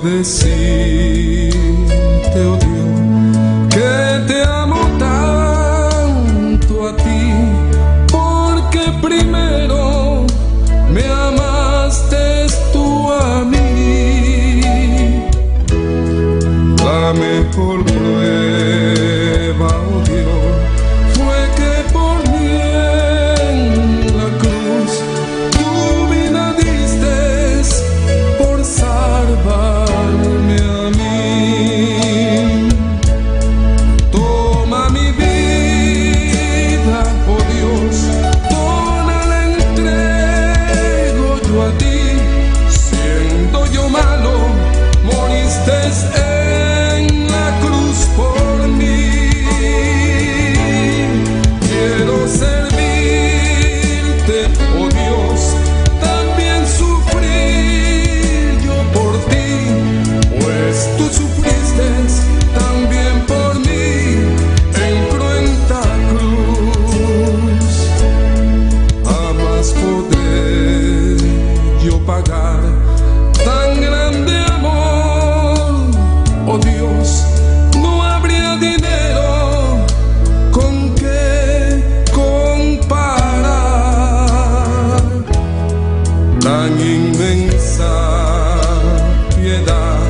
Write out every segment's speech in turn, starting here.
decirte, oh Dios, que te amo tanto a ti, porque primero me amaste tú a mí. La mejor prueba, oh Dios, fue que por mí en la cruz tu vida diste por salvarme a mí. Toma mi vida, oh Dios, toda la entrego yo a ti. Siendo yo malo, moriste en la cruz por mí. Quiero servirte, oh Dios, también sufrir yo por ti, pues tú sufriste también por mí en cruenta cruz. Jamás podré yo pagar tan grande amor, oh Dios, no habría dinero con que comparar tan inmensa piedad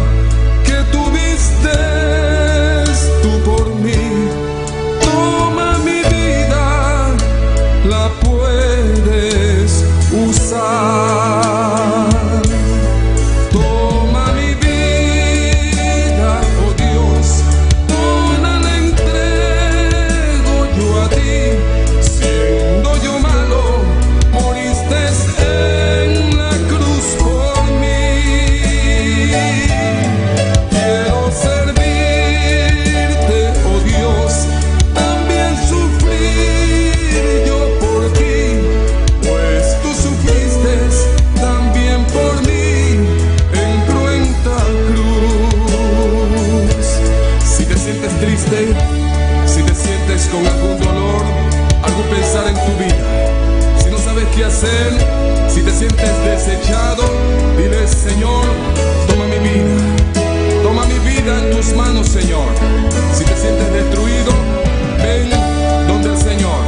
que tuviste tú por mí. Toma mi vida, la puedes usar. Toma mi vida, oh Dios, toda la entrego yo a ti. Siendo yo malo, moriste en la cruz por mí. Quiero servirte, oh Dios, también sufrir yo por ti, pues tú sufriste también por mí en cruenta cruz. Si te sientes triste, si te sientes con algún dolor, algún pensar en tu vida, si no sabes qué hacer, si te sientes desechado, dile: Señor, toma mi vida en tus manos, Señor. Si te sientes destruido, ven donde el Señor.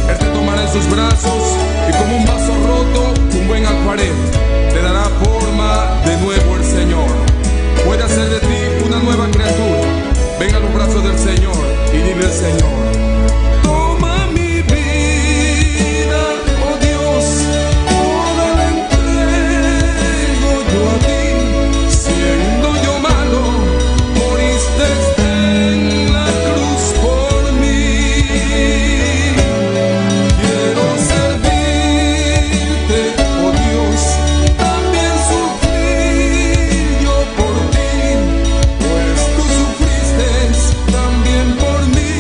Él te tomará en sus brazos y como un vaso roto, un buen alfarero, te dará forma de nuevo el Señor. Puede hacer de ti una nueva criatura. Ven a los brazos del Señor y dile al Señor: toma mi vida, oh Dios, toda la entrego yo a ti. Siendo yo malo, moriste en la cruz por mí. Quiero servirte, oh Dios, también sufrir yo por ti, pues tú sufriste también por mí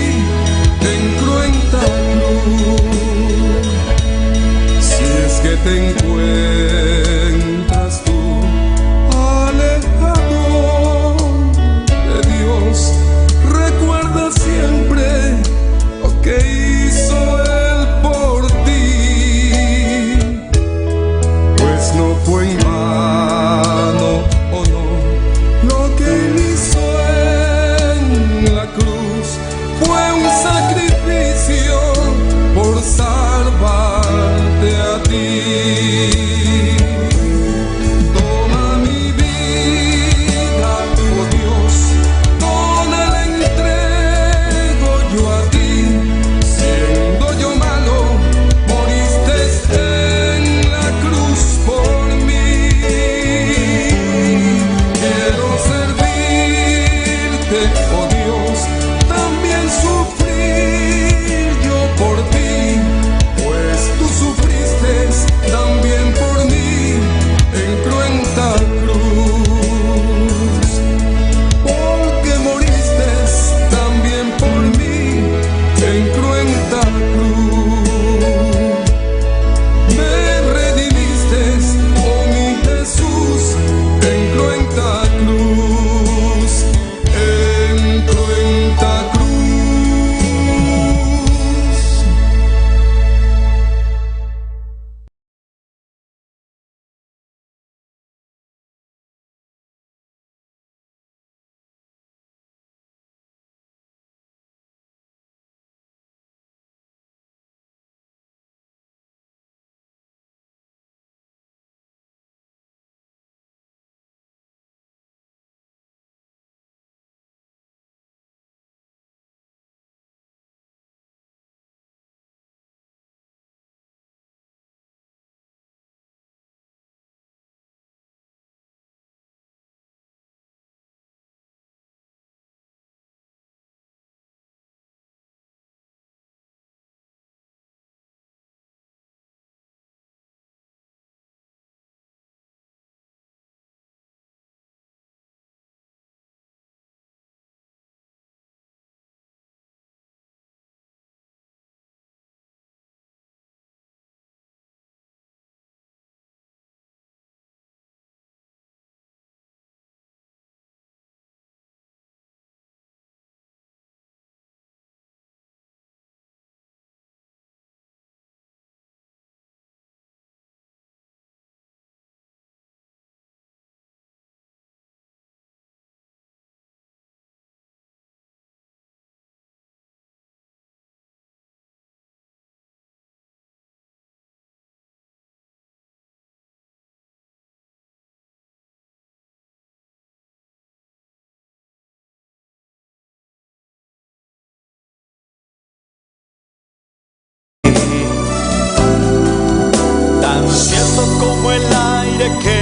el aire que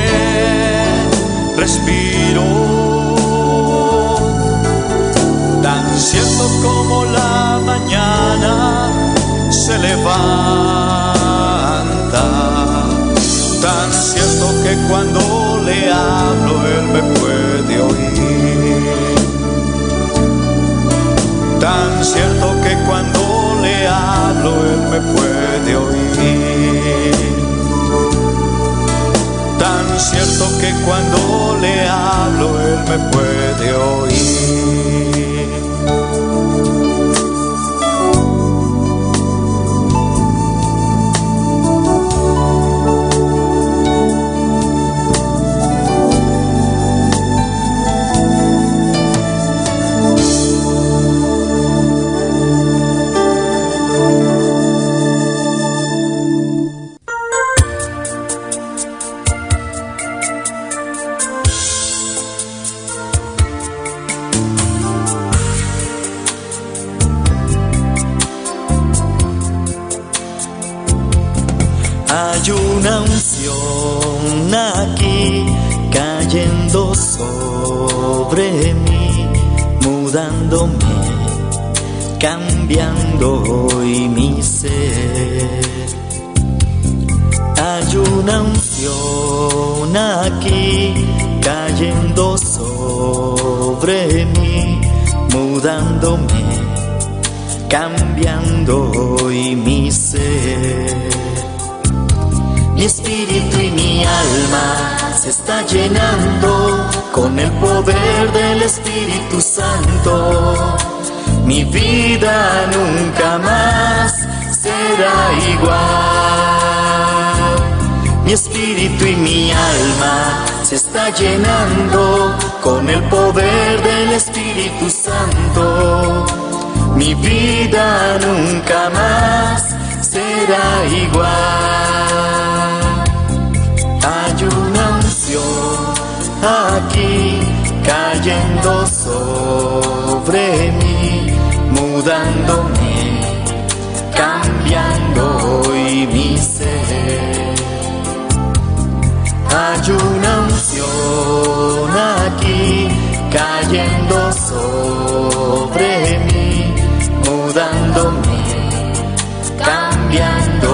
respiro, tan cierto como la mañana se levanta, tan cierto que cuando le hablo Él me puede oír, tan cierto que cuando le hablo Él me puede oír, tan cierto que cuando le hablo Él me puede oír. Hay una unción aquí cayendo sobre mí, mudándome, cambiando hoy mi ser. Hay una unción aquí cayendo sobre mí, mudándome, cambiando hoy mi ser. Mi espíritu y mi alma se está llenando con el poder del Espíritu Santo. Mi vida nunca más será igual. Mi espíritu y mi alma se está llenando con el poder del Espíritu Santo. Mi vida nunca más será igual. Hay una unción aquí cayendo sobre mí, mudándome, cambiando hoy mi ser. Hay una unción aquí cayendo sobre mí, mudándome, cambiando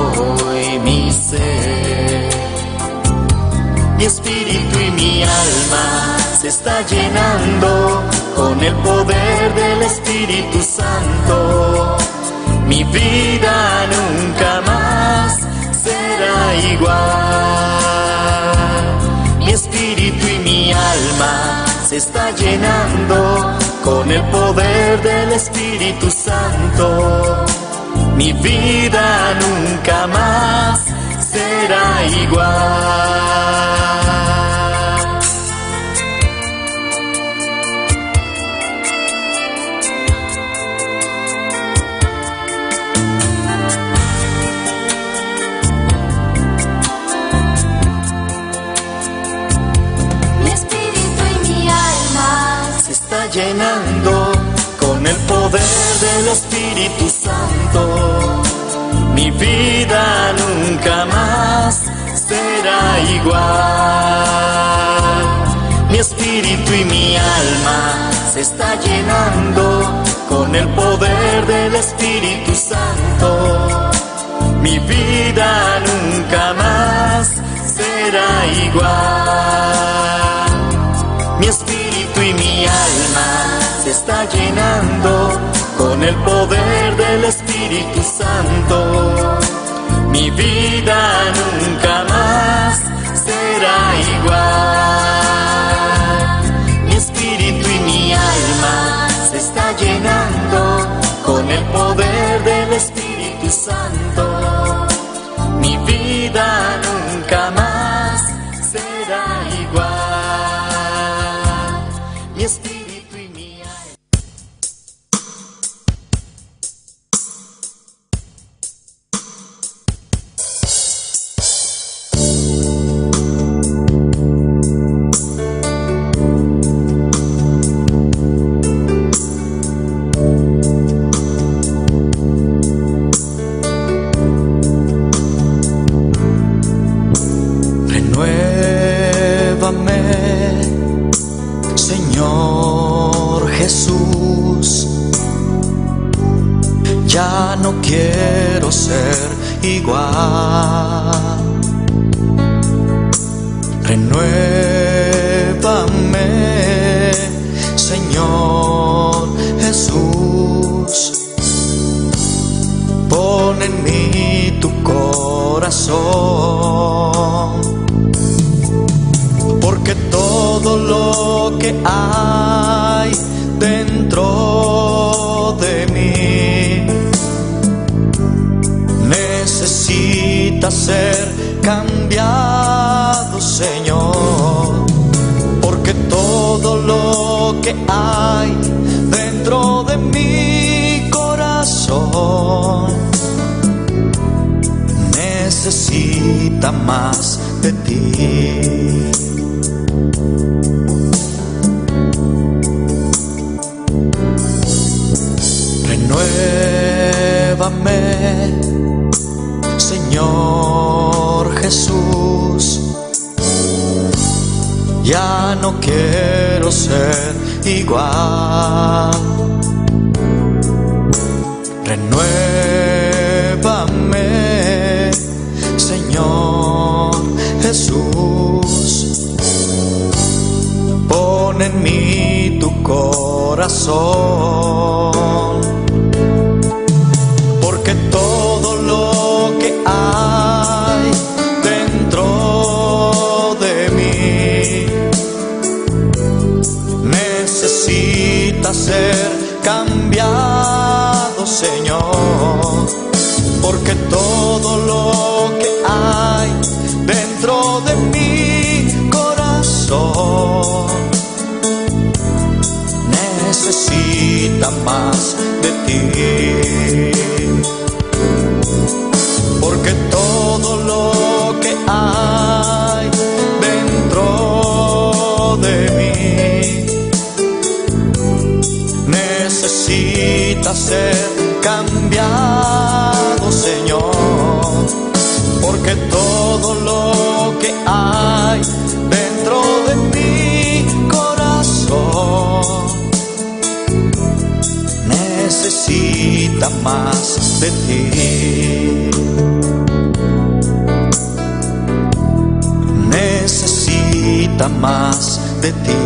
hoy mi ser. Mi espíritu y mi alma se está llenando con el poder del Espíritu Santo. Mi vida nunca más será igual. Mi espíritu y mi alma se está llenando con el poder del Espíritu Santo. Mi vida nunca más será igual. Mi espíritu y mi alma se está llenando con el poder del Espíritu Santo. Mi vida nunca más será igual. Mi espíritu y mi alma se está llenando con el poder del Espíritu Santo. Mi vida nunca más será igual. Mi espíritu y mi alma se está llenando con el poder del Espíritu Santo. Mi vida nunca más será igual. Mi espíritu y mi alma se está llenando con el poder del Espíritu Santo. Mi vida nunca más será igual. Mi espíritu y mi alma. igual. Renuévame, Señor Jesús. Pon en mí tu corazón, porque todo lo que hay dentro de mí necesita ser cambiado, Señor, porque todo lo que hay dentro de mi corazón necesita más de ti. Renuévame, Señor Jesús. Ya no quiero ser igual. Renuévame, Señor Jesús. Pon en mí tu corazón, porque todo lo que hay dentro de mí necesita ser cambiado, Señor, porque todo lo que hay dentro de mi corazón necesita más de ti, porque todo lo que hay dentro de mí necesita ser cambiado, Señor, porque todo lo que hay dentro de mi corazón necesita más de ti. Necesita más de ti.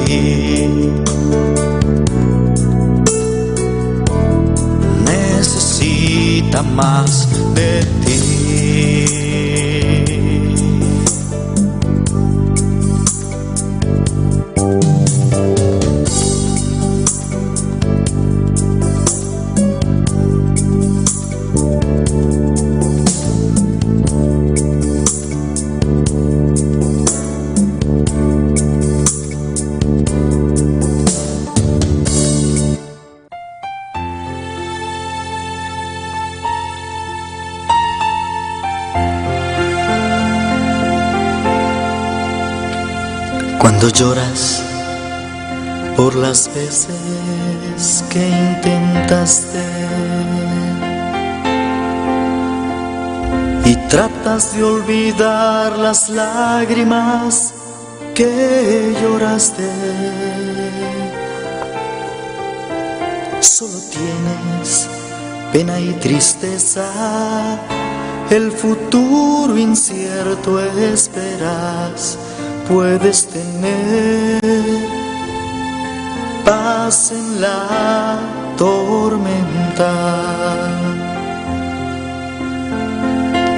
Necesita más de ti. Cuando lloras por las veces que intentaste y tratas de olvidar las lágrimas que lloraste, solo tienes pena y tristeza, el futuro incierto esperas. Puedes tener paz en la tormenta.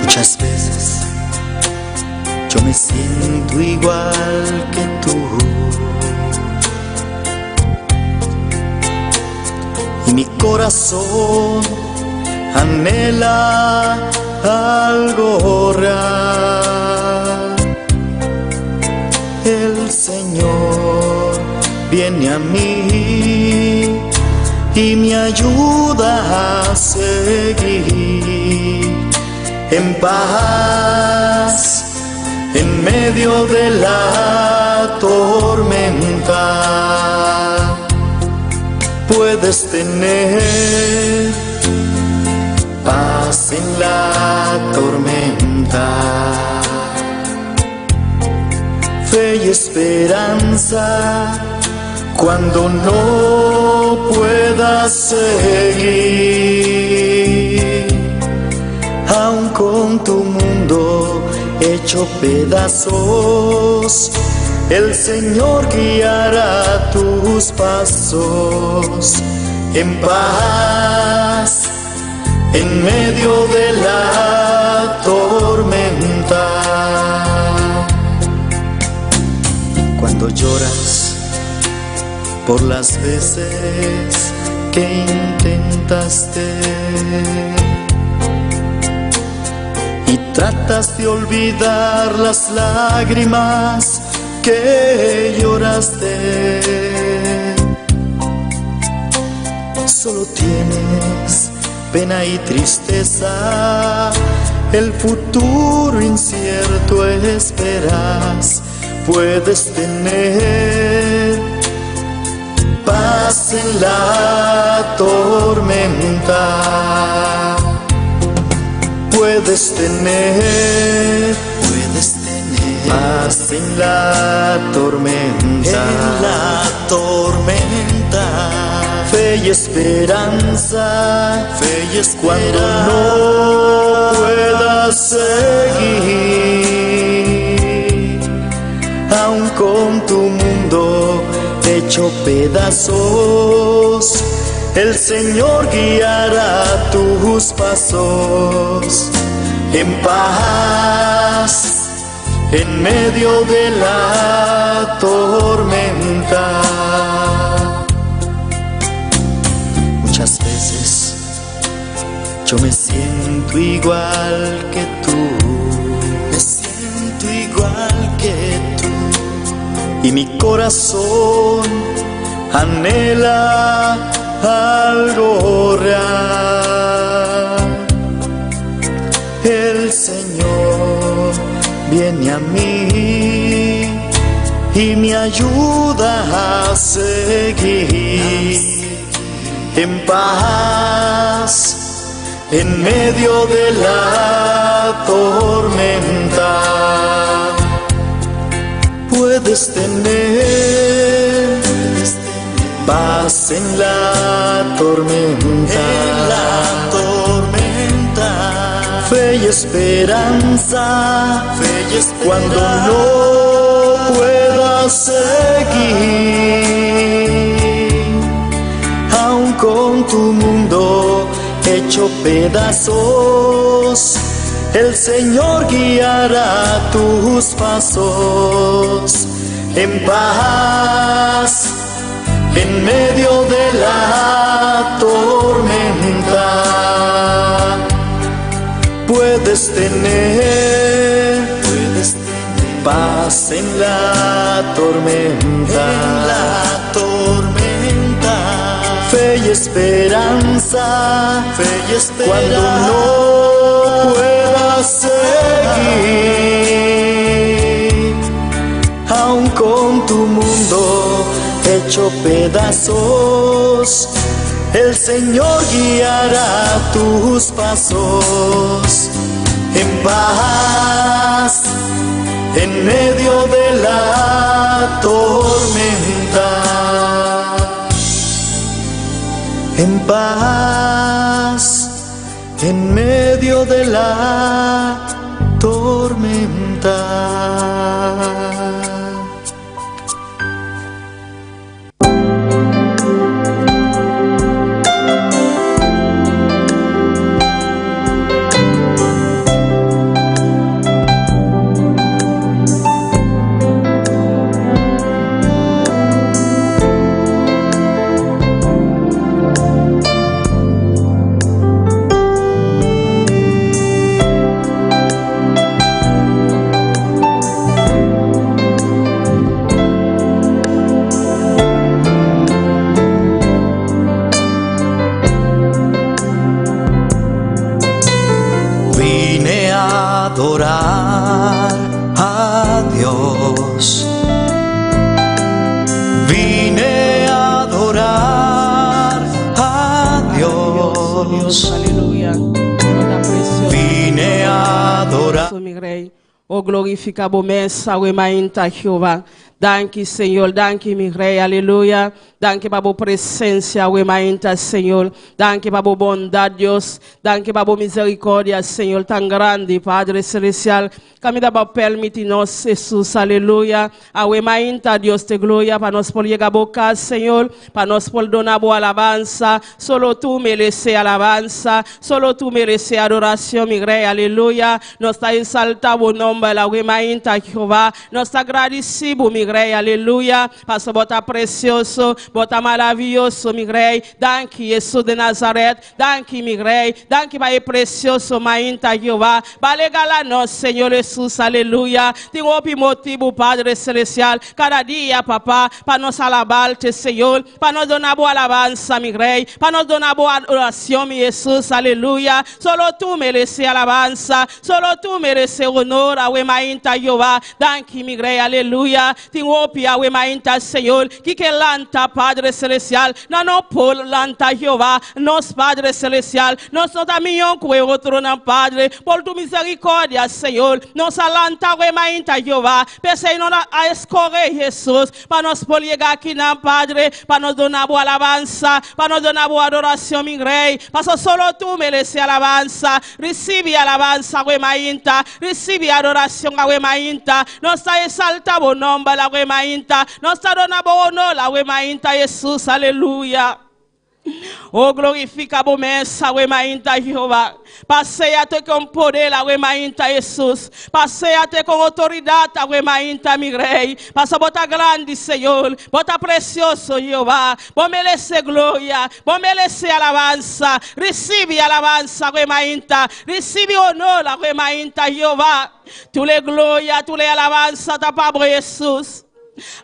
Muchas veces yo me siento igual que tú, y mi corazón anhela algo real. El Señor viene a mí y me ayuda a seguir en paz en medio de la tormenta. Puedes tener paz en la tormenta, fe y esperanza cuando no puedas seguir aun con tu mundo hecho pedazos, el Señor guiará tus pasos en paz, en medio de la tormenta. Cuando lloras por las veces que intentaste y tratas de olvidar las lágrimas que lloraste, solo tienes pena y tristeza, el futuro incierto esperas. Puedes tener paz en la tormenta. Puedes tener paz en la tormenta. En la tormenta. Fe y esperanza. Fe y esperanza. Cuando no puedas seguir, aun con tu mundo hecho pedazos, el Señor guiará tus pasos en paz, en medio de la tormenta. Muchas veces yo me siento igual que tú, me siento igual que tú, y mi corazón anhela algo real. El Señor viene a mí y me ayuda a seguir en paz, en medio de la tormenta. Puedes tener paz en la tormenta, fe y esperanza, cuando no puedas seguir, aun con tu mundo hecho pedazos, el Señor guiará tus pasos en paz, en medio de la tormenta. Puedes tener paz en la tormenta, fe y esperanza, cuando no puedas seguir, aun con tu mundo hecho pedazos, el Señor guiará tus pasos en paz, en medio de la tormenta. En paz, en medio de la tormenta. Adorar a Dios, vine a adorar a Dios, aleluya, vine a adorar. Mi rey, oh glorifica bo mesa, we mainta Jehová. Danke, Señor. Danke, mi Rey. Aleluya. Danke para tu presencia, Wemainta, Señor. Danke para tu bondad, Dios. Danke para tu misericordia, Señor, tan grande, Padre Celestial. Camida para permitirnos, Jesús, aleluya. A Wemainta, Dios te gloria, para nos por llegar a boca, Señor. Para nos por donar tu alabanza. Solo tú mereces alabanza. Solo tú mereces adoración, mi Rey, aleluya. Nos está exaltado el nombre de la Wemainta, Jehová. Nos está agradecido, mi Rey, aleluya. Para bota precioso. Bota maravilhoso, mi Rei. Danke, Jesus de Nazaret. Danke, mi Rei. Danke, Pai precioso, Mainta Jeová. Balega lá nós, Senhor Jesus, aleluia. Tem outro motivo, Padre Celestial. Cada dia, papá, para nós alabar-te, Senhor. Para nós donar boa alabança, mi Rei. Para nós donar boa oração, mi Jesus, aleluia. Solo tu mereces alabança. Solo tu mereces honor, Awe Mainta Jeová. Danke, mi Rei, aleluia. Tem outro, Awe Mainta, Senhor. Que lanta, Padre Celestial, não por lanta Jeová, nós Padre Celestial, nós não caminhamos com o outro não Padre, por tu misericórdia, Senhor, nós lanta o Mainta Jeová, pensei não a escorrer Jesus, para nós poder chegar aqui não Padre, para nós donar boa alabança, para nós donar boa adoração, meu Rei, para só tu mereces alabança, recebe alabança o Mainta, recebe adoração o Mainta, nós está exaltando o nome da o Mainta, nós está donando honor a Wemainta Jesus, aleluia. Oh, glorifica a bomessa, Wemainta Jeová. Passei até com poder, Wemainta Jesus. Passei até com autoridade, Wemainta, meu Rei. Passa bota grande, Senhor. Bota precioso, Jeová. Bom merecer glória. Bom merecer alabança. Recebe alabança, Wemainta. Recebe honor, Wemainta Jeová. Tu le glória, tu le alabança, ta pabre Jesus.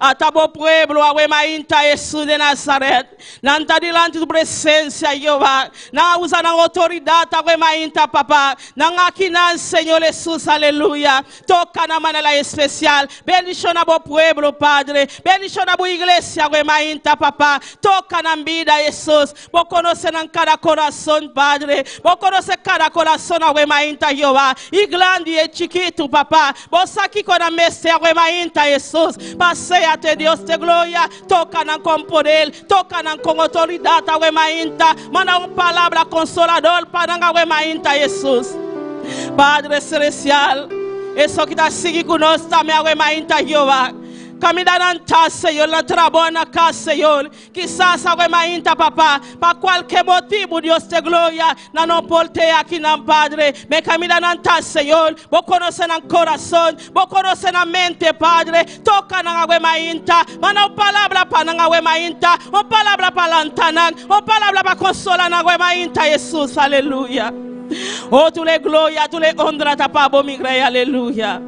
A tabo pueblo, a Wemainta Jesus de Nazaret. Não está diante de presença, Jeová. Não usa na autoridade, a Wemainta, papá. Não aqui, não, Senhor Jesus, aleluia. Toca na maneira especial. Bendiciona o pueblo, Padre. Bendiciona a igreja, a Wemainta, papá. Toca na vida, Jesus. Vou conhecer em cada coração, Padre. Vou conhecer cada coração, a Wemainta, Jeová. E grande e chiquito, papá. Vou aqui com a mesa, a Wemainta, Jesus. Passei até Deus te glória, toca com poder, toca com autoridade, a Wemainta, manda uma palavra consoladora para a Wemainta, Jesus. Padre Celestial, isso que está seguindo conosco também, a Wemainta, Jeová. Caminhando, Senhor, na trabalho na casa, Senhor. Quizás a Wemainta, papá, para qualquer motivo, Deus te glória, não pode ter aqui, não, Padre. Me caminhando, Senhor, vou conhecer no coração, vou conhecer na mente, Padre. Toca na Wemainta, manda uma palavra para a Wemainta, uma palavra para lantanan, uma palavra para consolar na Wemainta, Jesus, aleluia. Oh, tu le glória, tu le honra, ta pabo, mi Rei, aleluia.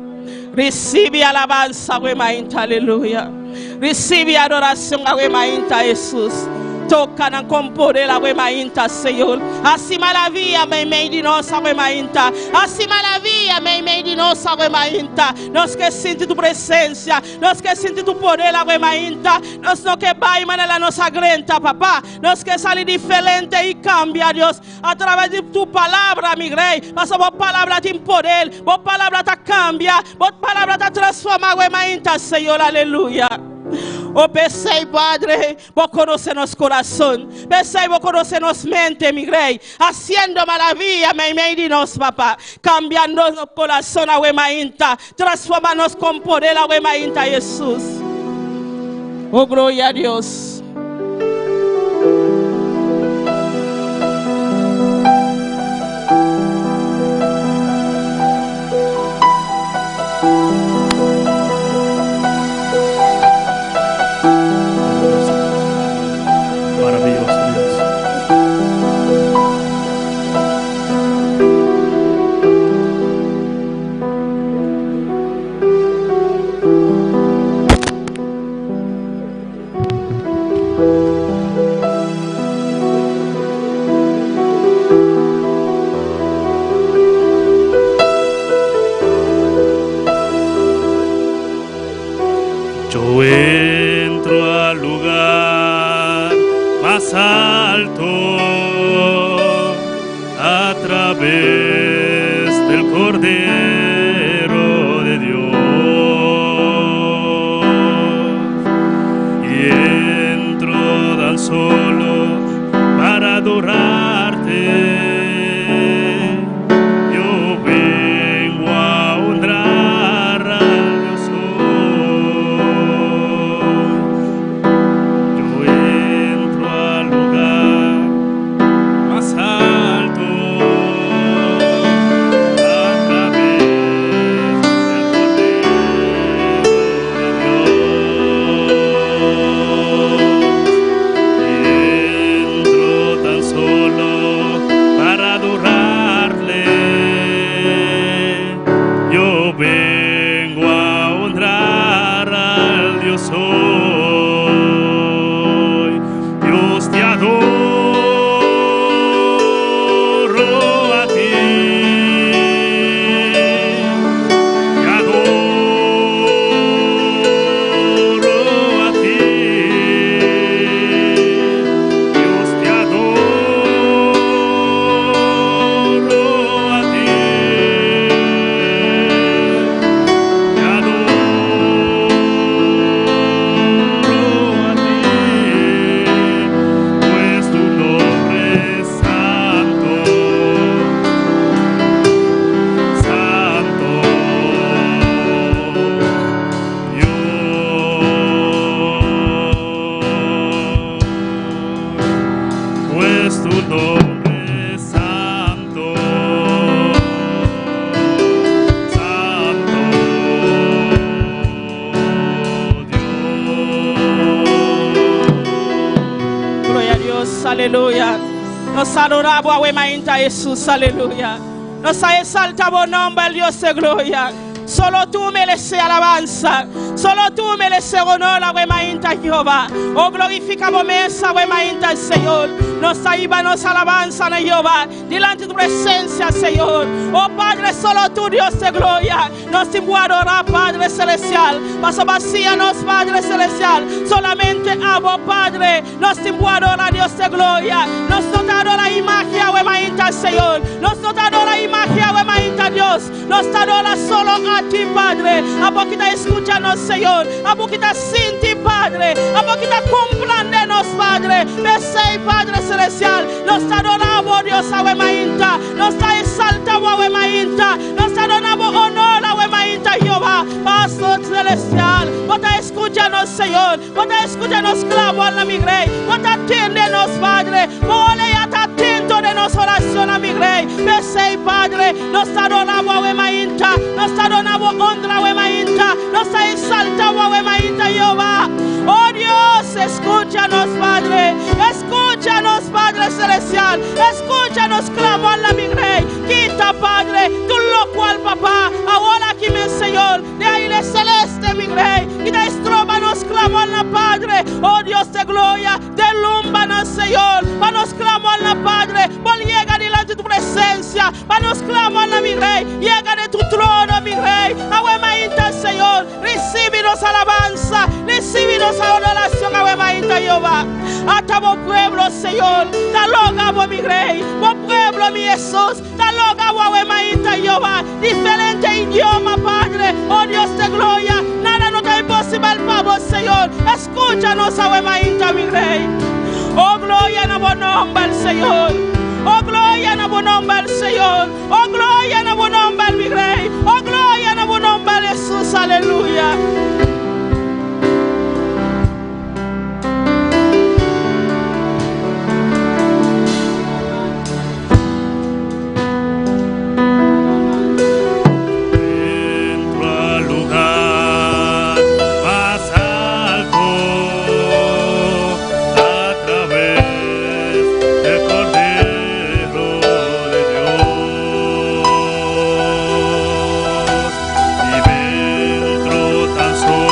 Recebe alabança, Wemainta, aleluia. Recebe adoração, Wemainta, Jesus. Toca na poder, Wemainta, Senhor. Assim maravilha, meio de nossa Wemainta. Assim maravilha, meio de nossa Wemainta. Nós que sentimos tu presença, nós que sentimos tu poder, Wemainta. Nós não que vai maneira nossa grenta, papá. Nós que sair diferente e cambia, Deus, através de tu palavra, meu Rei. Mas a boa palavra tem poder, boa palavra te cambia, boa palavra te transforma, Wemainta, Senhor, aleluia. Oh, pensei, Padre, vou conhecer nosso coração. Pensei, vou conhecer nossa mente, meu Rei. Haciendo maravilha, meio de nós, papá. Cambiando nosso coração, a Wemainta. Transforma-nos com poder, a Wemainta, Jesus. Oh, glória a Deus. Yo entro al lugar más alto a través del Cordero de Dios. solo para adorarte. Yo vengo a honrar al Dios hoy. Yo entro al lugar más alto a través del Cordero de Dios. Y entro tan solo para adorarle. Yo vengo a honrar al Dios hoy. Dios, te adoro a ti. Te adoro a ti. Dios, te adoro a ti. Te adoro a ti. Pues tu nombre es santo, santo. Pues tu nombre es santo, santo, Dios. Gloria a Dios, aleluya. Nos adoramos a Wemainta Jesús, aleluya. Nos exaltamos nombre al Dios de gloria. Solo tú mereces alabanza. Solo tú mereces honor a Wemainta Jehová. Oh, glorificamos mesa Wemainta el Señor. Nos ayuda, nos alabanza a Jehová. Delante de tu presencia, Señor. Oh, Padre, solo tú, Dios de gloria. Nos te voy a adorar, Padre celestial. Paso vacíanos, Padre celestial. Solamente amo, Padre. Nos te voy a adorar, Dios de gloria. Nos no te adora imagen a Wemainta el Señor. Nos no te adora imagen a Wemainta Dios. Nos te adora solo a ti, Padre. A poquita escúchanos, Señor. A poquita sin ti, Padre. A poquita comprendenos, Padre. Besé, Padre celestial. Nos adoramos, Dios, a Wemainta. Nos exaltamos a Wemainta. Nos adoramos honor a Wemainta, Jehová. Pastor celestial. Vota escúchanos, Señor. Vota escúchanos, clamo a la mi rey. Vota atiéndenos, Padre. Ole y atento de nos oración a mi rey. Besé, Padre. Nos adoramos a Wemainta. Nos adoramos honra a Wemainta. Nos exaltamos a Wemainta, Jehová. Oh Dios, escúchanos, Padre. Escúchanos, Padre celestial. Escúchanos, clamo a la mi rey. Quita, Padre, tú lo cual, papá. Ahora aquí, mi Señor, de aire celeste, mi rey. Y de estróbanos, clamo a la Padre. Oh Dios de gloria, delúmbanos, Señor. Panos clamo a la Padre. Por llega delante de tu presencia. Panos clamo a la mi rey. Llega de tu trono, mi rey. A Wemainta, Señor. Recíbenos alabanza. Recíbenos adoración a Wemainta, Jehová. Hasta vos pueblo, Señor. Te logamos, mi rey. Vos pueblo, mi Jesús. Te logamos a Wemainta, Jehová. Diferente idioma, Padre. Oh Dios de gloria. Nada no te es imposible para vos, Señor. Escúchanos a Wemainta, mi rey. Oh gloria en buen nombre al Señor. Oh gloria en buen nombre al Señor. Oh gloria en buen nombre al mi rey. Oh gloria en buen nombre al Jesús. Aleluya. Entro al lugar más alto a través del Cordero de Dios. Y entro tan solo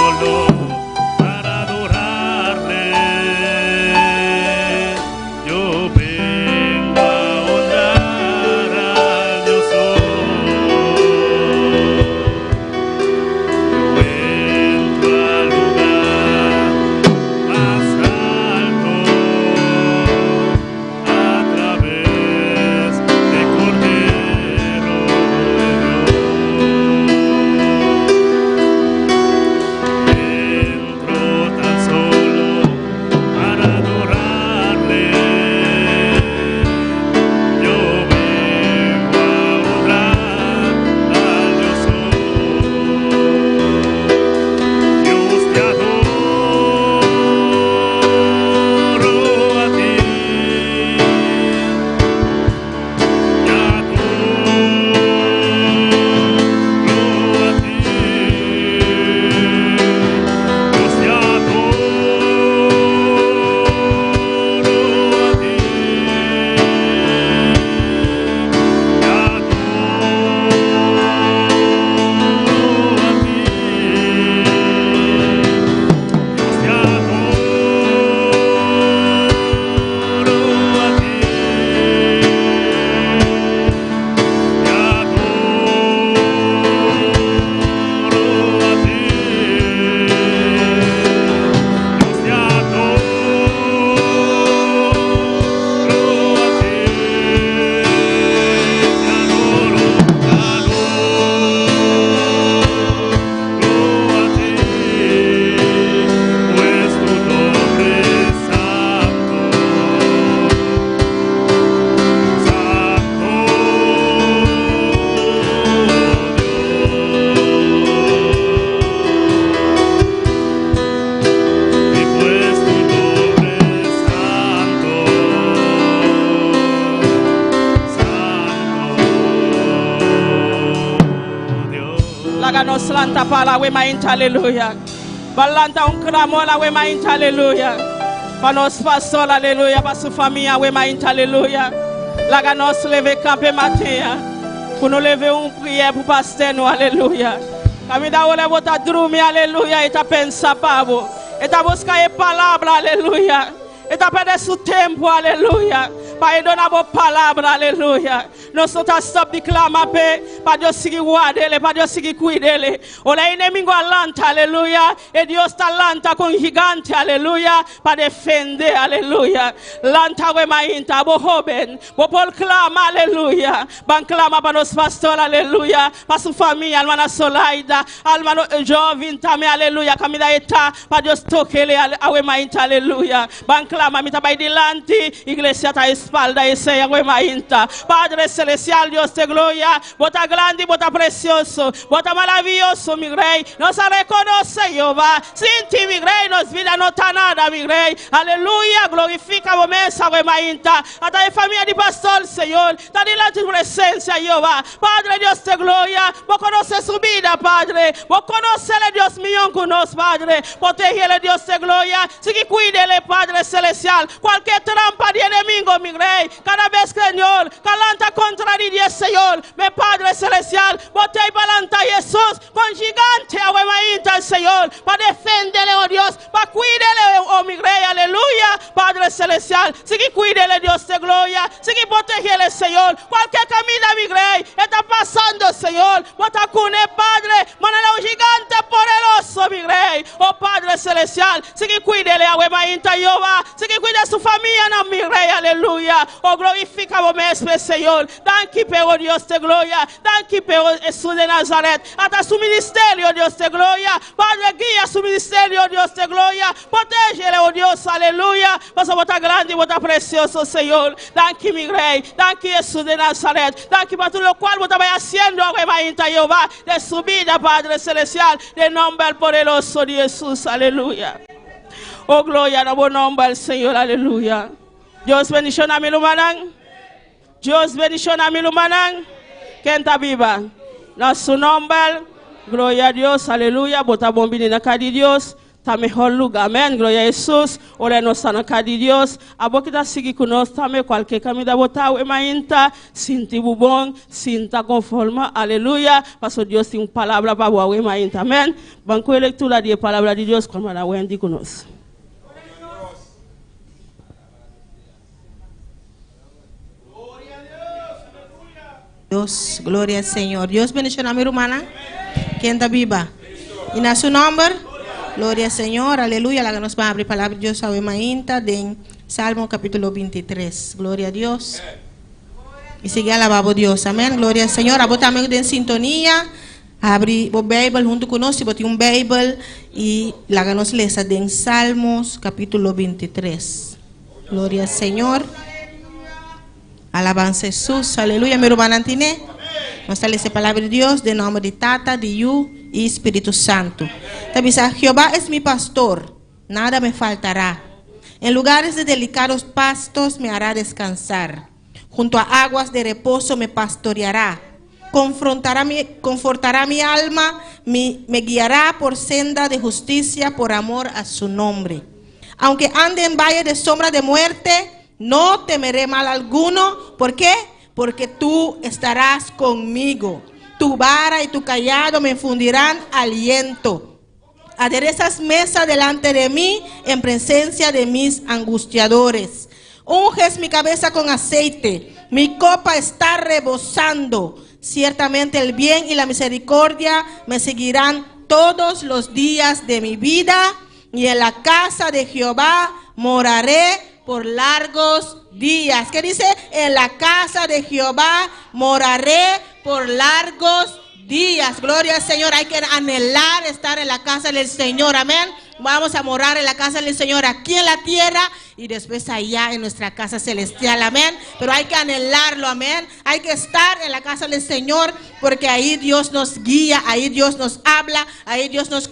balanta para we mainta, aleluya. Balanta un clamor a we mainta, aleluya. Para nos pastores, aleluya, para su familia, we mainta, aleluya. La que nos leve camper matin, pour nous lever une prière pour pasteur nous, alléluia. Kamida ole bota drumi, alléluia, et ta pensa pavo. Et ta busca e palabra, alléluia. Et ta pede su tempo, alléluia. Para dona bo palavra, aleluia. Nós não tá stop de clamar para Deus seguir guardar, para Deus seguir cuidar. Olha inimigo alanta, aleluia. E Deus tá lanta com gigante, aleluia, para defender, aleluia. Lanta we mainta, bo joven, bo pol clama, aleluia. Ban clama para nos pastor, aleluia. Para sua família, alma na Solaida, alma no jovem também, aleluia. Camida eta, para Deus toque ele, we mainta, aleluia. Ban clama, mita by delante, igreja tá espalda e seja we mainta. Padre celestial, Dios te gloria, bota grande, bota precioso, bota maravilloso, mi rey. Nos reconoce, Jehová. Sin ti, mi rey, nos vida no está nada, mi rey. Aleluya, glorifica vos mesa, we mainta. Hasta la familia de pastor, Señor. Está delante de tu presencia, Jehová. Padre, Dios te gloria. Vos conoces su vida, Padre. Vos conoces, Dios mío, con nos, Padre. Protégele, Dios te gloria. Sigue cuídele, Padre celestial. Cualquier trampa de enemigo, mi rey. Cada vez, Señor, calanta contra Dios, Señor. Mi Padre celestial. Bote y balanta a Jesús con gigante, a Señor. Para defenderle, oh Dios. Para cuídele, oh mi rey. Aleluya. Padre celestial. Sigue cuídele, Dios de gloria. Sigue protegerle, Señor. Cualquier camino, mi rey, está pasando, Señor. Bota con el Padre. Manera un gigante poderoso, mi rey. Oh Padre celestial. Sigue cuídele, a Jehová. Sigue cuídele su familia, no, mi rey. Aleluya. Oh, glorifica vos mesmo, Señor. Danke pelo Dios de gloria. Danke pelo Jesús de Nazaret. Hasta su ministerio, Dios de gloria. Padre, guía su ministerio, Dios de gloria. Protégele, oh Dios, aleluya. Vas a botar grande y botar precioso, Señor. Danke, mi rey. Danke, Jesús de Nazaret. Danke para todo lo cual vos estabas haciendo, Jehová, de su vida, Padre celestial. De nombre poderoso de Jesús, aleluya. Oh, gloria a buen nombre al Señor, aleluya. Dios bendición a mi lumanang. Dios bendición a mi lumanang. Que está viva. En su nombre, gloria a Dios, aleluya. Bota bombini na casa de Dios. Está mejor lugar, amén. Gloria a Jesús. Ora nos na casa de Dios. A boca da seguir conosco também. Qualquer caminho botar o emainta. Sinta bom, sinta conforme, aleluya. Pastor Deus tem uma palavra para o emainta, amém. Banco de leitura de palavra de Deus, como a Wendy conosco. Dios, gloria al Señor. Dios bendiga a mi hermana. ¿Quién está viva? Y en su nombre, gloria al Señor, aleluya. La que nos va a abrir palabra de Dios a Mainta de Salmo capítulo 23. Gloria a Dios. Y sigue alabando a Dios, amén. Gloria al Señor. Abot también en sintonía. Abrir la Biblia junto con nosotros. Boté un Biblia y la que nos lesa de Salmos capítulo 23. Gloria al Señor. Alabanza a Jesús, aleluya, mi hermana Antine. Nos sale esa palabra de Dios, de nombre de Tata, de Yu y Espíritu Santo. También dice, Jehová es mi pastor, nada me faltará. En lugares de delicados pastos me hará descansar. Junto a aguas de reposo me pastoreará. Confortará mi alma, me guiará por senda de justicia por amor a su nombre. Aunque ande en valle de sombra de muerte, no temeré mal alguno. ¿Por qué? Porque tú estarás conmigo. Tu vara y tu cayado me infundirán aliento. Aderezas mesa delante de mí en presencia de mis angustiadores. Unges mi cabeza con aceite. Mi copa está rebosando. Ciertamente el bien y la misericordia me seguirán todos los días de mi vida. Y en la casa de Jehová moraré por largos días. ¿Qué dice? En la casa de Jehová moraré por largos días. Gloria al Señor. Hay que anhelar estar en la casa del Señor. Amén. Vamos a morar en la casa del Señor aquí en la tierra y después allá en nuestra casa celestial. Amén. Pero hay que anhelarlo. Amén. Hay que estar en la casa del Señor porque ahí Dios nos guía, ahí Dios nos habla, ahí Dios nos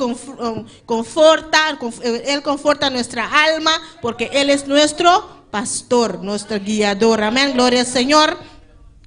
conforta. Él conforta nuestra alma porque Él es nuestro pastor, nuestro guiador. Amén. Gloria al Señor.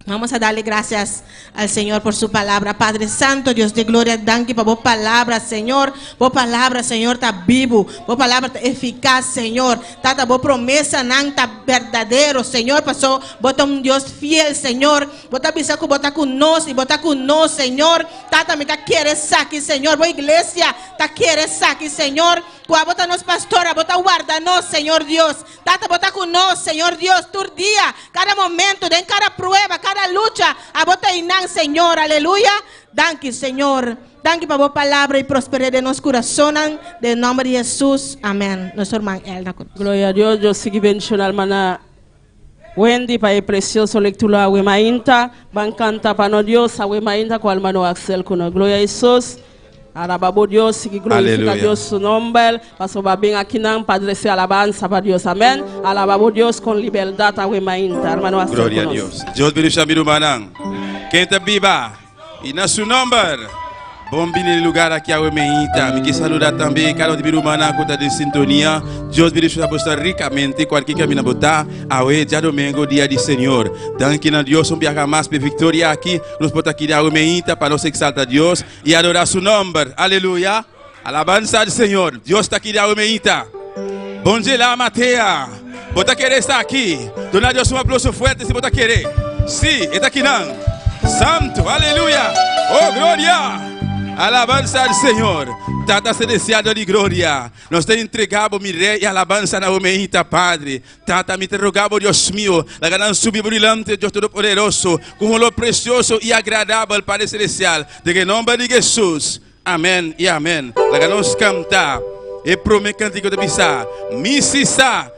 Vamos a darle gracias al Señor por su palabra. Padre Santo, Dios de gloria, danke para vos palabra, Señor. Vos palabra, Señor, está vivo. Vos palabra está eficaz, Señor. Tata, vos promesa, nan, está verdadero, Señor. Pasó, vos está un Dios fiel, Señor. Vos está pisando, vos está con nos y vos está con nos, Señor. Tata, me está quieres aquí, Señor. Vos iglesia, está quieres aquí, Señor. Vos está nos pastora, vos está guardanos, Señor Dios. Tata, vos está con nos, Señor Dios. Tu día, cada momento, en cada prueba, cada lucha, a vos te inan, Señor, aleluya. Danke, Señor. Danke para vos palabra y prosperidad de nuestro corazón. En nombre de Jesús, amén. Nuestro hermano Elda. Gloria a Dios. Yo sigo bendicionando hermana Wendy para el precioso lectura a Wemainta. Van canta para Dios a Wemainta con hermano Axel. Gloria a Jesús. Alabamos Dios y glorifica a Dios su nombre. Paso va bien aquí, Padre, se alabanza para Dios. Amén. Alabamos Dios con libertad a Wemainta, hermano Axel. Gloria a Dios. Dios bendiga a mi hermano. Quem está viva e na seu nome, bom vir no lugar aqui a Wemainta. Me quer saludar também, cada um de Birumana, conta de sintonia. Deus bendiga a você ricamente, qualquer caminho botar, awe, dia domingo, dia de Senhor. Danke a Deus, viajar mais para vitória aqui, nos botar aqui a Wemainta para nos exaltar a Deus e adorar seu nome. Aleluia. Alabança do Senhor. Deus está aqui a Wemainta. Bom dia lá, Mateia. Bota querer estar aqui. Dona Deus um aplauso forte se bota querer. Sim, está aqui não. Santo, aleluia. Oh, glória. Alabança do Senhor. Tata celestial de glória. Nós te entregamos, mi rei, e alabança na Wemainta, Padre. Tata, me interrogamos, Deus mío, la gran sublime, Deus Todo-Poderoso, com o precioso e agradável, Padre Celestial. De que nome de Jesus. Amém e amém. La que nós cantar. E promet cantigo de bisa. Misisa,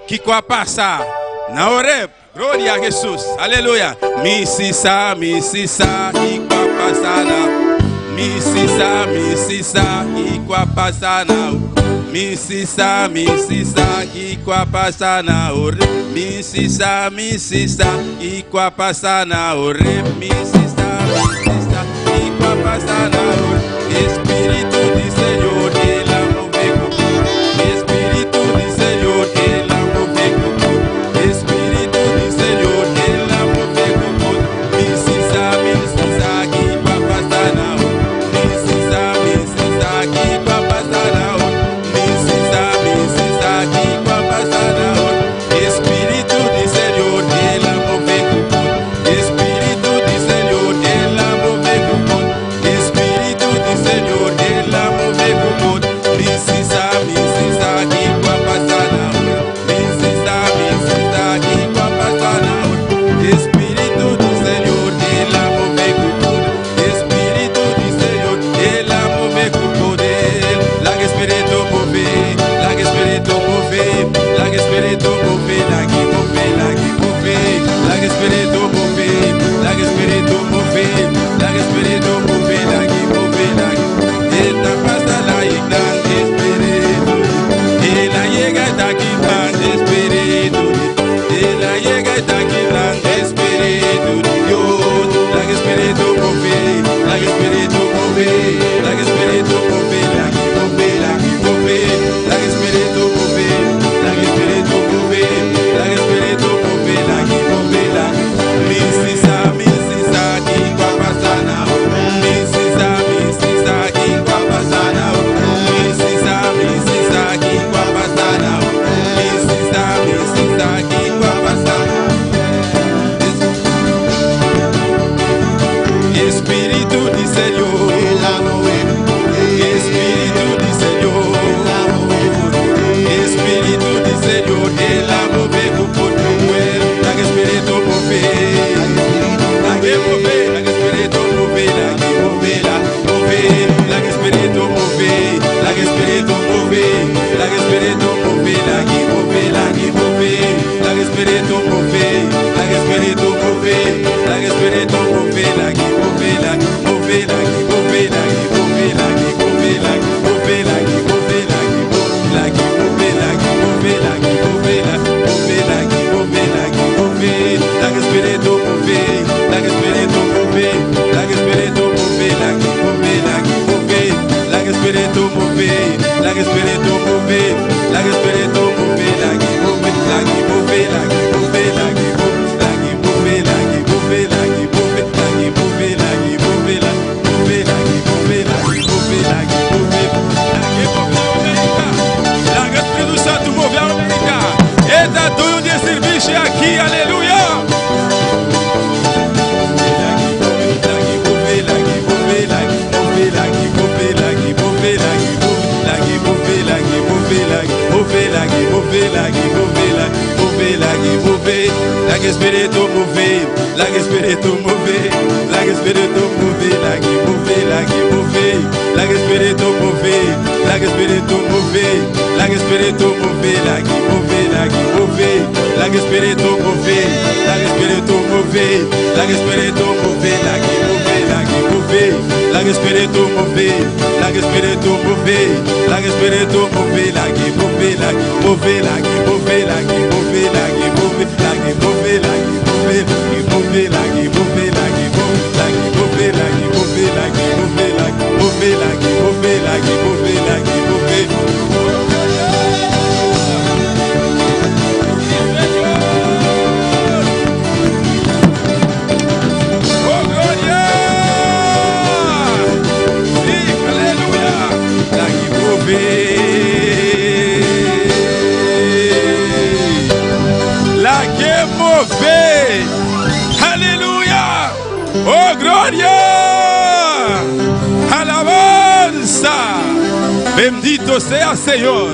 que qua passa. Na oreb. Glória a Jesus, aleluia. Misisa, que qua passa na. Misisa, que qua passa na. Misisa, que qua passa na oreb. Misisa, que qua passa na oreb. Misisa, que qua passa na oreb. Espírito de Senhor, Ele move comigo. Espírito de Senhor, Ele move comigo. Espírito de Senhor, Ele move comigo. Misisa, que vai passar na hora. Misisa, que vai passar na hora. Misisa, que vai passar na hora. Espírito de Senhor, Ele move comigo. Espírito de Senhor, Ele move comigo. Espírito de Senhor, Ele move comigo. Misisa, que vai passar na hora. Misisa, que vai passar na hora. Espírito do Senhor, Ele move comigo. Espírito do Senhor, Ele move com poder. La que Espírito move, la que Espírito move, la que Espírito move, la que move, la que move, la que Espírito move, la que Espírito move, la que Espírito move, la que move, la que esta pasa la ignan Espírito, ela llega esta quitan Espírito, ela llega esta quitan Espírito de Dios, la que Espírito move, la que Espírito move, la que Espírito move, la que move, la que move, la que Espírito move, la que Espírito move, la que Espírito move, la que move, la Misisa, que vai passar na hora. Misisa, que vai passar na hora. Misisa, que vai passar na hora. Misisa, que vai passar na hora. Espírito de Senhor, Espírito de Senhor, Espírito de Senhor, Ele move com poder. La que Espírito move, la que move, la que Espírito move, la que move, la que Espírito move, la que Espírito move, la que Espírito move, la que move, la que move, la que Espírito move, la que Espírito move, la que Espírito move, la que move, la que move, la que move, la que move, la que move, la que move, la que move, la que move, la que move, la que move, la que move, la que move, la que move, la que move, la que Espírito move, la que Espírito move, la que Espírito move, la que move, la que move, la que Espírito move, la que Espírito move, la que Espírito move, la que move, la que move, la que move, la que move, la que move, mover, la que mover, la mover, la que mover, la que espíritu mover, la que espíritu mover, la que espíritu mover, la que mover, la que mover, la que espíritu mover, la que espíritu mover, la que espíritu mover, la que mover, la que mover, la que espíritu mover, la que espíritu mover, la que espíritu mover, la que mover, la que mover, la que espíritu mover, la que espíritu mover, la que espíritu mover, la que mover, la que mover, la que mover, la que mover, la que mover, la que mover, la que mover, la que mover, la que mover, la que mover, la que mover, la que mover, la que mover, la que mover, la que mover, la que mover. La que move, aleluya, oh gloria, alabanza, bendito sea Señor.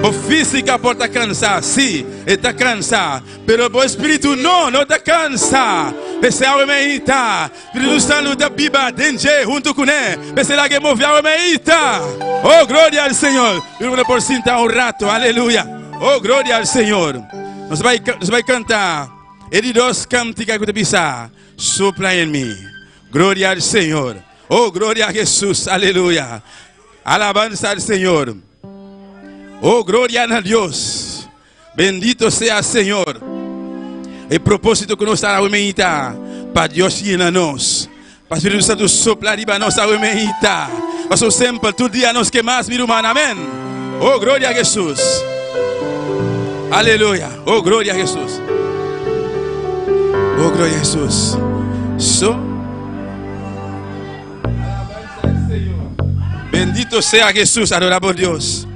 O física por estar cansada, sí, está cansada, pero o espíritu não está cansado. Esse alma meita, Espírito Santo da Bíblia, dentro junto com ele, esse lá que move a alma meita. Oh glória ao Senhor. Vamos por sentar rato, aleluia. Oh glória ao Senhor. Nós vai cantar. Ele dos cânticos que te pisa, sopla em mim. Glória ao Senhor. Oh glória a Jesus, aleluia. Alabanza ao Senhor. Oh glória a Deus. Bendito sea Senhor. El propósito que nos ha dado para Dios llena nos. Para el Espíritu Santo sopla arriba nos a humanidad. Para su siempre, todo día nos que más, mi hermano, amén. Oh, gloria a Jesús. Aleluya. Oh, gloria a Jesús. Oh, gloria a Jesús. Bendito sea Jesús, adoramos Dios.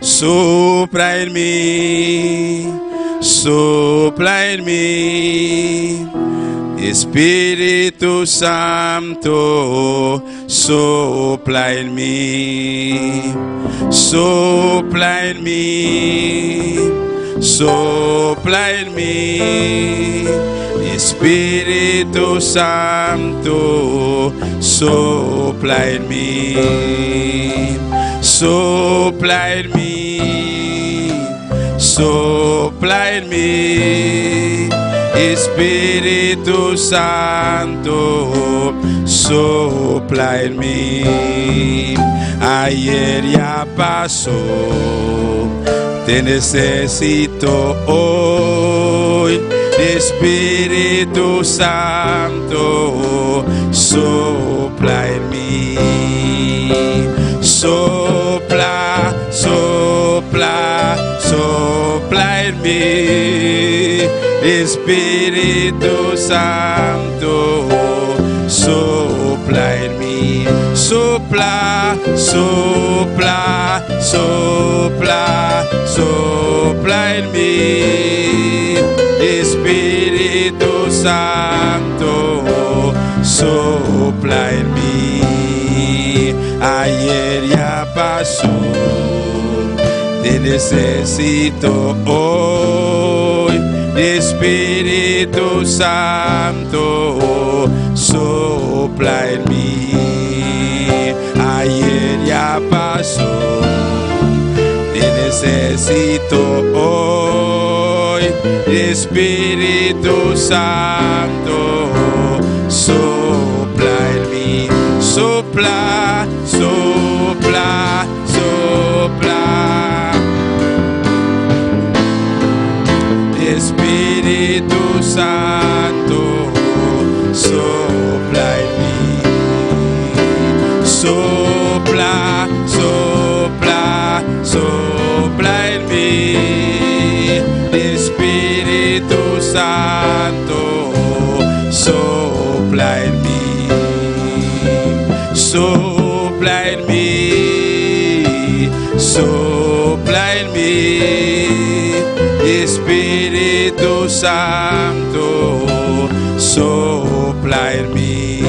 Sopla en mí. Sopla en mí, Espíritu Santo, sopla en mí, sopla en mí, sopla en mí, Espíritu Santo, sopla en mí, sopla en mí. Sopla en mí, Espíritu Santo, sopla en mí. Ayer ya pasó, te necesito hoy, Espíritu Santo, sopla en mí. Sopla, sopla, sopla en mí, Espíritu Santo, sopla en mí. Sopla, sopla, sopla, sopla en mí, Espíritu Santo, sopla en mí. Ayer ya pasó, te necesito hoy, Espíritu Santo, sopla en mí. Ayer ya pasó, te necesito hoy, Espíritu Santo, sopla en mí. Sopla, sopla, sopla, Espíritu Santo, sopla en mí. Sopla, sopla, sopla en mí, Espíritu Santo, sopla en mí. Sopla en mí, sopla en mí, Espíritu Santo, sopla en mí.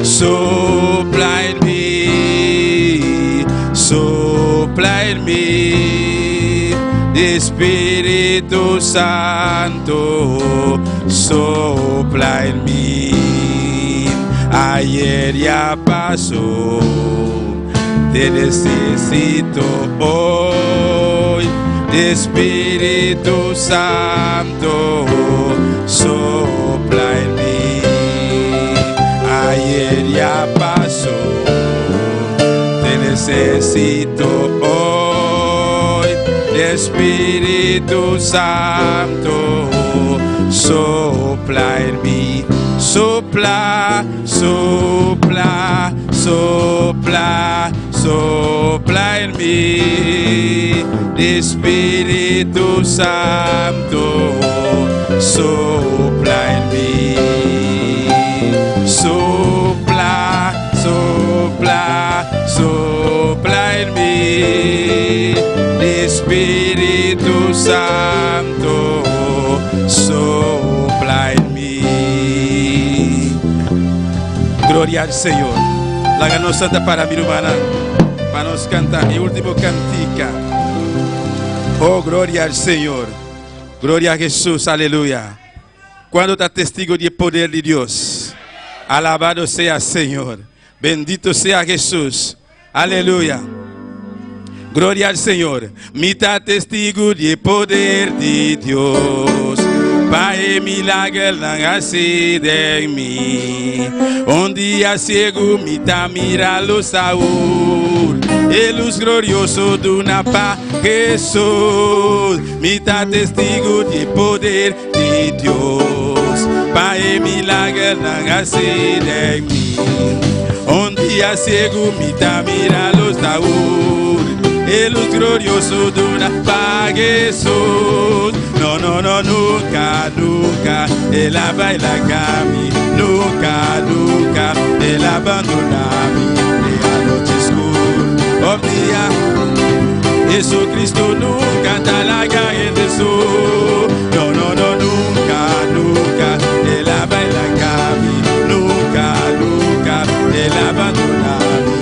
Sopla en mí, sopla en mí, Espíritu Santo, sopla en mí. Ayer ya pasó, te necesito hoy. Espíritu Santo, sopla en mí. Ayer ya pasó, te necesito hoy. Espíritu Santo, sopla en mí. Sopla, sopla, sopla, sopla en mí. Espíritu Santo, sopla en mí. Sopla, sopla, sopla en mí. Espíritu Santo, sopla en mí. Gloria al Señor. La ganó Santa para mi hermana, para nos cantar el último cantica. Oh, gloria al Señor. Gloria a Jesús, aleluya. Cuando está testigo del poder de Dios, alabado sea Señor. Bendito sea Jesús, aleluya. Gloria al Señor. Mita testigo de poder de Dios. Pai milagre nascido en mí. Un día ciego mita mira lo saúl. El luz glorioso de una paz Jesús. Mita testigo de poder de Dios. Pai milagre nascido en mí. Un día ciego mita mira lo saúl. El luz glorioso de una paz Jesús. No, no, no, nunca, nunca Él baila a mí. Nunca, nunca Él abandona a mí. La noche oscura, día Jesucristo nunca está la calle de sol. No, no, no, nunca, nunca Él baila a mí. Nunca, nunca Él abandona a mí.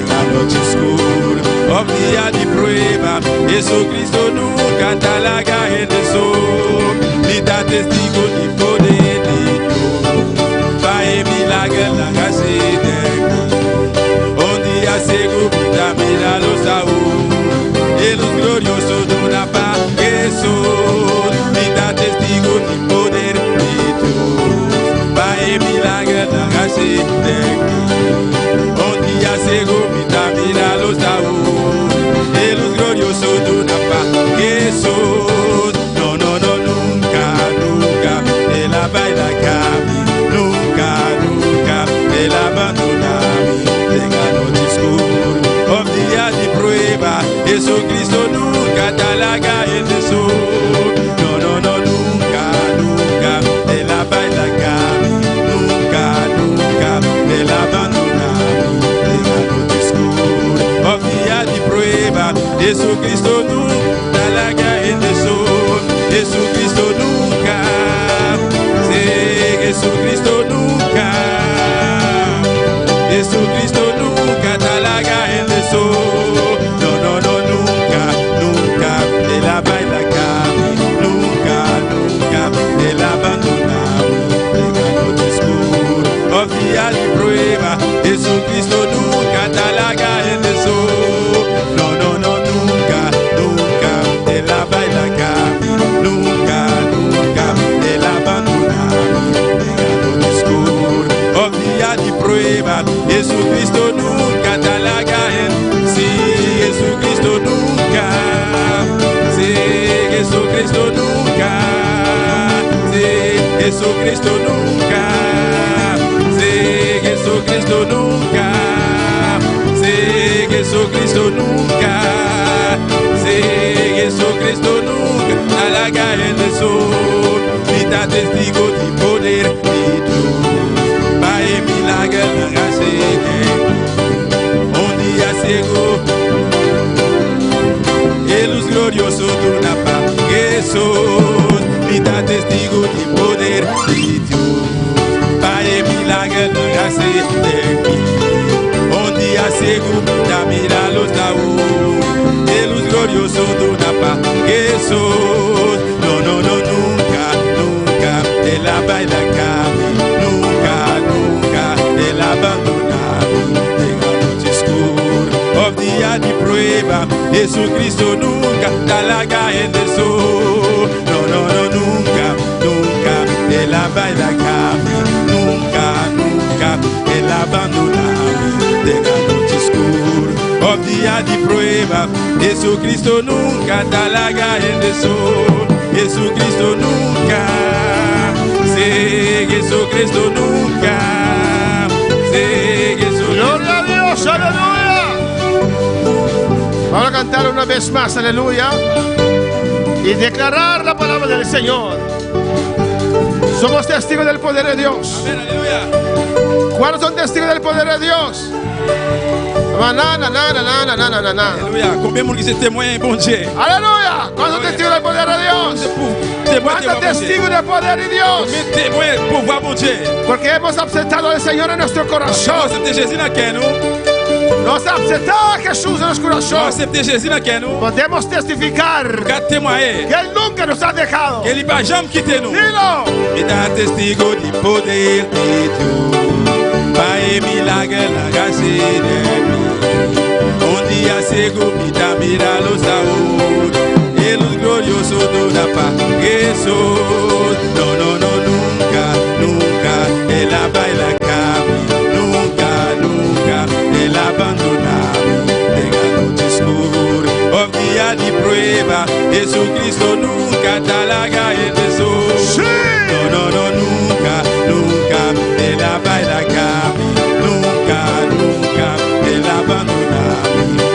La noche oscura, día de prueba, Jesucristo nunca está la calle de sol. Ni da testigo ni poder de Dios. Pai milagre la gracia de mí. Un día ciego mira los aún. El luz glorioso de una paz Jesús. Ni da testigo ni poder de Dios. Pai milagre la gracia de mí. Un día ciego mira los aún. El luz glorioso de una paz Jesús. No, no, no, nunca, nunca Él baila a mí. Nunca, nunca Él abandona a mí. Tenga noche oscura, día de prueba, Jesucristo nunca está la calle de sol. No, no, no, nunca, nunca Él baila a mí. Nunca, nunca Él abandona a mí. Tenga noche oscura, día de prueba, Jesucristo nunca está la calle de sol. Jesucristo nunca, sí, Jesucristo nunca. Jesucristo nunca está la calle de sol. No, no, no, nunca, nunca Él baila a mí. Nunca, nunca Él abandona a mí. Tenga noche oscura, día de prueba, Jesucristo nunca está la calle de sol. No, no, no, nunca, nunca Él baila a mí. Nunca, nunca Él abandona a mí. Tenga noche oscura, día de prueba, Jesucristo nunca está la calle. Sí, Jesucristo nunca. Sí, Jesucristo nunca. Sí, Jesucristo nunca. Sí, Jesucristo nunca. Sí, Jesucristo nunca. Sí, Jesucristo nunca a la calle del sol. Mita testigo de poder de Dios. Pai milagre la gracia de un día ciego. El luz glorioso de una paz Jesús. Mita testigo de poder de Dios. Pai milagre la gracia de mí. Un día ciego mira los laúd. El luz glorioso de una paz Jesús. Jesucristo nunca da la calle de sol. No, no, no, nunca, nunca Él baila cami. Nunca, nunca Él abandona de la noche oscura. O día de prueba, Jesucristo nunca da la calle de sol. Jesucristo nunca, sí, Jesucristo nunca, sí, Jesucristo. Gloria a Dios, aleluya. Vamos a cantar una vez más, aleluya, y declarar la palabra del Señor. Somos testigos del poder de Dios. Amén, aleluya. ¿Cuántos son testigos del poder de Dios? Aleluya. Combien de gens qui se témoignent, bon Dieu. Aleluya. ¿Cuántos son testigos del poder de Dios? ¿Cuántos testigos del poder de Dios? Combien témoins pour voir bon Dieu. Porque hemos aceptado al Señor en nuestro corazón. Acceptez Jésus dans cœur nous. Nos ha aceptado a Jesús en nuestro corazón. Acceptez Jésus dans cœur nous. Podemos testificar Car témoigner que Él nunca nos ha dejado. que il va jamais quitter nous. Dilo. Et da testigo di poder de Dios. Pai milagre la gracia de mí. Un día ciego mira los saúl. El glorioso de la paz Jesús. No, no, no, nunca, nunca Él baila cami. Nunca, nunca Él abandona de la noche oscura. O día de prueba, Jesucristo nunca da la calle de sol. Sí. No, no, no, nunca, nunca Él baila cami. Nunca, nunca Él abandona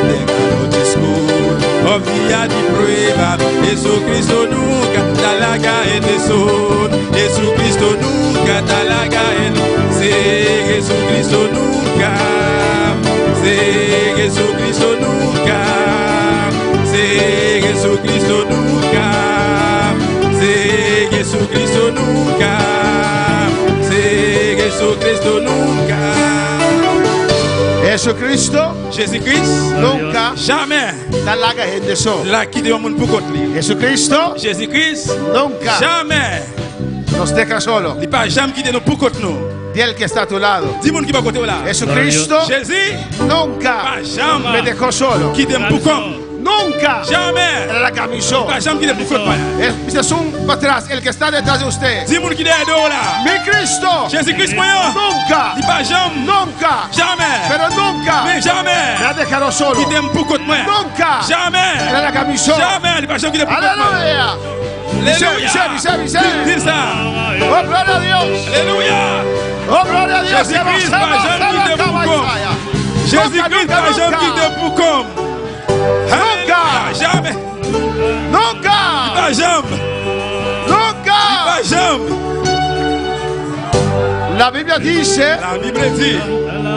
de la noche oscura. O día de prueba, Jesucristo nunca da la calle de sol. Jesucristo nunca da la calle. Sí, Jesucristo nunca. Sí, Jesucristo nunca. Sí, Jesucristo nunca. Sí, Jesucristo nunca. Sí, Jesucristo nunca. Jesucristo Jésus-Christ nunca jamais da la gente sol. la quitté au monde pour contre lui. Jesucristo Jésus-Christ nunca jamais nos deja solo. il pas jamais quitté nous pour contre nous. Di el que está a tu lado. Dis monde qui va côté là. Jesucristo Jésus nunca pas jamais me dejó solo. quitté pour comme Nunca jamais era la camisó. pas jamais quitté pour contre moi. Es un para atrás, el que está detrás de usted. Dis monde qui derrière là. Mi Cristo Jésus-Christ moyen. nunca, Il pas jamais nunca, jamais pero nunca mais me jamais ha dejado solo. quitté pour contre moi. Nunca Jamais era la camisó. jamais il pas jamais quitté pour contre moi. Aleluya. Dice. Dis ça. Oh, gloria a Dios. Alléluia. Oh, gloria a Dios. Jésus-Christ pas jamais quitté pour comme. Jésus-Christ pas jamais quitté pour comme. Nunca. Jamais. Nunca. Pas jamais. Nunca. Pas jamais. La Biblia dice La Bible dit,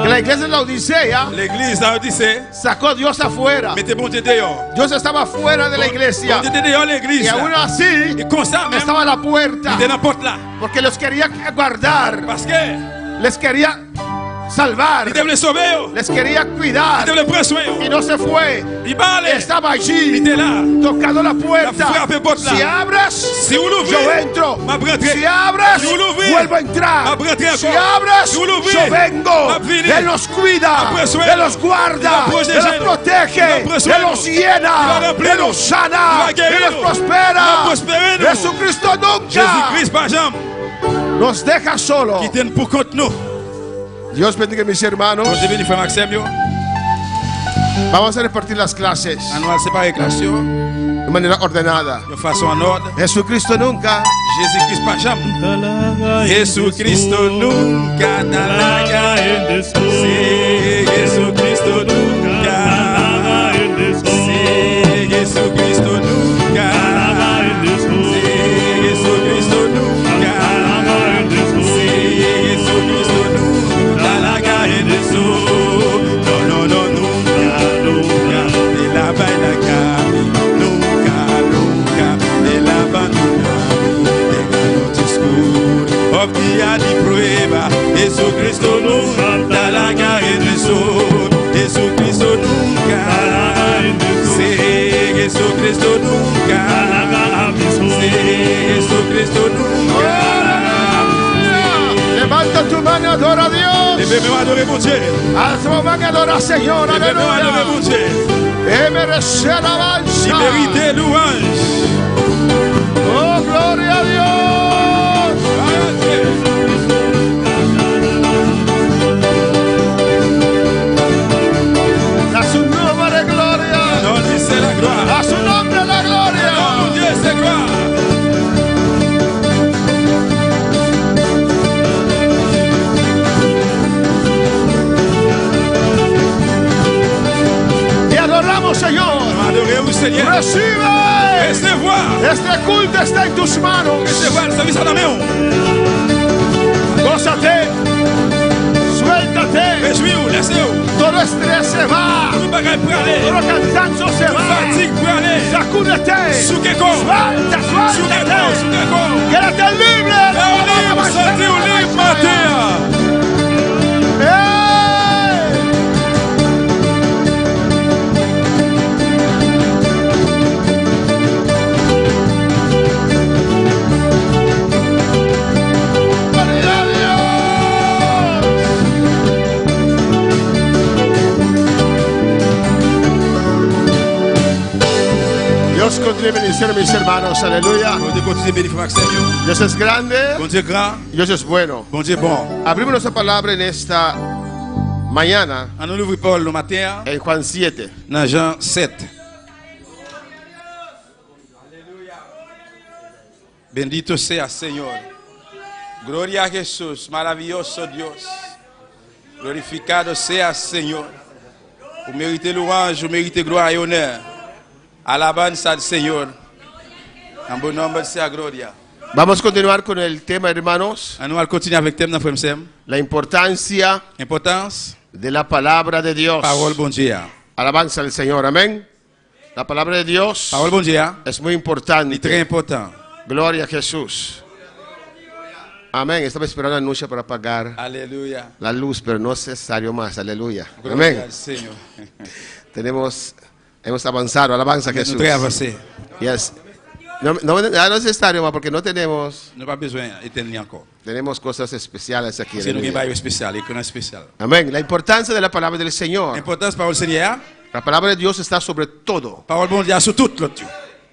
que la iglesia de la Odisea l'église d'Odyssée, sacó a Dios afuera. mettez bon Dieu dehors. Dios estaba fuera de la Bon iglesia. Dieu était dehors l'église. Y aún là. así Et comme ça même, estaba a la puerta. il était dans la porte là. Porque los quería guardar. Parce que Les quería salvar. il devait les sauver. Les quería Il cuidar. devait les prendre soin. Y no se fue. Il parlait. Estaba Il allí. était là. Tocando la puerta. La frappe porte là. Si abres, Si vous l'ouvrez, yo entro. m'a rentré. Si abres, Si vous l'ouvrez, vuelvo a entrar. m'a rentré Si encore. abres, Si vous l'ouvrez, yo vengo. m'a venu. Él los cuida. M'a pris Él los guarda. Il va protéger Él los nous. protege. Il va pris Él los soin llena. Il va remplir Él los nous. sana. Il va guérir Él los nous. prospera. Il va prospérer nous. Jesucristo nunca Jésus-Christ pas jamais nos deja solo. qui tienne pour compte nous. Dios bendiga mis hermanos. Bon Dieu bénisse frère Maxime yo. Vamos a repartir las clases On va séparer classe yo de manera ordenada. de façon en ordre. Jesucristo nunca. Jésus-Christ pas jamais. Jesucristo nunca da la calle. Sí, Jesucristo nunca. Sí, Jesucristo nunca. Sí, Jesucristo nunca. Sí, Jesucristo nunca da la calle de sol. No, no, no, nunca, nunca. De la vaina cabe. Nunca, nunca. De la abandona. De la noche oscura. Of día de prueba. Jesucristo nunca da la calle de sol. Jesucristo nunca. Sí, Jesucristo nunca. Sí, Jesucristo nunca. Levanta tu mano, adora a Dios. Levez-moi adorer mon Dieu. Alzamos a adorar, Señor. Levez-moi adorer mon Aleluya. Dieu. Y merece alabanza. Il mérite louange. Oh, gloria a Dios. A su nombre gloria. Non, lui c'est la gloire. A su nombre la Non, gloria. mon Dieu c'est gloire. Te adoramos, Señor. Adorez-vous Seigneur. Recibe. Recevoir. Este culto está en tus manos. Recevoir le service à la main. Gózate. Suéltate. Réjouis-vous, laissez-vous. Todo estrés se va. Tout bagaille pour aller. Todo cansancio se Toute va. fatigue pour aller. Sacúdete. Soukeko. Suelta, Soukeko. suéltate. Soukeko. Quédate libre. Au libre, sortez au libre matin. ¡Ey! ¡Gloria a Dios continúe bendiciendo a mis hermanos, aleluya. Bon Dieu continue bénir Maxime. Dios es grande, Bon Dieu grand. Dios es bueno. Bon Dieu bon. Abrimos nuestra palabra en esta mañana On nous ouvre Paul le matin en Juan 7. dans Jean 7. Bendito sea Señor. Gloria a Jesús, maravilloso Dios. Glorificado sea Señor. Vous méritez louange, vous méritez gloire et honneur. Alabanza al Señor. En bon nombre sea gloria. Vamos a continuar con el tema, hermanos, On va continuer avec thème dans frère Sem. la importancia Importance, de la palabra de Dios. parole bon Dieu. Alabanza al Señor, amén. La palabra de Dios Parole bon Dieu, es muy c'est très importante. important. Gloria a Jesús. Amén. Estaba esperando anuncia para apagar Alléluia. la luz, pero no es necesario más. Aleluya. Gloria Amén. al Señor. Hemos avanzado. Alabanza a Nous Jesús. très avancés. Yes. No es necesario más porque no tenemos Nous n'avons pas besoin d'éteindre encore. tenemos cosas especiales aquí. Parce que nous avons un Aleluya. bail spécial, écran spécial. Amén. La importancia de la palabra del Señor. Importance parole Seigneur. La palabra de Dios está sobre todo. Parole bon Dieu sur tout l'autre.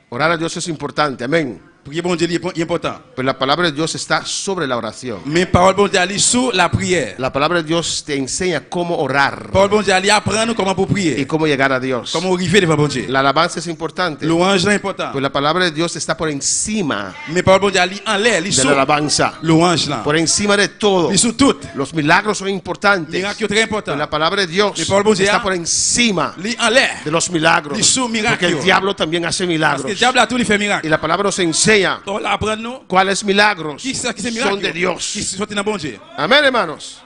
Orar a Dios es importante. Amén. Prier bon Dieu est important. Pero la palabra de Dios está sobre la oración. Mais parole bon Dieu est sur la prière. La palabra de Dios te enseña cómo orar Parole bon Dieu apprend nous comment pour y prier. cómo llegar a Dios. Comment arriver devant bon Dieu. La alabanza es importante. Louange est important. Pues la palabra de Dios está por encima Mais parole bon Dieu en l'air, il de sur la alabanza. louange là. Por encima de todo. Il sur tout. Los milagros son importantes. Miracle très important. Pues la palabra de Dios La palabra de Dios está por encima Il en l'air. de los milagros. Y su milagro. Porque el diablo también hace Parce que milagros. le diable a tout il fait Y miracle. la palabra nos enseña Donc là apprendre nous cuáles milagros qui c'est son miracle. de Dios. Qui sont dans bon Dieu. Amén, hermanos.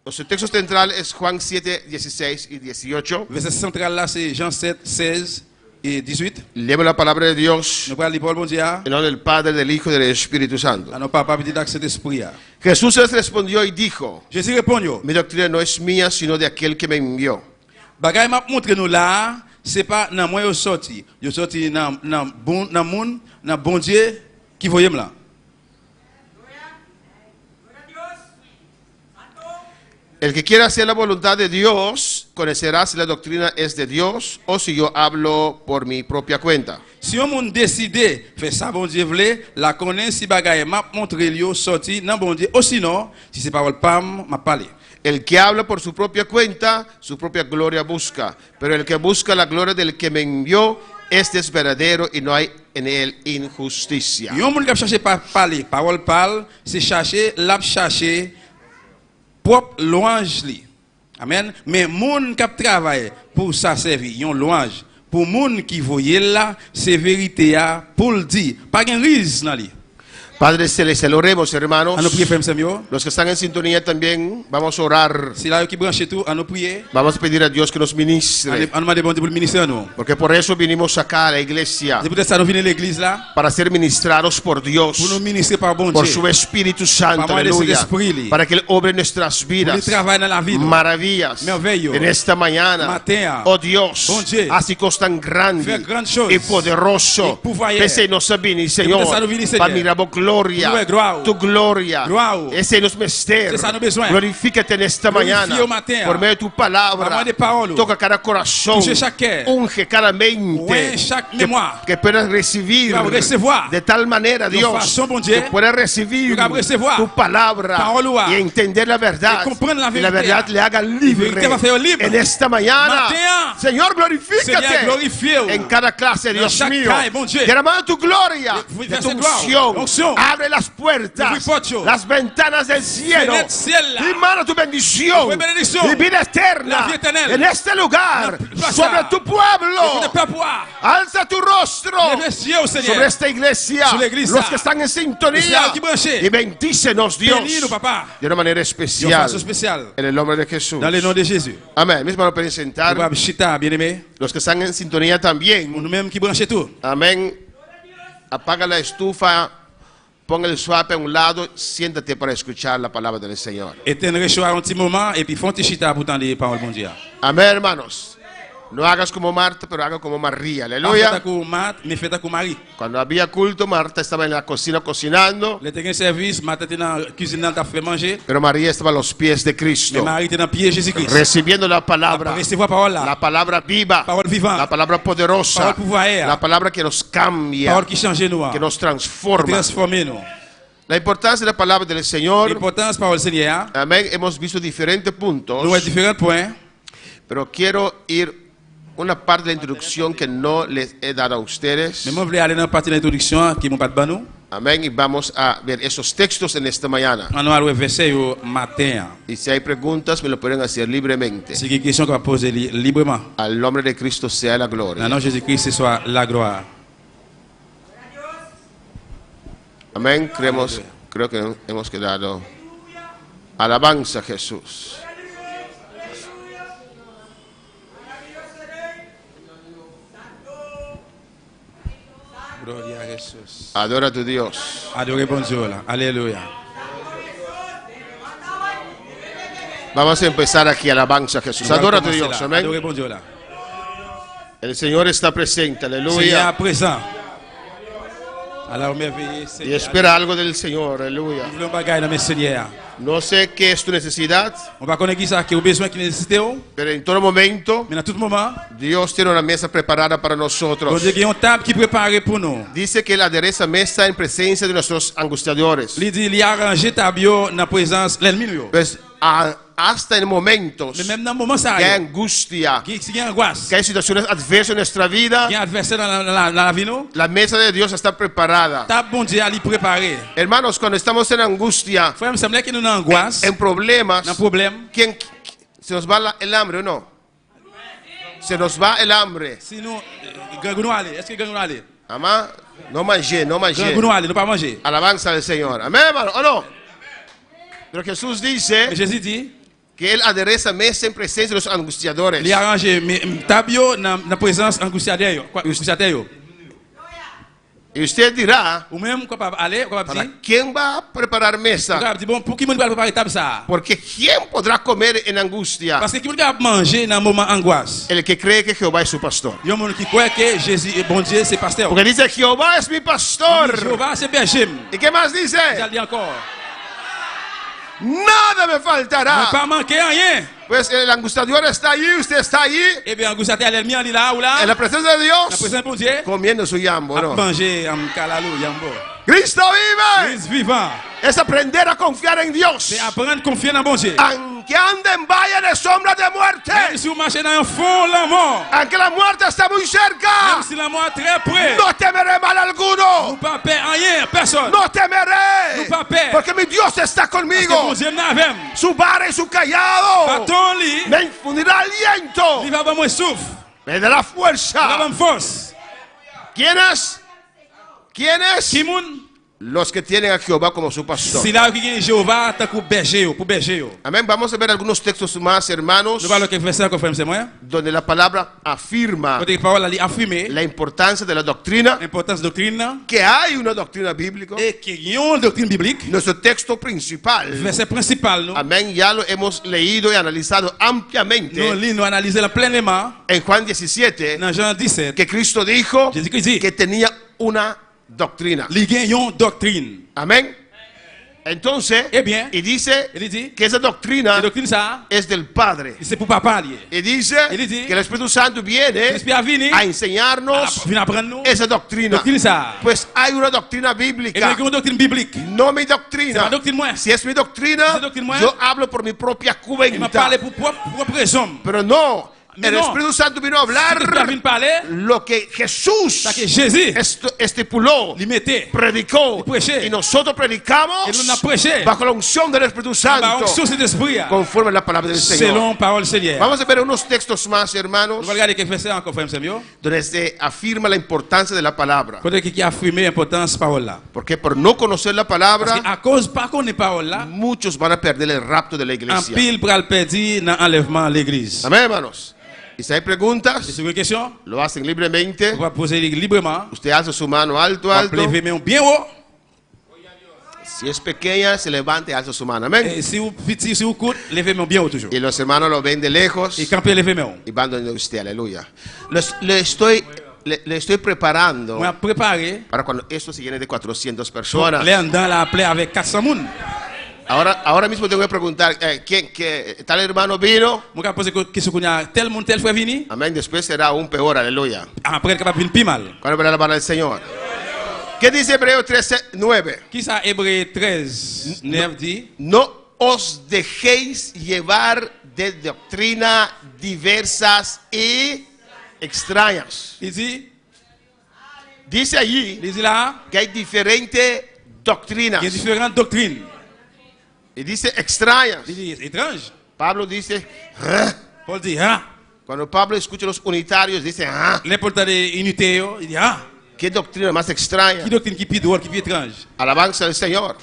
Nuestro texto central es Juan 7, 16 y 18. Verset central là c'est Jean 7, 16 et 18. Leemos la palabra de Dios Nous parlons de parole bon Dieu. en nombre del Padre, del Hijo y del Espíritu Santo. À nos papas petit d'accès d'esprit. Jesús les respondió y dijo: Jésus répond yo. mi doctrina no es mía, sino de aquel que me envió. Bagay m'a montré nous là, c'est pas dans moi yo sorti. Yo sorti dans bon dans monde, dans bon Dieu qui voyait là. El que quiera hacer la voluntad de Dios, conocerá si la doctrina es de Dios o si yo hablo por mi propia cuenta. Si on moun décidé faire ça bon Dieu vle, la connaît si bagay m'a montré yo sorti dans bon Dieu. Ou sinon, si c'est parole pam m'a parlé. El que habla por su propia cuenta, su propia gloria busca. Pero el que busca la gloria del que me envió, este es verdadero y no hay en él injusticia. Yon moun k'ap chercher parler, parole parle, c'est chercher, l'a chercher propre louange li. Amen. Mais moun k'ap travaille pour ça servir, yon louange. Pour moun qui voyait là, c'est vérité a pour le dire. Pas gen riz nan li. Padre Celestial, oremos, hermanos. A nous prier frère Samuel. Los que están en sintonía también, vamos a orar. Si là qui branche tout, a nous prier. Vamos a pedir a Dios que nos ministre. A nous demander bon Dieu pour le ministère nous. Porque por eso vinimos acá a la iglesia. C'est peut-être ça nous venir l'église là Para ser ministrados por Dios. pour nous ministrer par bon Por Dieu. su Espíritu Santo, Para mover ese aleluya. espíritu. Para que Él obre en nuestras Pour le vidas travail dans la vie. maravillas Merveilleux. en esta mañana. Matin. Oh Dios, Bon Dieu. así cosas tan Faire grande grandes choses. y poderoso. Y pouvoir. Pese nos vini, Señor, Peut-être ça nous vini, Seigneur. para mirar vos gloria, Nous, gloire. tu gloria. Gloire. Ese es nuestro misterio. C'est ça nos besoins. Glorifícate en esta mañana au matin. por medio de tu Par palabra. medio de paroles. Toca cada corazón, Touche chaque cœur. unge cada mente, Ouvre chaque mémoire. que puedas recibir Tu vas recevoir. de tal manera, De Dios, façon, bon Dieu, que puedas recibir tu vas recevoir. tu palabra Parole ou y entender la verdad, Et comprendre la y la vérité. verdad le haga libre vérité va faire libre. en esta mañana. Matin. Señor, glorifícate Seigneur, glorifie-o. en cada clase, Dans Dios chaque mío. cas, bon Dieu. Derramando tu gloria, Et de tu verse gloire. unción. Onction. Abre las puertas, Ouvre portes. las ventanas del cielo. Fenêtre ciel. Y manda tu bendición Ouvre bénédiction. y vida eterna La vie éternelle. en este lugar, La place. sobre tu Et pueblo. ne pas pouvoir. Alza tu rostro Lève les yeux au Seigneur. sobre esta iglesia, Sur l'église. los que están en sintonía, Los que branchés. y bendícenos, Dios, Bénis-nous, papa. de una manera D'une especial, façon spéciale. en el nombre de Jesús. Dans le nom de Jésus. Amén. Mis hermanos pueden sentar. Papa Chita, bien-aimé. Los que están en sintonía también. Nous-mêmes qui branchons tout. Amén. Apaga la estufa, pon el suape a un lado, siéntate para escuchar la palabra del Señor. Éteindre le chaud un petit moment et puis font tes chita pour entendre les paroles de Dieu. Amén, hermanos. No hagas como Marta, pero haga como María. Faites Aleluya. comme Marthe, mais faites comme Marie. Cuando había culto, Marta estaba en la cocina cocinando, Le terrain service, Marthe était dans la cuisine, t'as fait manger. pero María estaba a los pies de Mais Cristo, Marie était dans le pied de Jésus-Christ. recibiendo la palabra, Recevoir parole la là. palabra viva, Parole vivante. la palabra poderosa, Parole pouvoir. la palabra que nos cambia, Parole qui change nous. que nos Qui transforma. transforme nous. La importancia de la palabra del Señor, L'importance parole Seigneur. amén, hemos visto diferentes puntos, Nous avons différents points. pero quiero ir una parte de la introducción que no les he dado a ustedes, Mais moi, je voulais aller dans la partie de l'introduction qui m'ont pas de banou. amén, y vamos a ver esos textos en esta mañana. On va aller verset au matin. Y si hay preguntas, me lo pueden hacer libremente. C'est une question qu'on va poser librement. Al nombre de Cristo sea la Dans gloria. le nom de Jésus-Christ, ce soit la gloire. Amén. Creo que hemos quedado. Alabanza a Jesús. Gloria a Jesús. Adora a tu Dios. Adorez bon Dieu là. Alléluia. Vamos a empezar aquí. Alabanza a Jesús. Adora a tu Dios. Adorez Amén. bon Dieu là. El Señor está presente. Seigneur Aleluya. présent. Alors merveilleux Y Seigneur. espera algo del Señor. Aleluya. Nous voulons bagaille dans mes Seigneur. No sé qué es tu necesidad, On va connaître qui ça qui a besoin qui nécessite. pero en todo momento Mais dans tout moment, Dios tiene una mesa preparada para bon nosotros. Dieu qui a une table qui prépare pour nous. Dice que Él adereza mesa en presencia de nuestros angustiadores. Il dit il a arrangé tabio dans la présence l'ennemi nous. Pues hasta en momentos Mais même dans le moment ça que hay arrive. angustia, Qui y a angoisse. que hay situaciones adversas en nuestra vida, Il y a adversaire dans la vie nous. la mesa de Dios está preparada. Table bon Dieu à lui préparer. Hermanos, cuando estamos en angustia, Frère, il me semblait que nous avons angoisse, en problemas, un problème. ¿quién, se nos va el hambre o no? Se nos va el hambre. Si nous gangounou aller, est-ce que gangounou aller? Amá, no manger, no manger. Gangounou aller, nous pas manger. Alabanza del Señor. Amén, hermano, ¿o no? Pero Jesús Mais dice Jésus dit, que Él adereza mesa en presencia de los angustiadores. il a arrangé tabio dans la présence angustiataire. Y usted dirá, Ou même capable aller, capable ¿para dire, quién va a preparar mesa? capable dire bon pour qui monde va préparer table ça? Porque ¿quién podrá comer en angustia? Parce que qui monde capable manger dans un moment angoisse? El que cree que Jehová es su pastor. Il y a un monde qui croit que Jésus est bon Dieu, c'est pasteur. Porque dice, Jehová es mi pastor. Jéhovah c'est berger. ¿Y qué más dice? Il dit encore, Nada me ne faltará. pas manquer rien. Pues el angustiador está allí, usted está allí, Eh bien angustiataire l'ennemi en là ou en là. la presencia de La Dios, présence bon Dieu. comiendo su yambo, A ¿no? manger en calalou, yambo. Cristo vive. Christ vivant. Es aprender a confiar en Dios. C'est apprendre confier dans bon Dieu. Aunque ande en valle de sombra de muerte, Même si vous marchez dans un fond, la mort. aunque la muerte está muy Même cerca, si la mort est très près. no temeré mal Nous alguno. pas peur rien, personne. No temeré, No papel. porque mi Dios está Parce que conmigo. bon Dieu n'avait. Su vara y su callado Bâton li, me infundirá aliento, il va avoir moins souffle. me dará Il va fuerza. avoir force. ¿Quiénes? ¿Quiénes? Qui moun? Los que tienen a Jehová como su pastor. Si là qui gagne Jéhovah, tant que berger, pour berger. Amén. Vamos a ver algunos textos más, hermanos, Nous parlons que verset que frère c'est moi. donde la palabra afirma Quand il parole ali affirmer la importancia de la doctrina, l'importance de doctrine que hay una doctrina bíblica. et qu'il y a une doctrine biblique. Nuestro texto principal, Verset principal nous. amén, ya lo hemos leído y analizado Nous ampliamente lisons, nous analysons pleinement en Juan 17, dans Jean 17. que Cristo dijo Jésus-Christ dit que tenía una doctrina. li gen yon doctrine. Amén. Entonces, Eh bien, y dice il dit, que esa doctrina la doctrine ça, es del Padre. c'est pour papa lié. Y dice Il dit que el Espíritu Santo viene L'Esprit a venu, a enseñarnos vient apprendre nous, esa doctrina. doctrine ça. Pues hay una doctrina Et bíblica, nous avons une doctrine biblique. no mi C'est doctrina. ma doctrine moi. Si es mi doctrina, Si es doctrine moi, yo hablo por mi propia Il m'a cuenta. parlé pour propre raison. Pero no, Mais el no. Espíritu Santo vino a hablar L'Esprit a venu parler, lo que Jesús ça que Jésus estipuló, lui mettait. predicó, Y prêché. y nosotros predicamos Et nous avons prêché. bajo la unción del Espíritu Par Santo, onction cet esprit, conforme a la palabra del Señor. selon parole Seigneur. Vamos a ver unos textos más, Nous hermanos, allons regarder quelques versets encore, frère Samuel. donde se afirma la importancia de la palabra. Côté qui a affirmé l'importance de parole là. Porque por no conocer la Parce palabra, qu'à cause pas qu'on parole là, muchos van a perder el rapto de la en iglesia. pile pral perdu dans l'enlèvement de l'église. Amén, hermanos. Y si hay preguntas, C'est une question, lo hacen libremente. on va poser librement. Usted alza su mano alto, On va alto. lever main bien haut. Si es pequeña, se levanta y alza su mano. Amén. Et si vous petit, si vous coûte, levez main bien haut toujours. Y los hermanos lo ven de lejos Et camper lever main haut. y van donde usted. Aleluya. Le estoy preparando On a préparé para cuando esto se llene de 400 personas. les dans la plaie avec 400 personnes. Ahora mismo tengo que preguntar, ¿quién tal hermano vino? On va poser question qu'on a tel monde tel frère vini. Amén. Después será aún peor. Aleluya. Après capable venir plus mal. ¿Cuál es la palabra del Señor? ¿Qué dice Hebreos 13:9? Qui ça Hébreux 13 9 dit No os dejéis llevar de doctrina diversas y extrañas. il dit Dice allí il dit là, que hay diferentes doctrinas. il y a différentes doctrines. Y dice extrañas. Il dit étrange. Pablo dice, "Ah". Paul dit ah. Cuando Pablo escucha los unitarios, dice, "Ah, L'important de unité, il dit ah. qué doctrina más extraña." Qui doctrine qui plus drôle, qui plus étrange. Alabanza del Señor.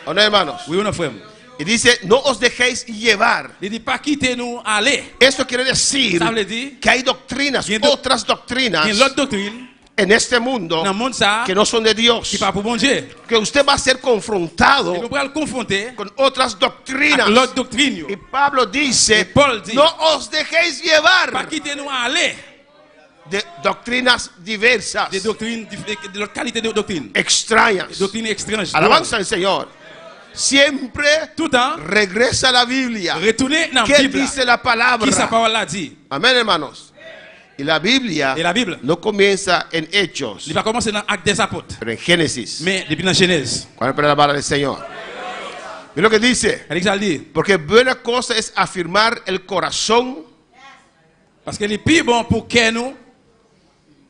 ¿O no, hermanos? Oui ou non frère? Y dice, no os dejéis llevar. Il dit pas quitter nous aller. Esto quiere decir Ça veut dire que hay doctrinas, Il y a otras doctrinas il y a l'autre doctrine en este mundo dans le monde ça que no son de Dios. qui pas pour bon Dieu. Que usted va a ser Et confrontado nous allons le confronter con otras doctrinas. avec l'autre doctrine. Y Pablo Et dice, Paul dit no os dejéis pas llevar quitter nous aller de doctrinas diversas, des doctrines de l'autre qualité de doctrine. extrañas. Doctrine étrange. Alabanza al Señor. Siempre Tout le temps regresa a la Biblia. retourner dans la ¿Qué Bible. dice la palabra? Qui sa parole là dit? Amén, hermanos. Y la Biblia Et la Bible, no comienza en Hechos, il va commencer dans l'acte des apôtres, pero en Génesis. mais depuis dans Genèse. ¿Cuál es la palabra del Señor? Mira lo que dice. Elle dit Porque buena cosa es afirmar el corazón. parce que le plus bon pour que nous,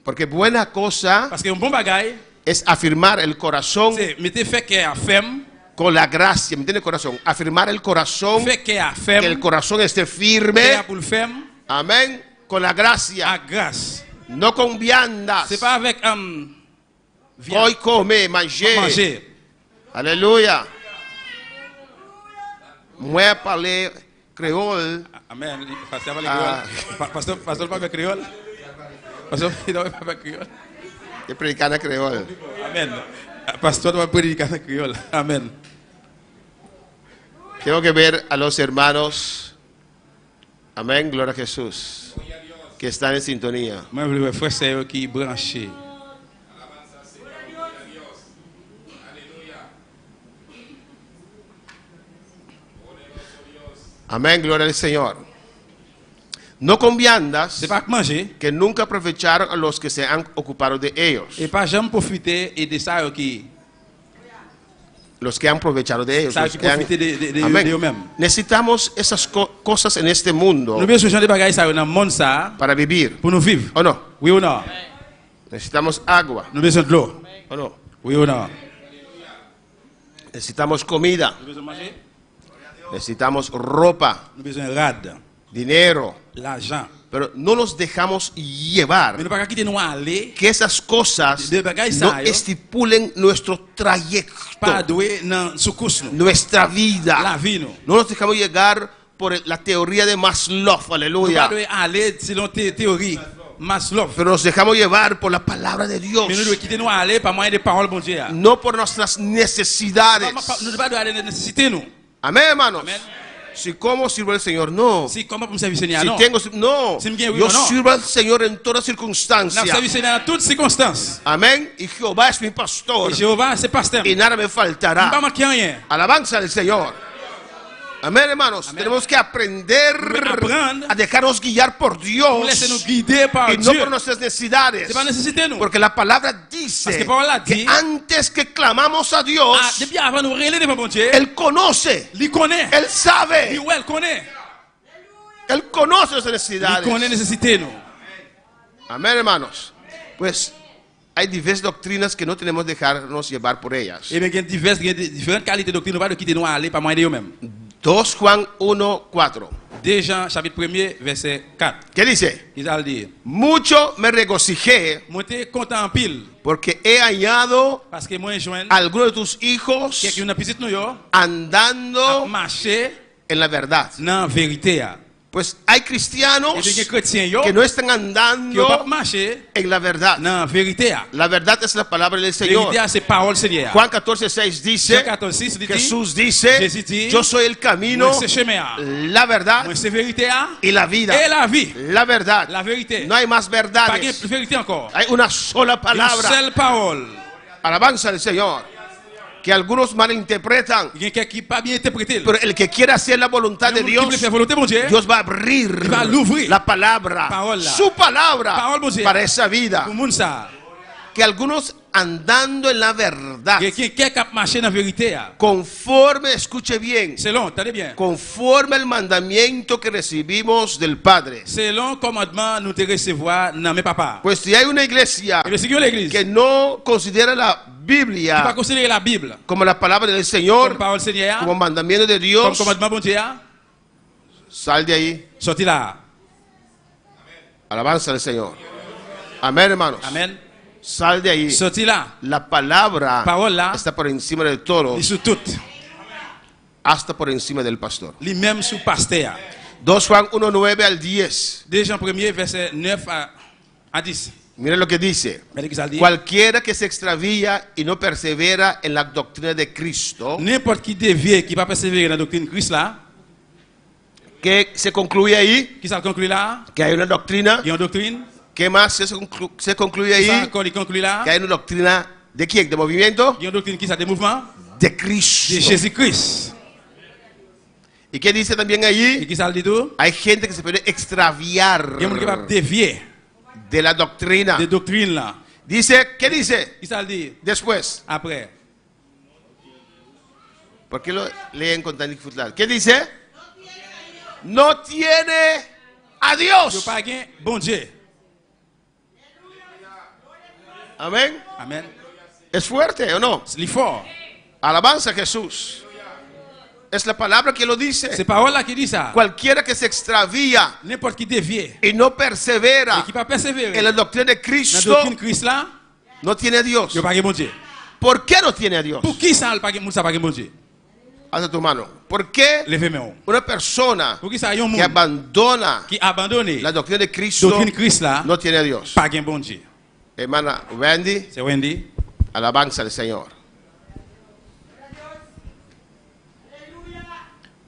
Porque buena cosa parce que un bon bagaille, es afirmar el corazón c'est mettez fait que à ferme, con la gracia. ¿Me entiende corazón? Afirmar el corazón, fait que à que el ferme, corazón esté que firme. à pour le ferme, Amén. Con la à gracia. grâce. No con viandas. C'est pas avec Hoy come, manger. manger. Aleluya. Moi parler créole. Amen. Pasteur parle Ah. créole. Pasteur parle créole. Pasteur parle créole. Que predicar en créole. Amen. Pasteur va predicar en créole. Amen. Tengo que ver a los hermanos. Amén. Gloria a Jesús. Que están en sintonía. Moi, je veux frère c'est qui branché. Amén. Gloria al Señor. No con viandas C'est pas manger que nunca aprovecharon a los que se han ocupado de ellos. et pas jamais profiter et de ça qui Los que han aprovechado de ellos. ça los qui que han- profiter de Amén. eux-mêmes. Necesitamos esas cosas en este mundo Nous besoin changer des bagages ça dans le monde ça para vivir. pour nous vivre. ¿O no? Oui ou non? Necesitamos agua. Nous besoin de l'eau. ¿O no? Oui ou non? Necesitamos comida. Nous besoin manger. Necesitamos ropa, Nous besoin rad, dinero. l'argent. Pero no nos dejamos llevar. Mais nous pas quitter nous aller Que esas cosas De bagages no sayo. estipulen nuestro trayecto, pas doué dans sous course nous. nuestra vida. La vie nous. No nos dejamos llegar por la teoría de Maslow, Nous aleluya. pas doué aller selon théorie Maslow. Pero nos dejamos llevar por la palabra de Dios. Mais nous devons quitter nous aller par moyen des paroles bon Dieu. No por nuestras necesidades. Nous devons pas aller nécessiter nous. Amén, hermanos. Amen. Si como sirvo al Señor, no. Si comment pour me servir Seigneur, Si non. tengo, no. Si me quiero, Yo no. sirvo al Señor en toda N'a circunstancia. servir Seigneur dans toutes circonstances. Amén. Y Jehová es mi pastor Et Jéhovah, c'est pasteur. y nada me Pas faltará. manquer rien. Alabanza del Señor. Amén, hermanos. Amén. Tenemos que aprender Aprender a dejarnos guiar por Pour Dios laisser-nous guider par y no Dieu. por nuestras necesidades. C'est pas nécessité, nous. Porque la palabra Parce dice que parole a que dit- antes que clamamos a Dios, Ah, depuis avant nous relayer devant bon Dieu, Él conoce, il connaît. Él sabe, Il ouais, il connaît. Él conoce nuestras Il necesidades. connaît nécessité, nous. Amén, hermanos. Pues hay diversas doctrinas que no tenemos que dejarnos llevar por ellas. Et bien, il y a différentes qualités de doctrine, nous pas de quitter nous aller, pas moyen de eux-mêmes. 2 Juan 1:4. 2 Jean, chapitre 1er, verset 4. ¿Qué dice? Il a dit, Mucho me regocijé moi, t'es content en pile, porque he hallado parce que moi, je joins a algunos de tus hijos quelqu'un de petit nous, yo, andando marcher en la verdad. dans la vérité. Pues hay Et cristianos bien, les chrétiens, yo, que no están qui ne pas andando marcher en la verdad. dans la vérité. La verdad es la palabra del La Señor. vérité, c'est parole Seigneur. Juan 14:6 dice, Jean 14:6 dit, Jesús dice, Jésus dit, yo soy el camino, moi, c'est chemin. la verdad Moi, c'est vérité y la vida. et la vie. La verdad. La vérité. No hay más Pas de verdades. vérité encore. Hay una sola Une palabra. seule parole. Alabanza del Señor. Que algunos malinterpretan. Il y a quelqu'un qui pas bien interprété. Pero el que quiera hacer la voluntad de Qui Dios, veut faire volonté, mon Dieu, Dios va a abrir Il va l'ouvrir. la palabra, Parola. su palabra, Parole, mon Dieu. para esa vida. pour moun ça. Que algunos andando en la verdad, Quelqu'un qui a marché dans la vérité. conforme, escuche bien, Selon, attendez bien. conforme el mandamiento que recibimos del Padre. Selon le commandement, nous te recevoir dans mes papas. Pues si hay una iglesia Et le Seigneur l'église. que no considera la Qui va Biblia considérer la Bible como la palabra del comme Señor, parole Seigneur, como mandamiento de comme Dios, commandement bon Dieu, sal de ahí. sorti là. Alabanza del Señor. Amén, hermanos. Amen. Sal de ahí. Sorti là. La palabra Parola. está por encima de todo, Il sous tout. hasta por encima del pastor. Lui même sous pasteur. 2 Juan 1:9 al 10. 2 Jean 1er, verset 9 à 10. Miren lo que dice. Regardez ce que ça dit. Cualquiera que se extravía y no persevera en la doctrina de Cristo, N'importe qui dévie, qui va persévérer dans la doctrine de Christ là, que se concluye ahí, qui ça conclut là, que hay una doctrina. il y a une doctrine, ¿Qué más se concluye ça ahí? encore il conclut là, Que hay una doctrina de quién? ¿De movimiento? il y a une doctrine qui ça des mouvements De de Cristo. Jésus-Christ. ¿Y qué dice también Et allí? qui ça dit tout? Hay gente que se puede extraviar Il y a des gens qui va dévier de la doctrina. des doctrines là. Dice, ¿qué dice? Qui ça dit Después. après? ¿Por qué lo leen con tan dificultad? ¿Qué dice? No tiene a Je Dios. pas gain bon Dieu. Amén. Amen. ¿Es fuerte o no? C'est fort. Alabanza a Jesús. Es la palabra que lo dice. C'est parole là qui dit ça. Cualquiera que se extravía N'importe qui dévie y no et persevera qui va persévérer en la dans doctrina de la Cristo, doctrine de Christ là, no tiene a Dios. je pas gain bon Dieu. ¿Por qué no tiene a Dios? Pour qui ça pas gain moun ça pas gain bon Dieu? Alza tu mano. ¿Por qué Levez main. una persona Pour qui ça y a un que monde abandona qui abandonné la doctrina de Cristo doctrine de Christ là, no tiene a Dios? pas gain bon Dieu. Hermana Wendy, C'est Wendy. alabanza al Señor.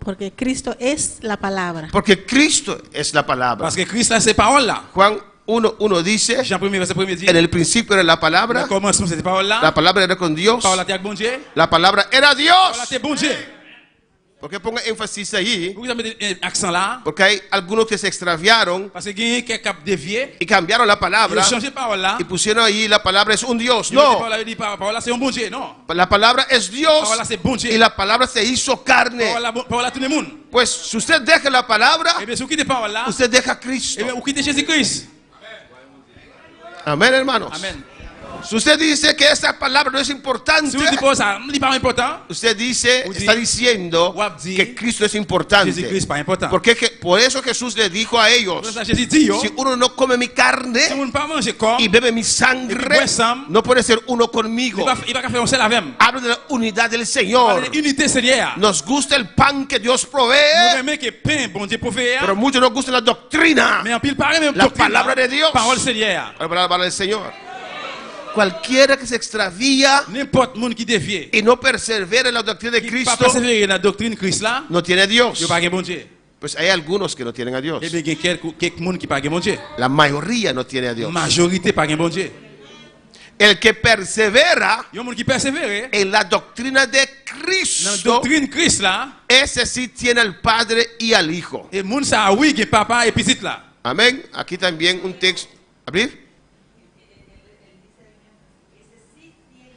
Porque Cristo es la palabra. Porque Cristo es la palabra. Parce que Christ là c'est parole là. Juan 1:1 dice, Jean 1er verset 1er dit. en el principio era la palabra, Le commencement c'était parole là. la palabra era con Dios, Parole là t'es avec bon Dieu. la palabra era Parole là Dios. t'es bon Dieu. ¿Por qué ponga énfasis ahí? Pourquoi ça met accent là? Porque hay algunos que se extraviaron Parce que gain quelqu'un qui dévié, y cambiaron la il a palabra changé parole là. y pusieron ahí la palabra es un Dios. Il a dit No, parole là, il dit parole là c'est un bon Dieu. Non. la palabra es Dios Parole là c'est bon Dieu. y la palabra se hizo carne. Parole là tout le monde. Pues si usted deja la palabra, Et bien si vous quittez parole là, usted deja a et Cristo. bien vous quittez Jésus-Christ. Amén, hermanos. Amen. Si usted dice que esa palabra no es importante, Si vous dites pas ça, n'est pas important. usted dice, Ou está di- diciendo Wap di- que Cristo es importante. Jésus-Christ pas important. Porque por eso Jesús le dijo a ellos, Pour ça Jésus dit yo, si uno no come mi si carne vous ne pas manger comme, y bebe mi Et sangre, puis bois sang, no puede ser uno conmigo. il va faire un seul avec. Habla de la unidad del Señor. Unité Seigneur. Nos gusta el pan que Dios Nous provee, aimons que pain bon Dieu provee. pero muchos nos gusta la doctrina. Mais en pile pareil même La doctrine, palabra de Dios. Parole Seigneur. La palabra del Señor. Cualquiera que se extravía N'importe monde qui dévie. y no persevera en la doctrina de Qui pas Cristo, persévérer dans la doctrine Christ là, no tiene a Dios. yo pas gen bon Dieu. Pues hay algunos que no tienen a Dios. Eh bien, il y a quelques monde qui pas gen bon Dieu. La mayoría no tiene a Dios. Majorité pas gen bon Dieu. El que persevera Il y a monde qui persévère en la doctrina de dans la Cristo, doctrine Christ là, ese sí tiene al Padre y al Hijo. et monde ça oui gen papa et petit là. Amén. Aquí también un texto. ¿Abrir?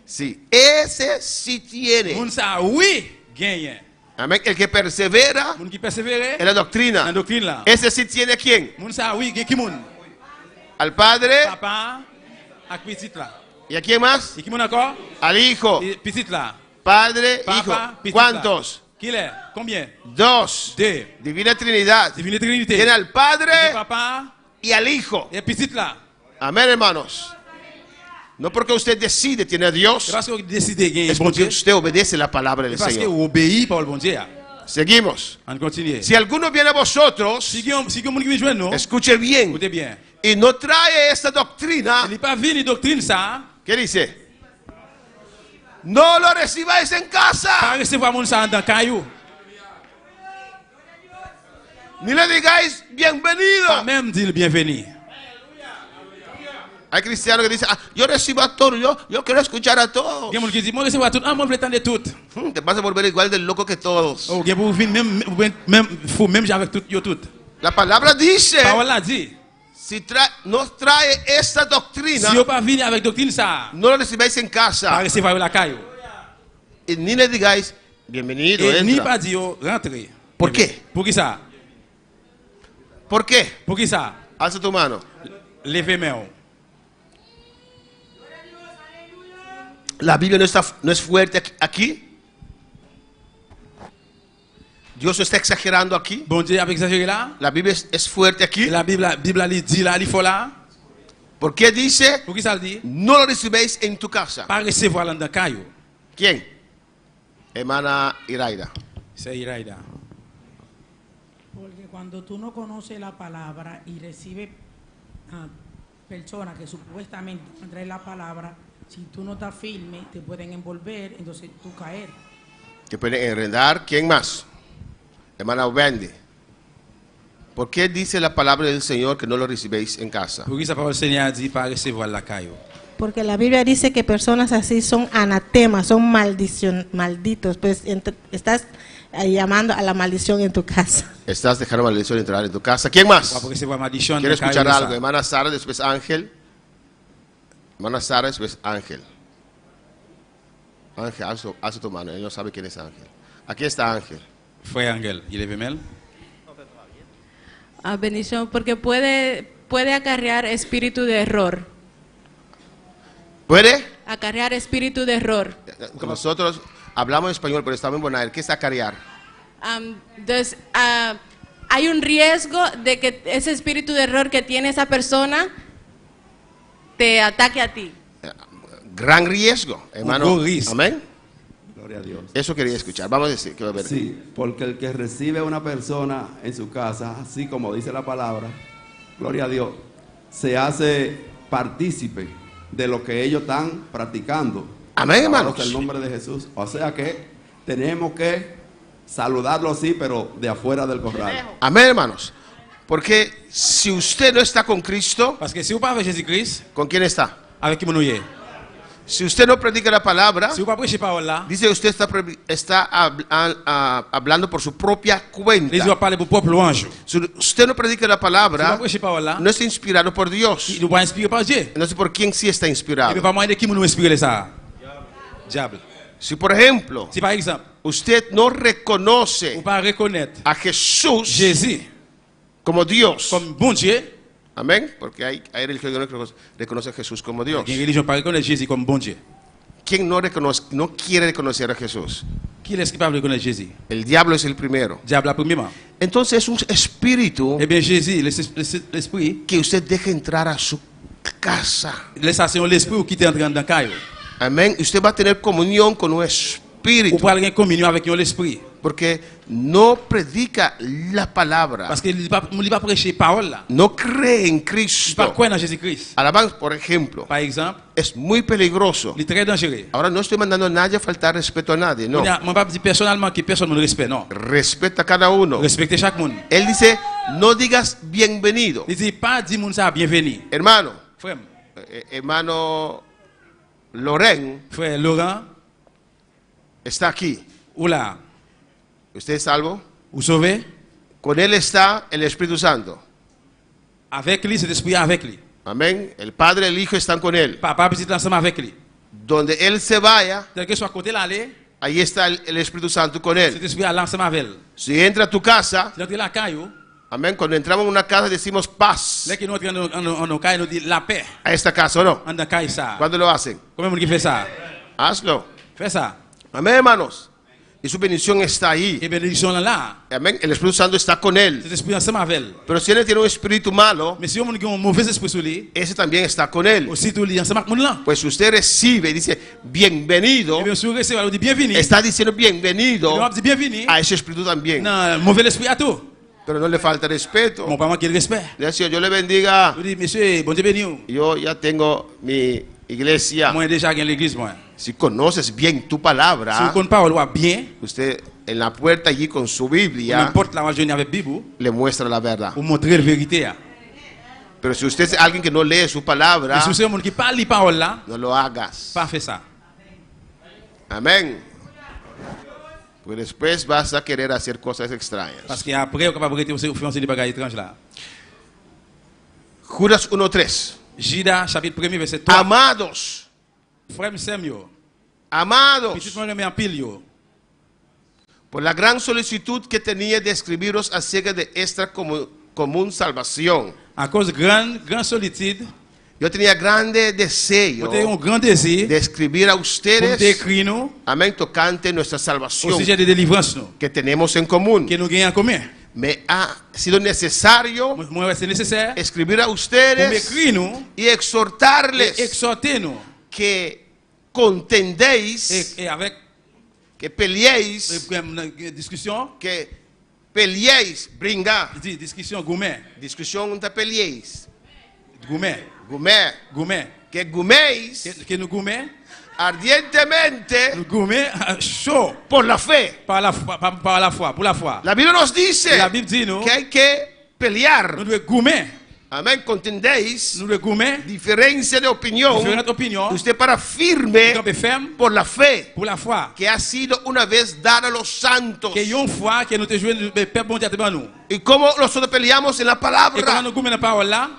Sí, ese sí tiene. Monde ça oui gagne. Amén. El que persevera Monde qui persévère en la dans la doctrina, doctrine là. ese sí tiene a quién? Monde ça oui gen qui monde? Al Padre Papa ak petit là. y a quién más? Et qui monde encore? Al Hijo. Et petit là. Padre, Papa, Hijo. petit ¿Cuántos? là. Qui est? Combien? Dos. Deux. Divina Trinidad. Divine Trinité. Tiene al Padre Et papa y al Hijo. et petit là. Amén, hermanos. No porque usted decide, tiene a Dios, C'est parce que vous décidez de gagner es bon porque Dieu. usted obedece la palabra del C'est parce que Señor. vous obéissez par le bon Dieu. Seguimos. On continue. Si alguno viene a vosotros, Si quelqu'un qui vient joindre nous, escuche bien, écoutez bien. y no trae esta doctrina, Il n'est pas venu doctrine ça. ¿qué dice? No lo recibáis en Pas casa, recevoir mon ça dans caillou. ni le digáis Pas bienvenido. même dire bienvenue. Hay cristianos que dicen, yo recibo a todos, yo quiero escuchar a todos. Il y a des gens qui disent, moi recevoir tout. Ah, moi je veux entendre tout. Te vas a volver igual de loco que todos. Oh, vous venez même faut même avec tout yo tout. La palabra dice, Parole là dit, si no trae esta doctrina, si vous pas venir avec doctrine ça, no lo recibáis en pas casa, recevoir la caillou. y ni le digáis bienvenido. Et ni Entra. pas dire rentrer. ¿Por qué? Pour qui ça? ¿Por qué? Pour qui ça? Alza tu mano. Levez main. La Biblia no es fuerte aquí. Dios está exagerando aquí. Bon Dieu a exagéré là. La Biblia es fuerte aquí. La Bible elle dit là, il faut là. ¿Por qué dice? Pour qui ça le dit? No lo recibéis en tu casa. Pas recevoir dans caillou. ¿Quién? Hermana Iraida. C'est Iraida. Porque cuando tú no conoces la palabra y recibes a personas que supuestamente traen la palabra, si tú no estás firme, te pueden envolver, entonces tú caer. Que pueden enredar. ¿Quién más? Hermana Wendy. ¿Por qué dice la palabra del Señor que no lo recibéis en casa? Pour qui ça parole Seigneur dit pas recevoir la caillou. Porque la Biblia dice que personas así son anatemas, son malditos. Pues estás llamando a la maldición en tu casa. Estás dejando maldición entrar en tu casa. ¿Quién más? Pas recevoir maldiction. ¿Quiere dans caillou escuchar ça. algo? Hermana Sara, después Ángel. Hermana Sara, después Ángel. Ángel, alza tu mano. Él no sabe quién es Ángel. Aquí está Ángel. Frère Angel, il est mail. Ah, bendición, porque puede acarrear espíritu de error. ¿Puede? Acarrear espíritu de error. Nosotros hablamos español, pero estamos en Bonaire. ¿Qué es acarrear? Entonces, hay un riesgo de que ese espíritu de error que tiene esa persona te ataque a ti. Gran riesgo, hermano. Un gran riesgo. Amén. Gloria a Dios. Eso quería escuchar. Vamos a decir que va a haber. Sí, porque el que recibe a una persona en su casa, así como dice la palabra, gloria a Dios, se hace partícipe de lo que ellos están practicando. Amén, Alabado hermanos. sea el nombre de Jesús. O sea que tenemos que saludarlo así, pero de afuera del corral. Amén, hermanos. Porque si usted no está con Cristo, Parce que si vous pas avec Jésus-Christ, ¿con quién está? avec qui vous nouez? Si usted no predica la palabra, Si vous pas prêchez parole là, dice usted está hablando por su propia les cuenta. doit parler pour propre louange. Si usted no predica la Si vous pas palabra, prêchez parole là, no está inspirado por Dios. il doit inspirer par Dieu. No sé por quién sí está Il inspirado. peut pas moyen de qui nous inspirer ça. Diable. Si por ejemplo Si par exemple, usted no reconoce vous pas reconnaître a Jesús Jésus como Dios, comme bon Dieu, amén, porque hay religiones que reconocen a Jesús como Dios. il y a une religion pas reconnaître Jésus comme bon Dieu. ¿Quién no quiere reconocer a Jesús? Qui est-ce qui peut reconnaître Jésus? El diablo es el primero. Diable premièrement. Entonces es un espíritu Eh bien Jésus, l'esprit, que usted deje entrar a su casa. c'est l'esprit qui t'entre dans le caillou. Amén. Usted va a tener comunión con un Ou espíritu. pas avoir communion avec l'esprit. Porque no predica la palabra. Parce que il va prêcher parole là. No cree en Il va Cristo. croire dans Jésus-Christ. Alabanza, por ejemplo, Par exemple, es muy peligroso. il est très dangereux. Ahora no estoy mandando a nadie a faltar respeto a nadie, no. Je ne pas dire personnellement que personne ne respecte, non. Respeta a cada uno. Respectez chaque monde. Él dice, no digas bienvenido. Il dit pas dire moun ça bienvenue. Hermano, Frère, hermano Loren frère Laurent, está aquí. ou là, ¿Usted es salvo? vous sauvez? Con él está el Espíritu Santo. Avec lui, cet esprit avec lui. Amén. El Padre y el Hijo están con él. Papa petit ensemble avec lui. Donde él se vaya, Tel que soit côté l'aller, ahí está el Espíritu Santo con cet él. esprit allait ensemble avec elle. Si entra a tu casa, Si entre la caillou, amén, cuando entramos en una casa decimos paz là qui nous entre en nos cailles, nous dit la paix. a esta casa, ¿o no? En dans caille ça. ¿Cuándo lo hacen? Combien de monde qui fait ça? Hazlo. Fais ça. Amén, hermanos. Y su bendición está ahí. Et bénédiction là, Amén. El Espíritu Santo está con él. cet esprit ensemble avec elle. Pero si él tiene un espíritu malo, Mais si on a un mauvais esprit sur lui, ese también está con él. aussi tout lui ensemble avec monde là. Pues si usted recibe y dice bienvenido, Et bien sûr, c'est on dit bienvenue. está diciendo Et bienvenido on dit bienvenue. a ese espíritu también. Non, mauvais esprit à tout. Pero no le falta respeto. Mon pas manquer de respect. Dice, Dios le bendiga. Je dis monsieur, bon Dieu béni. Yo ya tengo mi iglesia. Moi déjà dans l'église moi. Si conoces bien tu Si palabra, vous connaissez parole bien, usted en la puerta allí con su Biblia n'importe la journée avec Bible, le muestra la verdad. pour montrer la vérité. Pero si usted es alguien que no lee su palabra, Et si vous êtes un monde qui parle la parole là, no lo hagas. pas faire ça. Amén. Porque después vas a querer hacer cosas extrañas. Parce qu'après, vous êtes capable de faire des bagages étranges là. Judas 1:3. Judas chapitre 1 verset 3. Amados, Frère Samuel, amados, petit moi en pile yo. por la gran solicitud que tenía de escribiros acerca de esta común salvación. À cause de grande solitude, Yo tenía grande vous deseo avez un grand désir de escribir a pour ustedes, décrire nous amén, tocante nuestra au salvación sujet de délivrance nous, que tenemos en común. que nous gagnons en commun. Me ha sido necesario Moi, c'est nécessaire escribir a pour ustedes m'écrire nous y exhortarles et exhorter nous que contendéis, et avec que peleéis, discussion, que peleéis, brinca, discussion gourmet, discusión te peleéis, gourmet, que guméis que nous gourmet, ardientemente nous gourmet chaud por la fe. par la foi, par la foi, pour la foi. La Biblia nos dice La Bible dit nous, que hay que pelear. nous devons gourmet, Amén, contendéis, nous devons gourmet, diferencia de opinión, différentes opinions, usted para firme camper ferme por la fe pour la foi. que ha sido una vez dada a los santos. Que yon foi que nous te joué le peuple bon Dieu devant nous. Y cómo nosotros peleamos en la Et comment palabra. nous gourmet la parole là,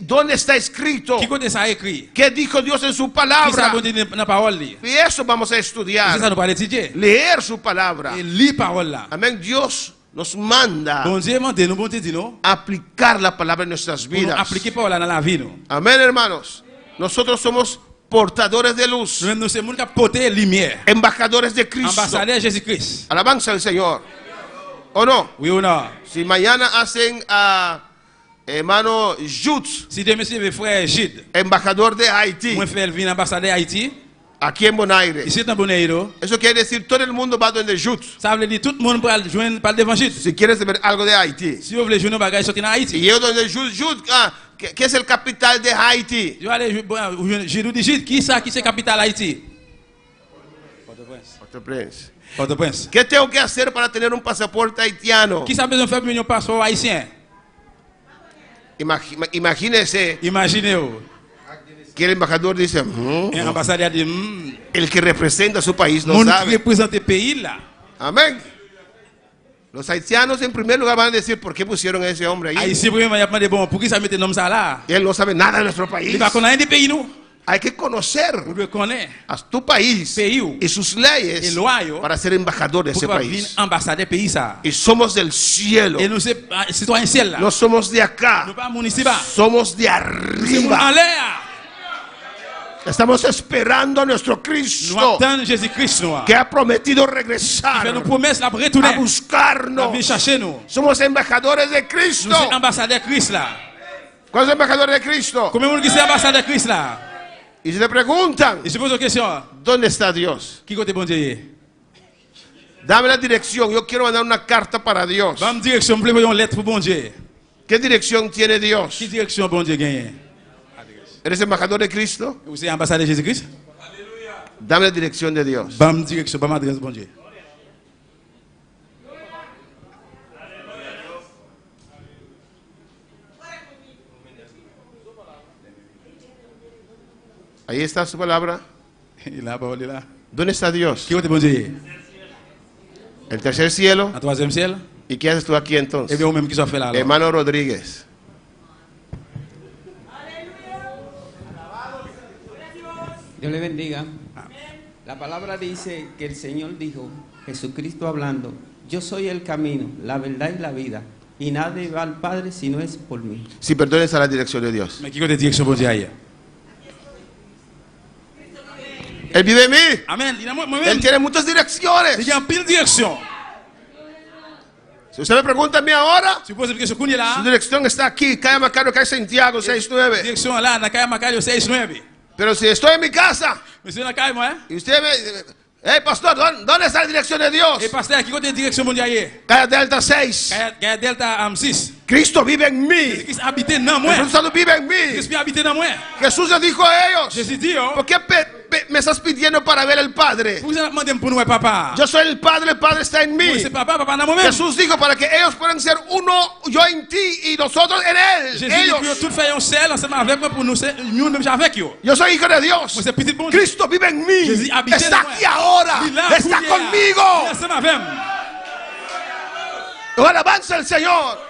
¿Dónde está escrito? qui côté ça écrit? ¿Qué dijo Dios en su Qui ça palabra? bon Dieu dans la parole là? Y eso vamos a C'est estudiar, ça nous parler étudier. leer su palabra. Et lire parole là. Amén. Dios nos manda Bon Dieu mande nous, bon Dieu dit nous, aplicar la palabra en nuestras pour nous vidas. appliquer parole là dans la vie nous. Amén, hermanos. Nosotros somos portadores de luz, Nous-mêmes nous c'est monde qui porter lumière. embajadores de Cristo. Ambassadeur de Jésus-Christ. Alabanza al Señor. ¿O no? Oui ou non? Si mañana hacen a hermano Jutz, Si demain c'est le frère Gide, embajador de Haití, moi faire venir ambassadeur Haïti, aquí en Bonaire, ici dans Bonaire, eso quiere decir todo el mundo va donde Jutz. ça veut dire tout le monde pour joindre par l'évangile. Si quieres saber algo de Haití, Si vous voulez joindre bagage sortir en Haïti. y yo donde Jutz, que es el capital de Haití. Je vais aller Gide dit Gide, qui ça qui c'est capitale Haïti? Port-au-Prince. Port-au-Prince. ¿Qué tengo que hacer para tener un pasaporte haitiano? Qui ça besoin faire un passeport haïtien? Imagínese Imaginez-vous. que el embajador dice, Un ambassadeur dit el que representa a su país no monde qui sabe. représente le pays là. Amén. Los haitianos en primer lugar van a decir, ¿por qué pusieron a ese hombre ahí? Haïti premièrement il a demandé bon pour qui ça mettait nom ça là? Y él no sabe nada de nuestro Il país. va connaître des pays nous. Hay que conocer Vous devez connaître a tu país pays y sus leyes et loi yo para ser embajador de pour ese pouvoir venir país. ambassadeur pays ça. Y somos del cielo. Et nous c'est citoyen ciel là. No somos de acá. Nous pas municipal. Somos de C'est en arriba. l'air. Estamos esperando a nuestro Nous Cristo attendons Jésus-Christ nous. que ha prometido Il fait regresar nous promesse la a retourner. Il buscarnos. vient chercher nous. Somos embajadores de Nous Cristo. sommes ambassadeurs Christ là. ¿Cuántos embajadores de Cristo? Combien de monde qui c'est ambassadeur Christ là? Y si te preguntan, Et je pose une question. ¿dónde está Dios? Qui côté bon Dieu? Dame la dirección. Yo quiero mandar una carta para Dios. Bam direction, m'vle voyer une lettre pour bon Dieu. ¿Qué dirección tiene Dios? Qui direction bon Dieu gagne? ¿Eres embajador de Cristo? Vous êtes ambassadeur de Jésus-Christ? Dame la dirección de Dios. Bam direction, bam adresse bon Dieu. Ahí está su palabra. Il a parlé là. ¿Dónde está Dios? Qui est bon Dieu? El tercer cielo. En troisième ciel? ¿Y qué haces tú aquí Eh entonces? bien, ou même qui soit fait là. alors. Hermano Rodríguez. Dios le bendiga. La palabra dice que el Señor dijo, Jesucristo hablando, yo soy el camino, la verdad y la vida, y nadie va al Padre si no es por mí. Si perdones a la dirección de Dios. Mais qui côté direction bon Dieu ailleurs? Él vive en mí. Amen. Il a moi-même. Él tiene muchas direcciones. Il y a pile direction. Si usted me pregunta a mí ahora, Tu poses une question qu'on est là. su dirección está aquí, calle Macario, calle Santiago, 6-9. Direction là, na calle Macario 6-9. Pero si estoy en mi casa Monsieur na caille moi. y usted me... Hey, pastor, ¿dónde está la dirección de Dios? Et pasteur, qui côté direction bon Dieu ailleurs? Calle Delta 6. Calle Delta 6. Cristo vive en mí. Jésus habite dans El moi. Espíritu Santo vive en mí. Jésus habite dans moi. Jesús le dijo a ellos, Jésus dit, oh, ¿por qué me estás pidiendo para ver al Padre? vous avez demandé pour nous papa. Yo soy el Padre está en mí. C'est papa, papa dans moi-même. Jesús dijo para que ellos puedan ser uno, yo en ti y nosotros en él. Jésus dit Ellos. que tout fait un seul ensemble avec moi pour nous nous même avec yo. Yo soy hijo de Dios. Moi c'est petit bon Dieu. Cristo vive en mí. Jésus habite Está en moi. aquí ahora. Il est là, Está pour hier. conmigo. Il est ensemble avec moi. Oh, alabanza al Señor.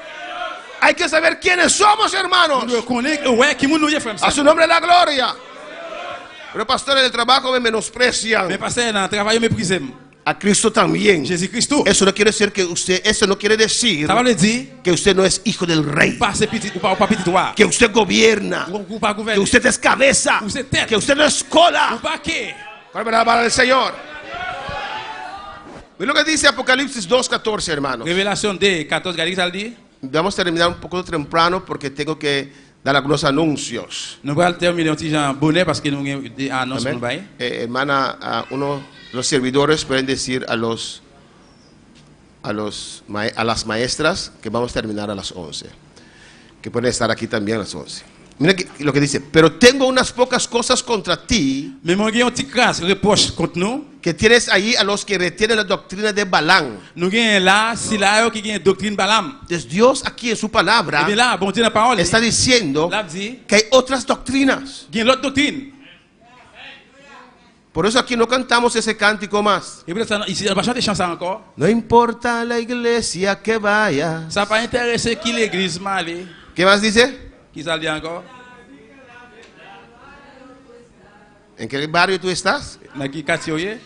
Hay que saber quiénes somos, hermanos. Nous connaissons ouais qui nous est frère. A su nombre la gloria. Pero pastores del trabajo me menosprecian. Mais pasteur dans travail méprisé. A Cristo también. Jésus-Christ. Eso no quiere decir que usted, eso no quiere decir Ça veut dire que usted no es hijo del rey. pas c'est petit ou pas petit toi. Que usted gobierna. Ou pas Que gouverner. usted es cabeza. Usted tête. Que usted no es cola. Ou pas que. ¿Cuál es la palabra del Señor? Ve lo que dice Apocalipsis 2:14, hermanos. Révélation 2 14 Galilée ça dit. Vamos a terminar un poco temprano porque tengo que dar algunos anuncios. Nous allons terminer un petit genre bonnet parce que nous avons des annonces pour Amén. nous. Hermana, los servidores pueden decir a las maestras que vamos a terminar a las 11. Que pueden estar aquí también a las 11. Mira lo que dice, pero tengo unas pocas cosas contra ti. Mais mon gars, un petit crasse reproche contre nous. Que tienes ahí a los que retienen la doctrina de Balaam. Nous avons là, si là, qui a doctrine Balaam. Entonces Dios aquí en su palabra Et bien là, bon Dieu la parole. está diciendo Là dit, que hay otras doctrinas. il y a l'autre doctrine. Por eso aquí no cantamos ese cántico más. Et puis ça, ici, on va chanter chanson encore. No importa la iglesia que vaya. Ça pas intéressé qui l'église malé. ¿Qué más dice? Qui ça dit encore? ¿En qué barrio tú estás? Dans qui quartier vous êtes?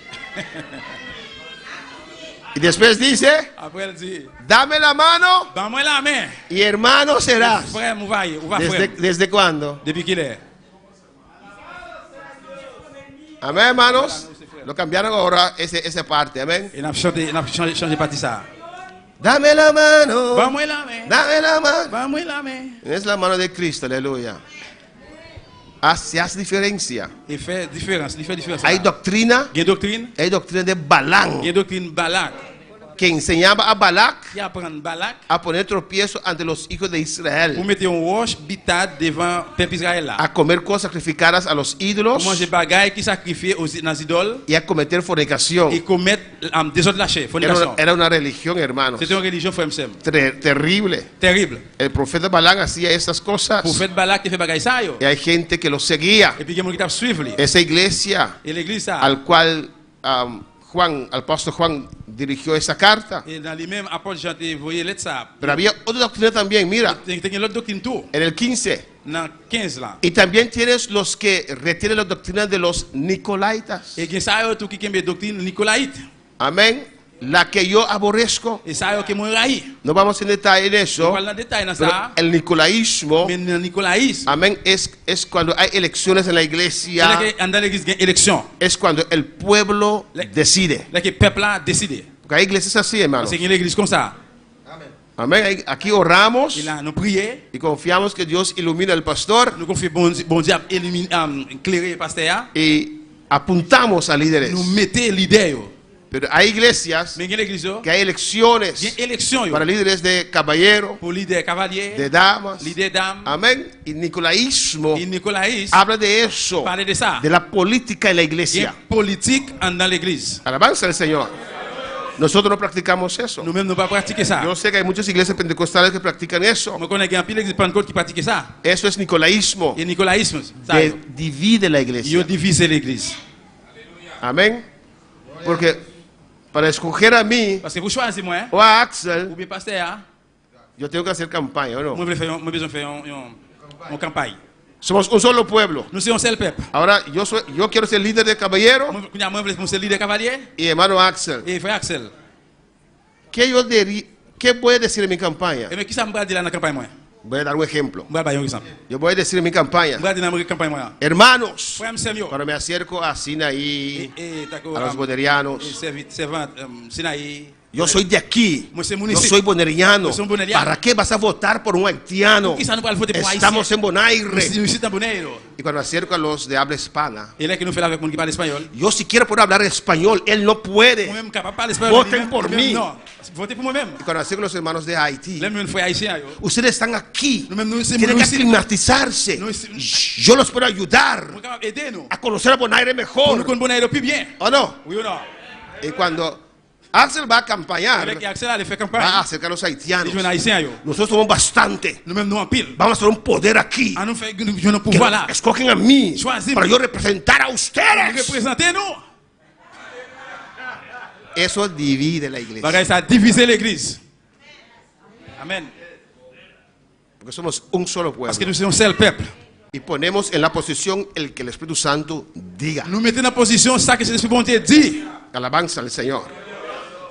Y después dice, Après elle dit, dame la mano donne-moi la main. y hermano serás. Frère, on va frère. ¿Desde cuándo? Depuis qu'il est. Amén, hermanos. Lo cambiaron ahora esa parte. Amén. Et on a changé partie ça. Dame la mano. Donne-moi la main. Dame la mano. Donne-moi la main. Es la mano de Cristo, aleluya. Se hace diferencia. Il fait différence, il fait différence. Hay doctrina. Il y a doctrine. Hay doctrina de Balaam. Il y a doctrine Balak. Que enseñaba a Balac Qui apprend Balak. a poner tropiezo ante los hijos de Pour Israel. mettre un roche bitade devant peuple Israël là. A comer cosas sacrificadas a los ídolos. Pour manger bagaille qui sacrifié aux idoles. Y a cometer fornicación. Et commettre des autres lâchers, fornication. Era una religión, hermanos. C'était une religion frère Msem. Terrible. Terrible. El profeta Balaam hacía estas cosas. Prophète Balak qui fait bagaille ça yo. Y hay gente que lo seguía. Et puis il y a des gens qui t'a suivre lui. Esa iglesia Et l'église ça. al cual al pastor Juan dirigió esa carta. Et dans les mêmes apôtres Jean te voyé lettre ça. Pero había otra doctrina también, mira, Tenía l'autre doctrine tout. en el 15. Dans 15 là. Y también tienes los que retienen la doctrina de los Nicolaitas. Et ça yo tout qui est doctrine nicolaïte. Amén. La que yo aborrezco. Et ça yo que moi raï. No vamos en detalle en eso. Dans détail dans Pero ça. el nicolaísmo, Mais le nicolaïsme. amén, es cuando hay elecciones en la iglesia. Dans l'église il y a élection. Es cuando el pueblo decide. Là que peuple là décidé. Porque hay iglesias así, hermanos. C'est une église comme ça. Amén. Aquí oramos Et là nous prions. y confiamos que Dios ilumina al pastor Nous confions bon Dieu éclairer pasteur. y apuntamos a líderes. Nous mettez leader yo. Pero hay iglesias Mais il y a l'église, que hay elecciones il y a élection para líderes de caballero, pour leader cavalier, de damas. leader dame. Amén. Y nicolaísmo Et Nicolaïs habla de eso, parlait de ça. de la política en la Il y a iglesia. politique dans l'église. Alabanza al Señor. Nosotros no practicamos eso. Nous-mêmes, nous ne pas pratiquer ça. Yo sé que hay muchas iglesias pentecostales que practican eso. Je connais un pile l'église Pentecôte qui pratique ça. Eso es nicolaísmo, Et Nicolaïsme, ça. que divide la Il iglesia. divise l'église. Amén. Porque para escoger a mí Parce que vous choisissez moi, o a Axel, ou bien pasteur, yo tengo que hacer campaña, ¿o no? moi besoin de faire une campagne. Somos un solo pueblo. Nous sommes un seul peuple. Ahora yo quiero ser líder de caballero Moi, je suis leader cavalier y hermano Axel. et frère Axel. ¿Qué voy a decir en mi campaña? Et mais qui ça me va dire dans la campagne moi? Voy a dar un ejemplo. Je vais dar un exemple. Yo voy a decir en mi campaña, Je vais dire dans la campagne moi. hermanos, Frère Samuel. cuando me acerco a Sinaí, Et a los bonerianos, servant Sinaï. yo soy de aquí, Moi c'est yo municipio. soy boneriano. Yo soy boneriano. ¿Para qué vas a votar por un haitiano? Qui ça nous va voter pour Estamos en Nous Bonaire. sommes en Bonaire. Y cuando me acerco a los de habla hispana, Et là que nous faisons avec mon qui parle espagnol. yo si quiero poder hablar español, él no puede. Moi-même capable de parler espagnol. Voten por mí. Non, votez pour moi-même. Y cuando me acerco a los hermanos de Haití, Là même frère haïtien yo. ustedes están aquí, Nous-mêmes nous sommes tienen que ici. aclimatizarse. Nous Yo los puedo ayudar sommes capables d'aider nous. a conocer a Bonaire Pour nous mejor, connaître Bonaire plus bien. ¿o no? Oui ou non? Y cuando Axel va a campañar, Avec Axel allait faire va a campagne. acercar a los Les haitianos. jeunes haïtiens yo. Nosotros somos bastante. Nous-mêmes nous en pile. Vamos a hacer un poder aquí. À nous faire nous un Que pouvoir là. escogen a mí Choisis-me. para yo representar a ustedes. Représentez-nous. Eso divide la iglesia. Bagay ça a divisé l'église. Amen. Porque somos un solo Parce que pueblo. nous sommes un seul peuple. Y ponemos en la posición el que el Espíritu Santo diga. Nous mettons en position ça que l'Esprit bon Dieu dit. Alabanza al Señor.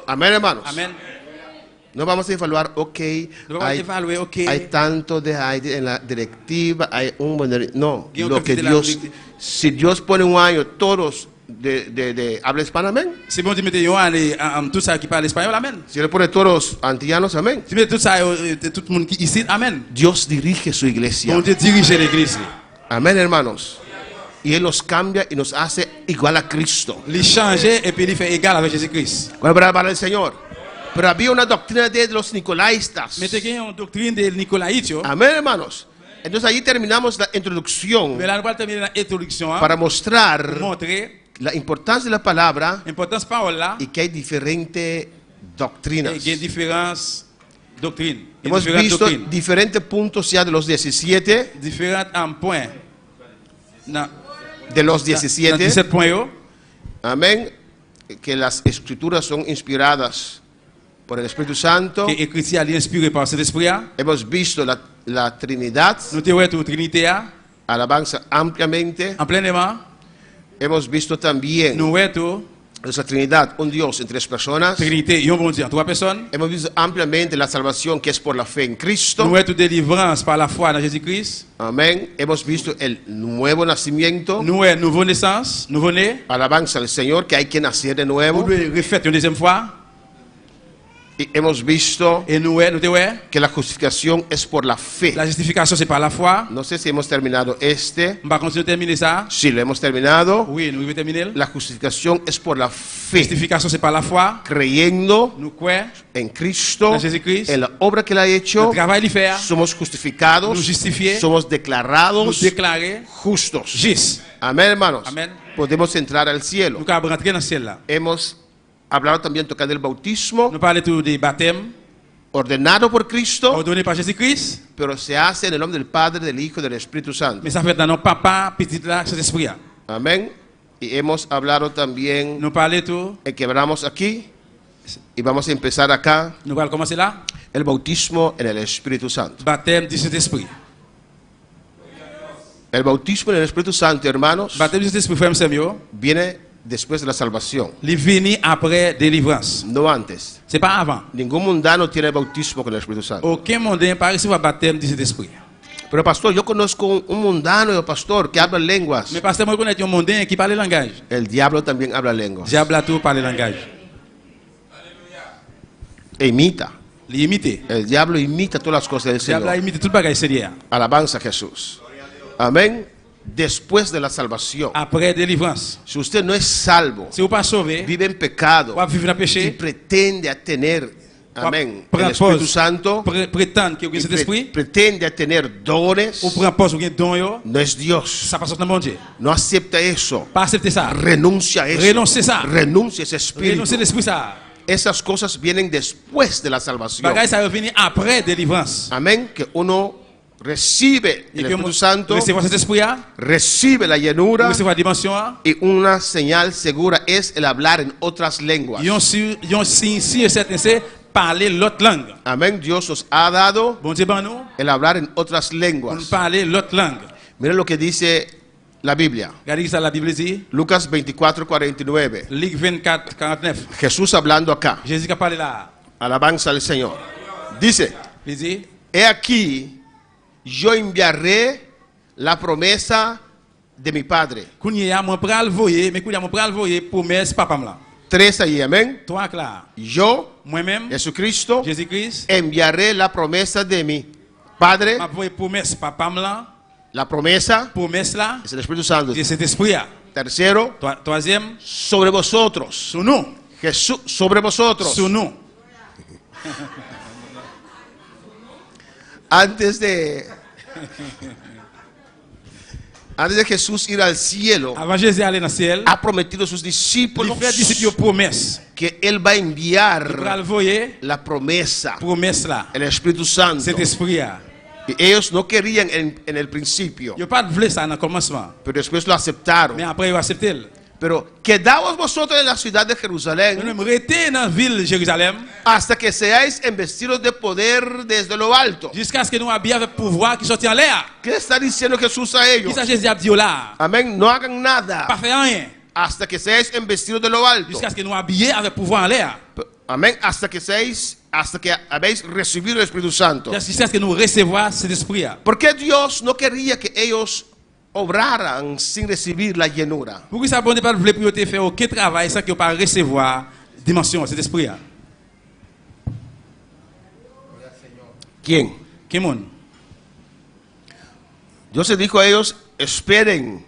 Amén, hermanos. Amen. No vamos a evaluar, ok, Nous vamos évaluer, ok. hay tanto de Haití en la directiva, hay un buen... No, Guión lo que de la Dios... directiva. Si Dios pone un año, todos de habla hispana, amén. Si bon Dieu mette yo aller tout ça qui parle espagnol, amen. Si le pone todos antillanos, amén. Si mette tout ça tout le monde qui ici, amen. Dios dirige su iglesia. Bon Dieu dirige l'église. Amén, hermanos. Y Él nos cambia y nos hace igual a Cristo. Il change et puis il fait égal avec Jésus-Christ. Bueno, para el Señor. Pero había una doctrina de los nicolaístas. Mais il y a une doctrine de Nicolaïtio. Amén, hermanos. Entonces ahí terminamos la introducción Mais là nous allons terminer l'introduction para mostrar pour montrer la importancia de la palabra l'importance parole là y que hay diferentes doctrinas. et il y a différentes doctrines. Hemos visto diferentes puntos ya de los 17, différents points. de los 17. 17 points yo. Amén. Que las escrituras son inspiradas por el Espíritu Santo. Que l'écriture est inspirée par cet esprit. Hemos visto la Trinidad. Nous te voyons Trinité Alabanza ampliamente. en pleinement. Hemos visto también Nous voyons nuestra Trinidad, un Dios en tres personas. Trinité, un bon Dieu en trois personnes. Hemos visto ampliamente la salvación que es por la fe en Nous Cristo. voyons délivrance par la foi dans Jésus-Christ. Amén. Hemos visto el nuevo nacimiento. Nous voyons nouveau naissance, nouveau né. Alabanza al Señor, que hay que nacer de nuevo. Nous devons refaire une deuxième fois. Y hemos visto Et nous voyons que la justificación es por la fe. la justification c'est par la foi. No sé si hemos terminado este. On va continuer de terminer ça. Sí, lo hemos terminado. Oui, nous devons terminer. La justificación es por la La fe. justification c'est par la foi. Creyendo Nous croyons en Cristo, en Jésus-Christ. en la obra que Él ha hecho, Le travail qu'il fait. somos justificados, Nous justifiés. somos Nous declarados déclarer justos. juste. Amén, hermanos. Amen. Podemos entrar al cielo. Nous pouvons rentrer dans le ciel là. Hemos hablado también tocando el bautismo, Nous parlons tout des baptêmes ordenado por Cristo, ordonnés par Jésus-Christ. pero se hace en el nombre del Padre, del Hijo y del Espíritu Santo. Mais ça fait dans nos papa, petit là, cet esprit là. Amén. Y hemos hablado también Nous parlons tout. en que hablamos aquí y vamos a empezar acá Nous allons commencer là. el bautismo en el Espíritu Santo. Baptême du Saint-Esprit. El bautismo en el Espíritu Santo, hermanos, Baptême du Saint-Esprit, frère Samuel. viene después de la salvación, Il vient après délivrance. no antes. C'est pas avant. Ningún mundano tiene bautismo con el Espíritu Santo. Aucun mondain pas recevoir baptême du Saint-Esprit. Pero pastor, yo conozco un mundano, pastor, que habla lenguas. Mais pasteur, moi je connais un mondain qui parle langage. El diablo también habla lenguas. Diable a tout parle langage. E imita. Il imite. El diablo imita todas las cosas del Diable a Señor. imité tout le bagage sérieux. Alabanza a Jesús. Amén. después de la salvación. Après délivrance. Si usted no es salvo, Si vous pas sauvé, vive en pecado ou vivre dans le y péché, pretende tener, amén, el prendre Espíritu pause, Santo, prétendre que vous y avez cet esprit, pretende tener dones, ou prendre pause ou bien don yo, no es Dios. ça passe dans mon Dieu. No acepta eso. Pas accepter ça. Renuncia a eso. Renoncer ça. Renuncia a ese espíritu. Renoncer l'esprit ça. Esas cosas vienen después de la salvación. Bagay ça va venir après délivrance. Amén. Que uno recibe el Espíritu Santo, recevoir cet esprit là, recibe la llenura, recevoir la dimension là, y una señal segura es el hablar en otras lenguas. yon signe si certain c'est parler l'autre langue. Amén. Dios nos ha dado Bon Dieu ben nous, el hablar en otras pour nous lenguas. parler l'autre langue. Miren lo que dice la Biblia. Regardez ça la Bible dit, Lucas 24:49. Luc 24, 49. Jesús hablando acá. Jésus qui a parlé là. Alabanza al Señor. Dice, Il dit, he aquí, yo enviaré la promesa de mi Padre. Kounya moi pral voyer, mais kounya moi pral voyer promesse papa là. 3 ahí, amén. Toi là. Yo, Moi-même, Jesucristo, Jésus-Christ, enviaré la promesa de mi Padre. m'a voyer promesse papa là, La promesa promesse là, es el Espíritu Santo. de cet esprit là. Tercero, Troisième, sobre vosotros. sous nous, Jesús, sobre vosotros. sous nous. Antes de Jesús ir al cielo, Avant Jésus aller dans le ciel, ha prometido a sus il discípulos fait disciples promesse. que Él va a Il enviar pral voyer la promesa, promesse là, el Espíritu Santo. cet esprit là. Y ellos no querían en el principio, Yo pas voulu ça dans le commencement, pero después lo aceptaron. mais après il a accepté. Pero quedaos vosotros en la ciudad de Nous Jerusalén nous rester dans la ville de Jérusalem hasta que seáis investidos de poder desde lo alto. jusqu'à ce que nous habillons avec pouvoir qui sortit en l'air. ¿Qué está diciendo Jesús a Qui ellos? ça Jésus a dit là? Amén. No hagan Pas nada faire rien hasta que seáis investidos de lo alto. jusqu'à ce que nous habillons avec pouvoir en l'air. Amén. Hasta que habéis recibido el Espíritu Santo. Jusqu'à ce que nous recevoir cet esprit là. ¿Por qué Dios no quería que ellos obraran sin recibir la llenura? Pourquoi ça bon pas voulu pour te faire aucun travail sans que pas recevoir dimension cet esprit là? ¿Quién? Qui monde? Dios se dijo a ellos, esperen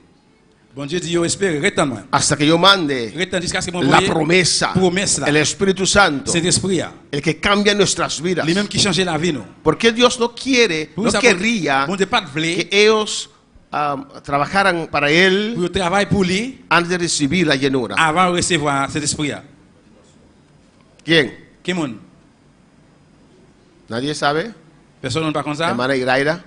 Bon Dieu dit yo espère retendre. hasta que yo mande Retendre jusqu'à ce que mon la promesa, promesse là. el Espíritu Santo, Cet esprit là. el que cambia nuestras vidas. Les mêmes qui changent la vie nous. ¿Por qué Dios no Pourquoi ça querría bon Dieu pas voulu que ellos trabajaran para Él pour travailler pour lui antes de recibir la llenura? avant de recevoir cet esprit là. ¿Quién? Qui monde? ¿Nadie sabe? Personne ne pas comme ça? Hermana Iraira.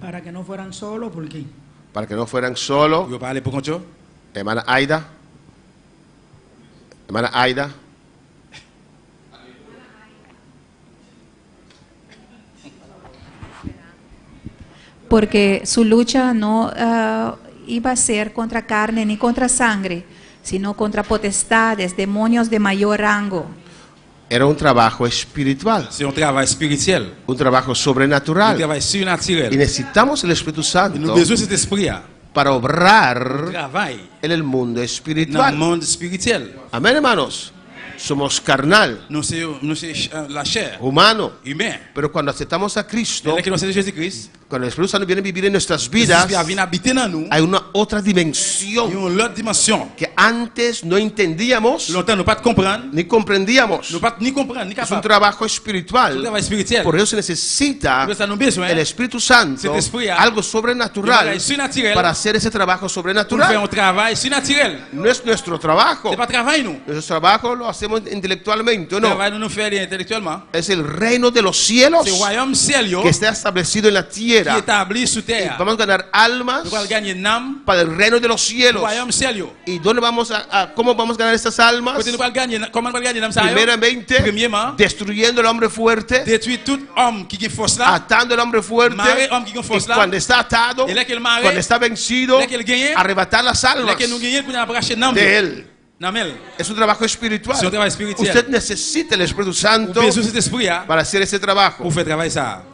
Para que no fueran solos, ¿por qué? Para que no fueran solo. Yo parler pour concho. Hermana Aida. Hermana Aida. Porque su lucha no iba a ser contra carne ni contra sangre, sino contra potestades, demonios de mayor rango. Era un trabajo espiritual. C'est un travail spirituel. Un trabajo Un sobrenatural. travail Y surnaturel. necesitamos el Espíritu Et nous Santo besoin de cet esprit là. para obrar Travail en el mundo dans le espiritual. monde spirituel. Amén, hermanos. Somos carnal, Nous c'est la chair, humano. humain. Pero cuando aceptamos a Cristo, Dès que nous sommes Jésus-Christ, cuando el Espíritu Santo viene a vivir en nuestras le vidas, Esprit vient habiter dans nous. hay una otra Il y a dimensión une autre dimension. que antes no entendíamos Longtemps nous pas comprendre, ni comprendíamos. nous pas ni comprendre ni Es un capable. trabajo C'est un espiritual. travail spirituel. Por eso se necesita Por eso nous besoin el Espíritu Santo, Cet esprit, algo un sobrenatural, travail surnaturel para hacer ese trabajo pour faire sobrenatural. un travail surnaturel. No es nuestro trabajo. C'est pas travail nous. Nuestro trabajo lo hacemos intelectualmente, ¿o no? Travail nous faire intellectuellement. Es el reino de los cielos C'est le royaume ciel yo que está establecido en la qui tierra. est établi sur terre. Vamos a ganar almas Nous allons gagner une âme para el reino de los le cielos. royaume ciel yo. ¿Y dónde vamos cómo vamos a ganar estas almas? Côté nous allons gagner comment nous allons gagner une âme ça yo? Primeramente, Premièrement, destruyendo al hombre fuerte, détruire tout homme qui est force là. atando al hombre fuerte, Marrer homme qui est y force là. cuando está atado, Et là qu'il marre, cuando está vencido, là qu'il gagne, arrebatar las là almas que nous gagnons pour nous abracher une âme. de él. Namel. Es un trabajo espiritual. C'est un travail spirituel. Usted necesita el Espíritu Ou Santo besoin de cet esprit là para hacer ese trabajo. pour faire travail ça.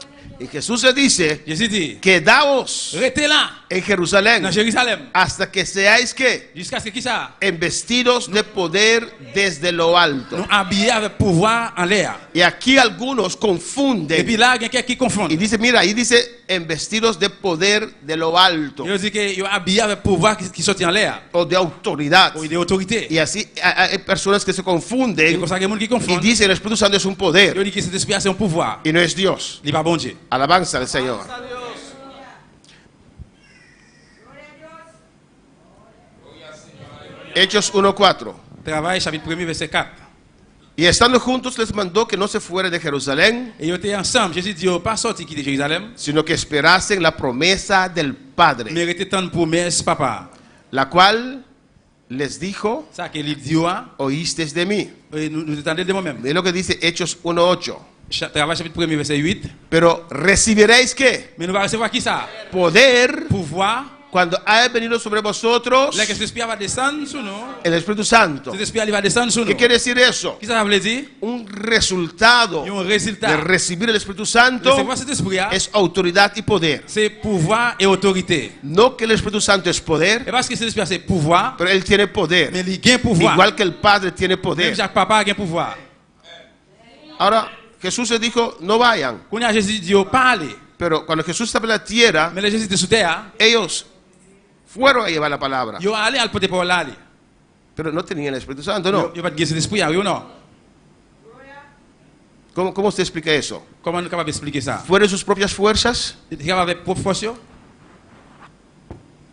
Y Jesús le dice, Jésus dit, quedaos restez là, en Jerusalén dans Jérusalem, hasta que seáis que jusqu'à ce que qui ça? embestidos de poder desde lo alto. Nous habillés avec pouvoir en l'air. Y aquí algunos Et puis confunden là, il y a quelqu'un qui confond. y dice, mira, ahí dice embestidos de poder de lo alto Il dit que habillés avec pouvoir qui sortit en l'air, o de autoridad. ou d'autorité. Y así hay personas que se C'est confunden comme ça que les gens qui y confondent. dicen el Espíritu Santo es un Il poder dit que cet esprit c'est un pouvoir. y no es Dios. Il n'est pas bon Dieu. Alabanza al Señor. Hechos 1:4. Travail, chapitre 1, verset 4. Y estando juntos les mandó que no se fuera de Jerusalén, Et ils étaient ensemble. Jésus dit, pas sorti quitter Jérusalem, sino que esperasen la promesa del Padre, mais rester tant de promesses, papa. la cual les dijo, Ça que il dit, oísteis de mí. nous attendons de moi-même. Es lo que dice Hechos 1:8. Travail, chapitre 1, verset 8. Pero recibiréis que Mais nous allons recevoir qui ça? poder Pouvoir. cuando haya venido sobre vosotros Là que cet esprit va descendre sur nous. el Espíritu Santo. Cet esprit va descendre sur nous. ¿Qué quiere decir eso? Qu'est-ce que ça veut dire? Un resultado Il y a un résultat. de recibir el Espíritu Santo Recevoir cet esprit, es autoridad y poder. c'est pouvoir et autorité. No que el Espíritu Santo es poder, Et parce que cet esprit c'est pouvoir, pero Él tiene poder. mais il gagne pouvoir. Igual que el Padre tiene Même poder. Jacques Papa gagne pouvoir. Ahora, Jesús les dijo, no vayan. Quand Jésus dit, pas aller. Pero cuando Jesús estaba en la tierra, Mais les Jésus était sous terre, ellos fueron a llevar la palabra. ils allé al porter parole aller. Pero no tenían el Espíritu Santo, no. Ils pas de cet esprit, oui ou non? ¿Cómo usted explica eso? Comment nous capable d'expliquer ça? ¿Fueron sus propias fuerzas? Il était avec propre force?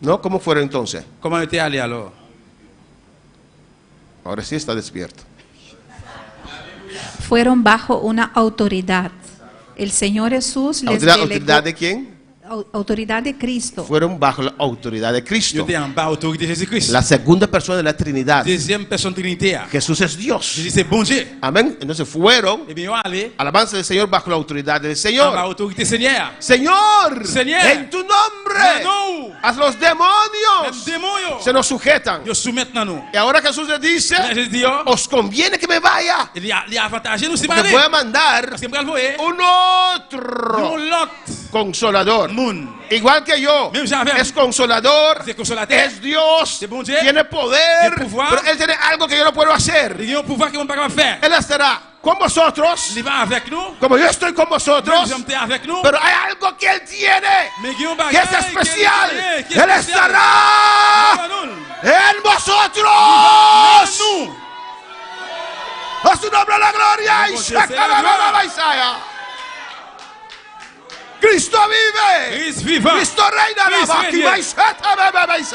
¿No? ¿Cómo fueron entonces? Comment était allé alors? Ahora sí está despierto. Fueron bajo una autoridad. El Señor Jesús les ¿Autoridad de delegó quién? autoridad de Cristo. Fueron bajo la autoridad de Ils Cristo. étaient en bas autorité de Jésus-Christ. La segunda persona de la Trinidad. Deuxième personne trinitaire. Jesús es Dios. Jésus c'est bon Dieu. Amén. Entonces fueron, Et bien, ils allé alabanza del Señor, bajo la autoridad del en bas Señor. autorité Seigneur. Señor, Señor, en tu nombre, nous, a los les demonios démons, se nos sujetan. ils soumettent nous. Y ahora Jesús le dice, Là, Jésus dit, os conviene que me vaya, il y a avantage nous si porque mal. voy a mandar Parce que me voyez, un otro lot consolador. moun. Igual que yo, Même j'avais. es consolador, C'est consolateur. es Dios, C'est bon Dieu. tiene poder, Tiene pouvoir. pero Él tiene algo que yo no puedo hacer. Il y a un pouvoir que on ne peut pas faire. Él estará con vosotros, Il va avec nous. como yo estoy con vosotros, Même j'étais avec nous. pero hay algo que Él tiene, Mais il y a un que bagage es especial. qui est Él spécial. estará Nous. en vosotros. Nous. A su nombre la gloria. Y Dios sea la gloria. Cristo vive. Christ vivant. Cristo reina. Christ La règne.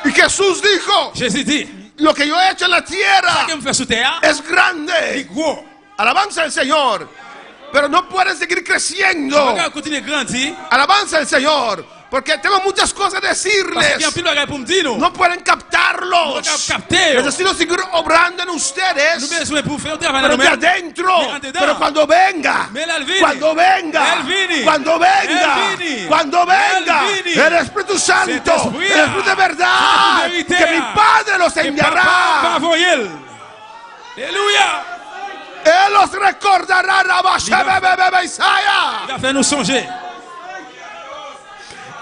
Y Jesús dijo, Jésus dit, lo que yo he hecho en la tierra que me fait sous terre, es est grande. gros. Alabanza al Señor. Pero no pueden seguir Je creciendo. vais continuer à grandir. Alabanza al Señor. Porque tengo muchas cosas que Parce qu'il y a un decirles. pile de bagages pour me dire. No pueden captarlos. No pueden captar. Necesito seguir obrando en Nous ustedes. besoin pour faire un travail Pero dans de nous-mêmes. adentro. Mais en dedans. Pero cuando venga. Mais él viene. Cuando venga. Él viene. Cuando venga. Él viene. Cuando venga. Él viene. El Espíritu Santo. Cet esprit, El Espíritu de verdad. cet esprit de Que mi vérité. Padre los Et papa va enviará. envoyer. Alléluia. Él los recordará. Il Isaías. va faire nous songer.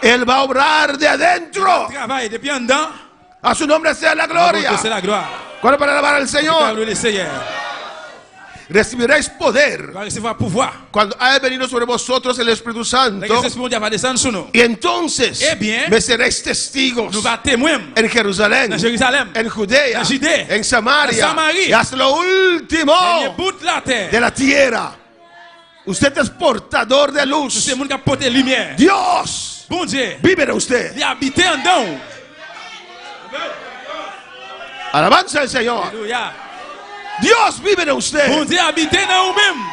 Él va a obrar de adentro. Travail depuis en dedans. A su nombre sea la gloria. C'est la gloire. ¿Cuál es para alabar al Par Señor? le Seigneur. Recibiréis poder Va recevoir pouvoir. cuando haya venido sobre vosotros el Espíritu La Santo. grâce mondiale va descendre sur nous. Y entonces Eh bien, me seréis testigos Nous va témoin en Jerusalén, dans Jérusalem, en Judea, en Judea, en Samaria, en Samaria, y hasta lo último dernier bout de la terre. de la tierra. Usted es portador de luz. C'est mon qui apporte lumière. Dios Bon Dieu, vive en usted. il habite en dedans. Alabanza al Señor. Alléluia. Dios vive en Bon usted. Dieu habite dans nous-mêmes.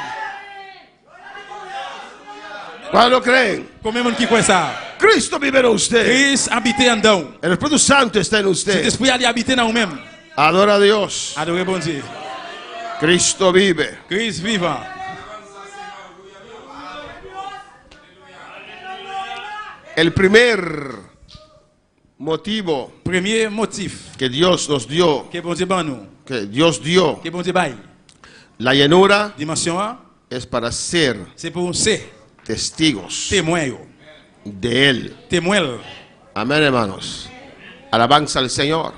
¿Cuándo lo creen? Combien de monde qui croit ça? Cristo vive en usted. Christ habite en dedans. El Espíritu Santo está en Cet usted. esprit a habité dans nous-mêmes. Adora a Dios. Adorez bon Dieu. Cristo vive. Christ vivant. El primer motivo Premier motif que Dios nos dio, que bon Dieu ban nous, que Dios dio que bon Dieu baille, La llenura dimension A, es para ser c'est pour ser testigos témoin yo. de Él. Témoin. Amén, hermanos. Alabanza al Señor.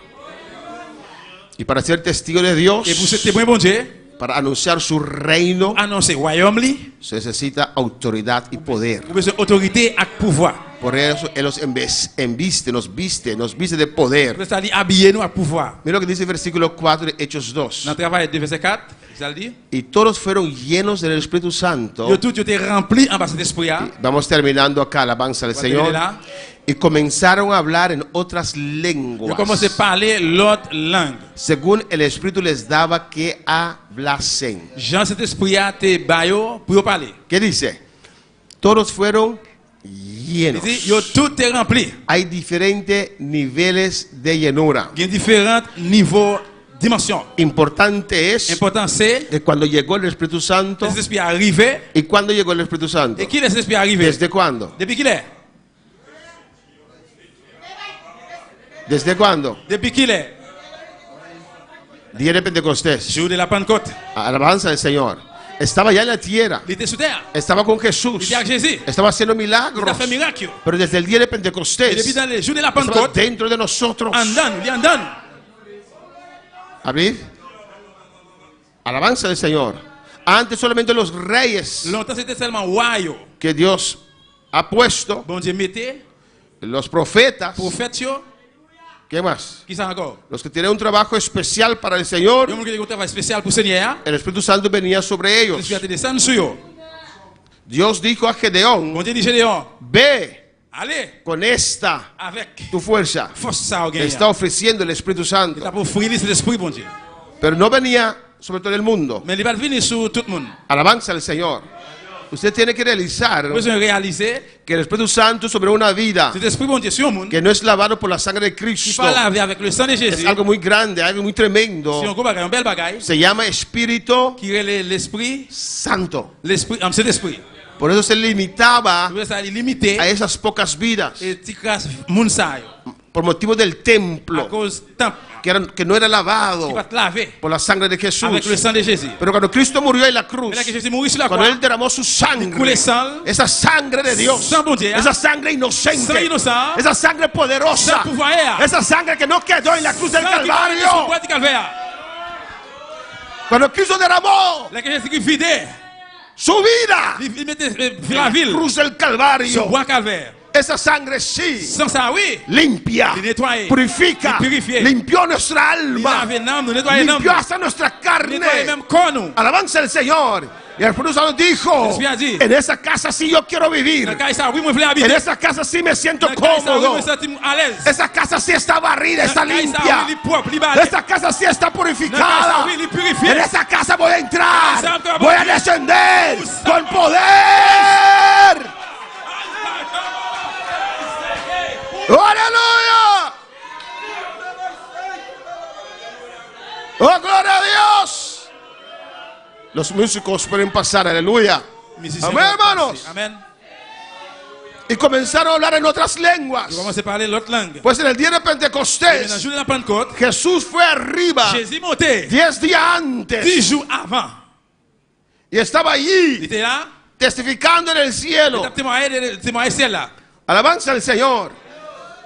Y para ser testigo de Dios, Et pour ser témoin bon Dieu, para anunciar su reino, annoncer royaume li, se necesita autoridad y poder. vous besoin autorité et pouvoir. Por eso Él nos viste de poder. Vous allez habiller nous à pouvoir. Mira lo que dice el versículo 4 de Hechos 2. Dans le travail de verset 4, ça le dit. Y todos fueron llenos del Espíritu Santo. Yo tout été rempli en base d'esprit. Vamos terminando acá, alabanza al Señor. Y comenzaron a hablar en otras lenguas, Yo commencé à parler l'autre langue. según el Espíritu les daba que hablasen. Jean cet esprit a te bayo pour parler. ¿Qué dice? Todos fueron llenos. Il dit yo tout est rempli. Hay diferentes niveles de llenura. Il y a différents niveaux dimension. Importante es Important c'est de cuando llegó el Espíritu Santo. les esprits arrivés. ¿Y cuándo llegó el Espíritu Santo? Et qui les esprits arrivés? ¿Desde cuándo? Depuis qu'il est? ¿Desde cuándo? Depuis qu'il est? Día de Pentecostés. Jour de la Pentecôte. Alabanza al Señor. Estaba ya en la tierra. Il était sous terre. Estaba con Il Jesús. était avec Jésus. Estaba haciendo Il milagros. a fait miracle. Pero desde el día de Et depuis Pentecostés, dans le jour de la estaba Pentecôte, dentro de nosotros. andan, il andan. Abrir. Alabanza del Señor. Antes solamente los reyes Longtemps c'était seulement royaux. que Dios ha puesto, Bon Dieu mettait los profetas. prophètes yo. ¿Qué más? Qui ça encore? Los que tienen un trabajo especial para el Señor. Yo me que un travail spécial pour Seigneur. El Espíritu Santo venía sobre ellos. L'esprit a descendu sur yo. Dios dijo a Gedeón, Bon Dieu dit Gédéon, ve allez con esta avec tu fuerza. force ça au Le gain. está ofreciendo el Espíritu Il Santo. t'a pour offrir l'esprit bon Dieu. Pero no venía sobre todo el mundo. Mais il va venir sur tout le monde. Alabanza al Señor. Usted tiene que realizar Vous besoin réaliser que el Espíritu Santo sobre una vida cet esprit bon Dieu sur le monde. que no es lavado por la sangre de Qui Cristo pas lavé avec le sang de es Jésus. algo muy grande, algo muy Si tremendo. on compare un bel bagaille Se llama Espíritu qui est l'esprit, Santo. l'esprit, cet esprit. Por eso se limitaba Vous ça limité a esas pocas vidas et ticras moun sa yo. por motivo del À templo cause temple que no era lavado qui va te laver por la sangre de avec le Jesús. sang de Jésus. Pero cuando Cristo murió en la cruz, Mais là que Jésus mourit sur la cuando croix, Él derramó su il sangre, coulait sang, esa sangre de Dios, sang bon Dieu, esa sangre sang inocente, innocent, esa sangre poderosa, sang pouvoir, esa sangre que no quedó en la cruz del sang qui va sur la Calvario. croix du Calvaire. Cuando Cristo derramó Là que Jésus vidait, su vida il mettait la en ville la cruz del sur Calvario, bois Calvaire. esa sangre sí Sans ça, oui, limpia, il nettoie, purifica, il purifie. limpió nuestra il alma, lave l'âme, nous nettoie l'âme, limpió hasta nuestra nettoie carne. même corps nous. Alabanza al Señor. Y el Espíritu Santo dijo, Espíritu ha dit, en esa casa sí yo quiero vivir. Dans le ça, oui, moi je voulais En habiter. esa casa sí me siento Dans le ça, oui, cómodo. moi je me sens à l'aise. Esa casa sí está barrida, está Dans le ça, limpia. oui, il est propre, il est balai. Esa casa sí está Dans le ça, purificada. oui, il est purifié. En esa casa voy a Dans entrar. le ça, Voy a descender con poder. ¡Aleluya! ¡Oh, gloria a Dios! Los músicos pueden pasar, aleluya. Musiciens Amén, vont hermanos. passer. Amen. Y comenzaron a hablar en otras lenguas. Je commence à parler l'autre langue. Pues en el día de Et dans le Pentecostés, jour de la Pentecôte, Jesús fue arriba Jésus montait 10 días antes 10 jours avant. y estaba Il allí était là, testificando en el il cielo. était témoin ciel là. Alabanza al Señor.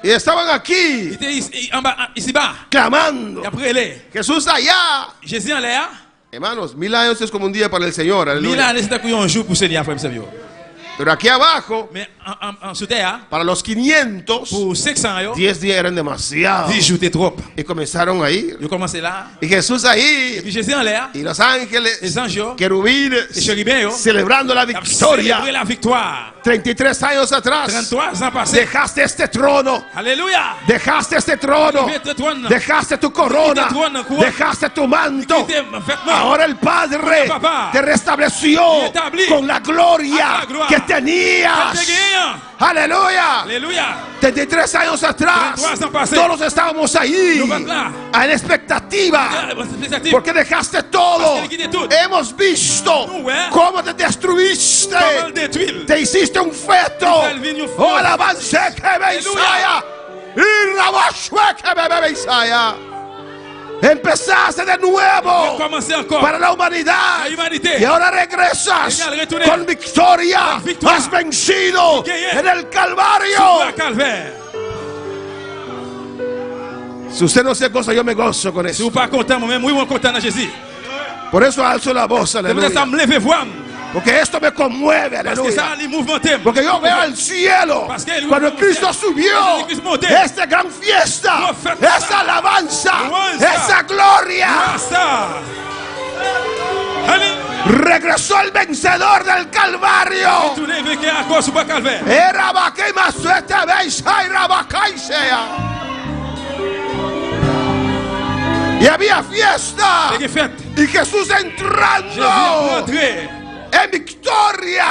Y estaban Il aquí était ici-bas. clamando. Et après, il est. Jesús allá. Jésus en l'air. Hermanos, 1000 años es como un día para el Señor. aleluya. 1000 ans, c'était un jour pour Seigneur, frère, monsieur. Pero aquí abajo, Mais en sous terre, para los 500, pour 500 yo, 10 días eran demasiado. 10 jours, c'était trop. Y comenzaron a ir. Je commençais là. Y Jesús Et ahí. puis Jésus en l'air. Y los ángeles, Les anges, yo, querubines, les chérubins, yo, celebrando la ils ont victoria. célébré la victoire. 33 años atrás, 33 ans passés. dejaste este trono. Alléluia. Dejaste este trono. Dejaste tu corona. Dejaste tu manto. Ahora el Padre te restableció con la gloria que tenías. Aleluya. Alléluia. 33 años atrás, 33 ans passés. todos estábamos ahí Nous sommes là. a la expectativa. Porque dejaste todo. Parce qu'il quittait tout. Hemos visto Nous, ouais. cómo te destruiste. Comment le détruire. Te hiciste un feto. Il fue el Oh, alabanza que me Isaya. Y rabashue que me Isaya. Empezaste de nuevo para la humanidad y ahora regresas con victoria. Has vencido en el Calvario. Si usted no se goza, yo me gozo con eso. Por eso alzo la voz, aleluya. Porque esto me conmueve, aleluya. Porque yo veo el cielo cuando Cristo subió. Esta gran fiesta, esa alabanza, esa gloria. Regresó el vencedor del Calvario. Era Baquema suete beisai rabakaisea. Y había fiesta. Y Jesús entrando en victoria.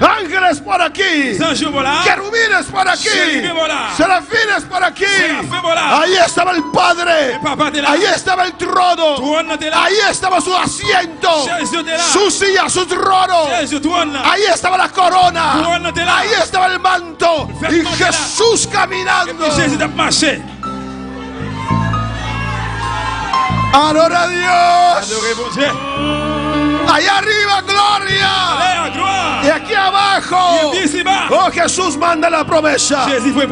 Ángeles por aquí, querubines por aquí, serafines por aquí. Ahí estaba el Padre, ahí estaba el trono, ahí estaba su asiento, su silla, su trono. Ahí estaba la corona, ahí estaba el manto y Jesús caminando. Adora a Dios. Allá arriba, gloria. Y aquí abajo, oh, Jesús manda la promesa.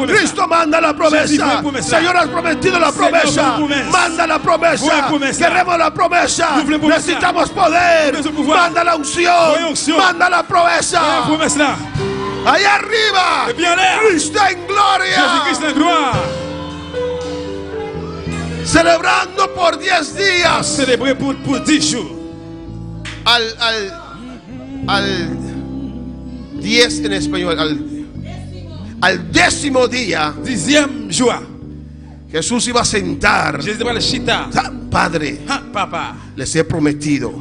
Cristo manda la promesa. Señor, has prometido la promesa. Manda la promesa. Queremos la promesa. Necesitamos poder. Manda la unción. Manda la promesa. Allá arriba, Cristo en gloria. Celebrando por 10 días. Célébrer pour 10 jours. Al 10 en español, al 10º día, 10e jour, Jesús iba a sentar. Padre, les he prometido,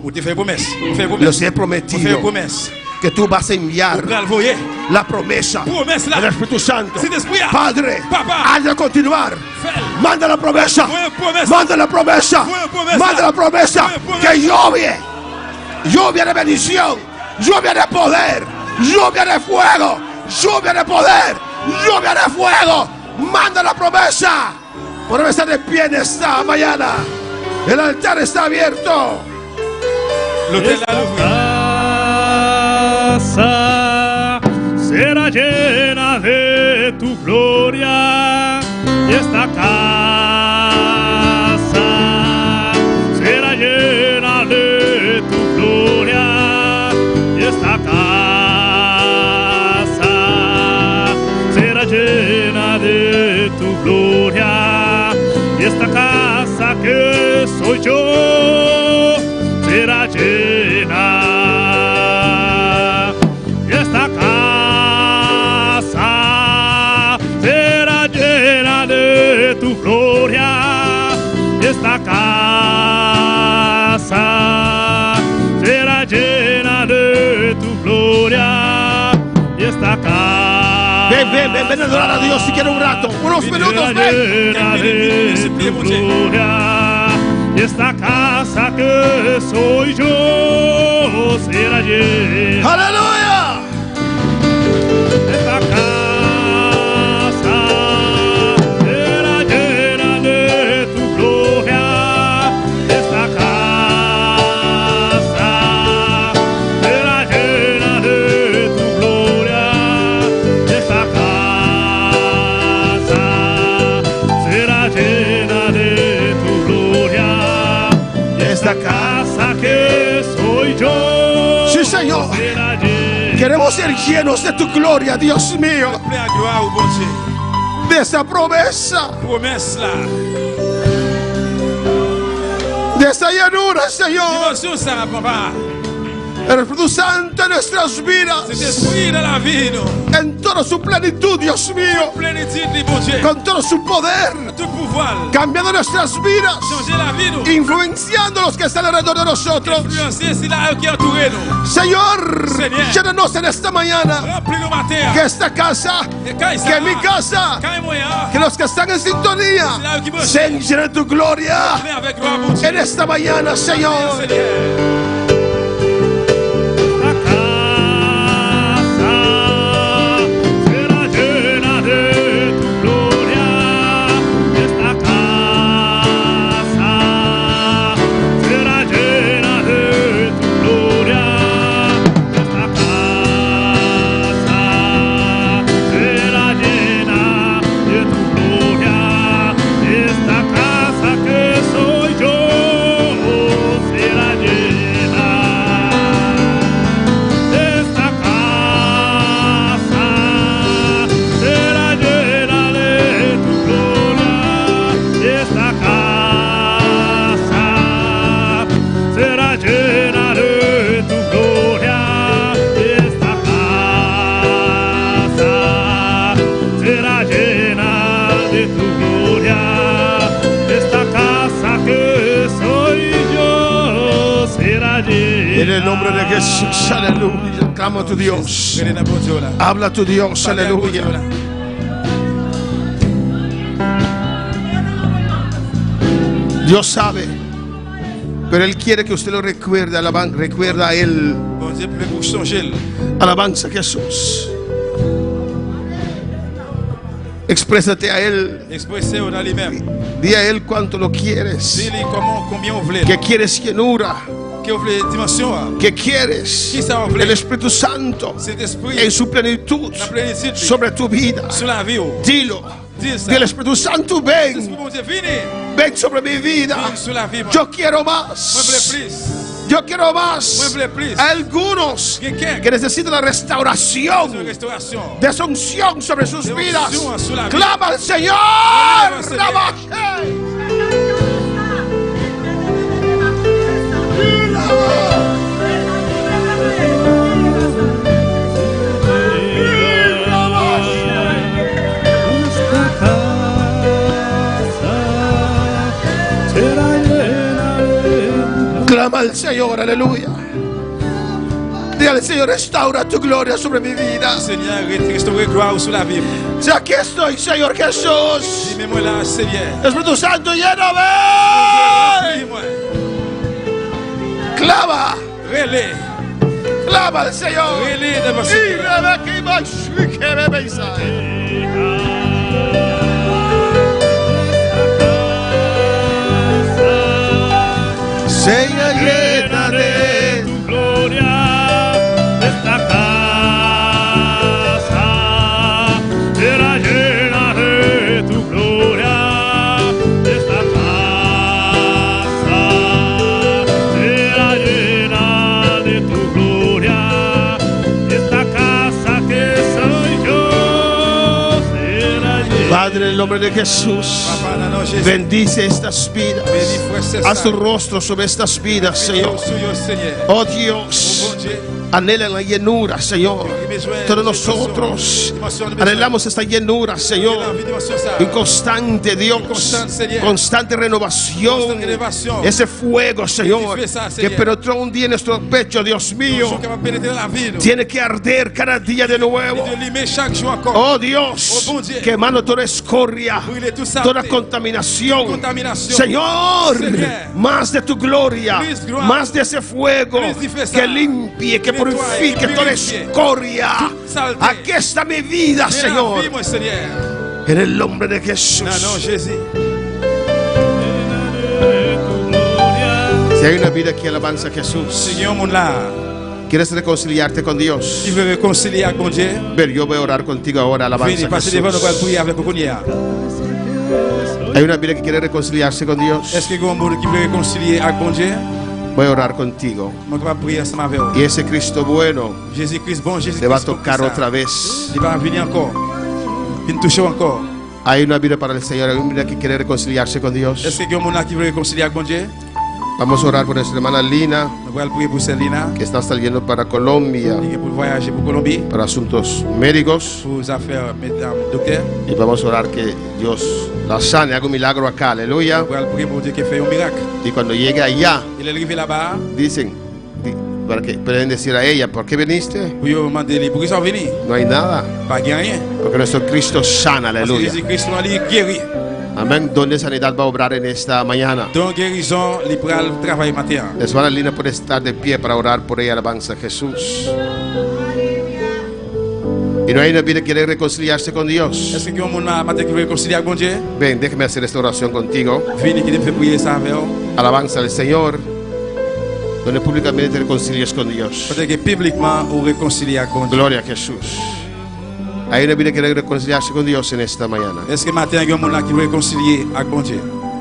les he prometido que tú vas a enviar la promesa del Espíritu Santo. Padre, haz de continuar. Manda la promesa. Manda la promesa. Manda la promesa. Que lluvia de bendición, lluvia de poder, lluvia de fuego, lluvia de poder, lluvia de fuego. Manda la promesa. Por estar de pie en esta mañana. El altar está abierto. Casa será llena de tu gloria y esta casa será llena de tu gloria y esta casa será llena de tu gloria y esta casa que soy yo será llena. Esta casa será llena de tu gloria y esta casa. Ven a adorar a Dios si quiere un rato, unos minutos, ven. Y esta casa que soy yo será llena. ¡Aleluya! Esta casa casa que soy yo. Sí, Señor. Queremos ser llenos de tu gloria, Dios mío. De esa promesa. De esa llanura, Señor. El Espíritu Santo en nuestras vidas. En toda su plenitud, Dios mío. Con todo su poder. Cambiando nuestras vidas. Influenciando a los que están alrededor de nosotros. Señor, llénanos en esta mañana. Que esta casa, que mi casa, que los que están en sintonía sean llenos de tu gloria. En esta mañana, Señor. Será llena de tu gloria. el nombre de Jesús, aleluya. Clama a tu Dios. Habla a tu Dios, aleluya. Dios sabe, pero Él quiere que usted lo recuerde. Recuerda a Él. Alabanza a Jesús. Exprésate a Él. Di a Él cuánto lo quieres. Que quieres llenura. Que quieres el Espíritu Santo en su plenitud sobre tu vida. Dilo. Del Espíritu Santo, ven. Ven sobre mi vida. Yo quiero más. Yo quiero más. A algunos que necesitan la restauración de esa unción sobre sus vidas. Clama al Señor. Clama al Señor, aleluya. Dile al Señor, restaura tu gloria sobre mi vida. Si aquí estoy, Señor Jesús. Espíritu Santo, lléname. Clama. Clama al Señor. Sea llena de tu gloria, esta casa será llena de tu gloria, esta casa será llena de tu gloria, esta casa que soy yo será llena. Padre, en el nombre de Jesús, bendice estas vidas. Haz tu rostro sobre estas vidas, Señor. Oh Dios, anhelan la llenura, Señor. Todos nosotros anhelamos esta llenura, Señor. Inconstante, Dios. Constante renovación. Ese fuego, Señor, que penetró un día en nuestro pecho, Dios mío, tiene que arder cada día de nuevo. Oh Dios, quemando toda escoria, toda contaminación. Señor, más de tu gloria, más de ese fuego que limpie, que purifique toda escoria. Aquí está mi vida, Señor, en el nombre de Jesús. Si hay una vida que alabanza a Jesús, ¿quieres reconciliarte con Dios? Ver, yo voy a orar contigo ahora, alabanza a Jesús. ¿Hay una vida que quiere reconciliarse con Dios? Voy a orar contigo. Y ese Cristo bueno te va a tocar otra vez. Hay una vida para el Señor. Hay una vida que quiere reconciliarse con Dios. Vamos a orar por nuestra hermana Lina, que está saliendo para Colombia para asuntos médicos. Y vamos a orar que Dios la sane, haga un milagro acá, aleluya. Y cuando llegue allá, dicen, pueden decir a ella, ¿por qué viniste? No hay nada, porque nuestro Cristo sana, aleluya. Amén. ¿Dónde sanidad va a obrar en esta mañana? La hermana Lina puede estar de pie para orar por ella, alabanza a Jesús. Y no hay una vida que quiere reconciliarse con Dios. Ven, déjame hacer esta oración contigo. Alabanza al Señor, donde públicamente te reconcilies con Dios. Gloria a Jesús. Hay una vida que quiere reconciliarse con Dios en esta mañana.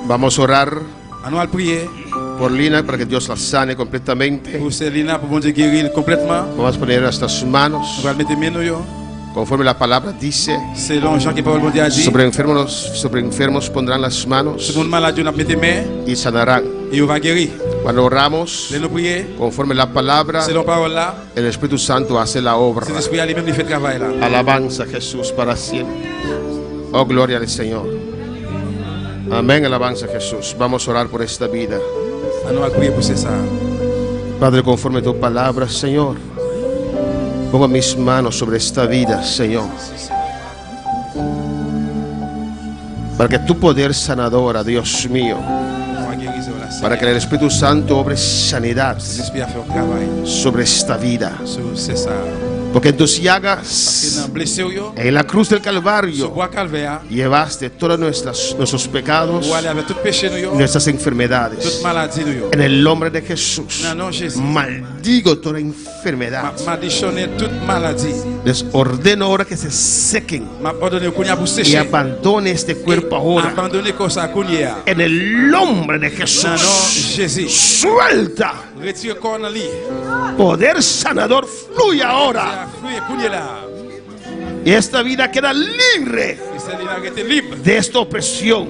Vamos a orar por Lina para que Dios la sane completamente. Vamos a poner hasta sus manos, conforme la palabra dice. Sobre enfermos pondrán las manos y sanarán. Cuando oramos conforme la palabra, el Espíritu Santo hace la obra. Alabanza a Jesús para siempre. Oh, gloria al Señor. Amén, alabanza a Jesús. Vamos a orar por esta vida. Padre, conforme a tu palabra, Señor, pongo mis manos sobre esta vida, Señor, para que tu poder sanadora, Dios mío, para que el Espíritu Santo obre sanidad sobre esta vida. Porque en tus llagas, en la cruz del Calvario, llevaste todos nuestros pecados, nuestras enfermedades. En el nombre de Jesús, maldigo toda enfermedad. Les ordeno ahora que se sequen y abandone este cuerpo ahora. En el nombre de Jesús, suelta. Poder sanador fluye ahora. Y esta vida queda libre de esta opresión.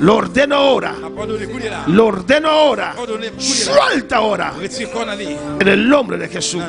Lo ordeno ahora. Lo ordeno ahora. Suelta ahora. En el nombre de Jesús.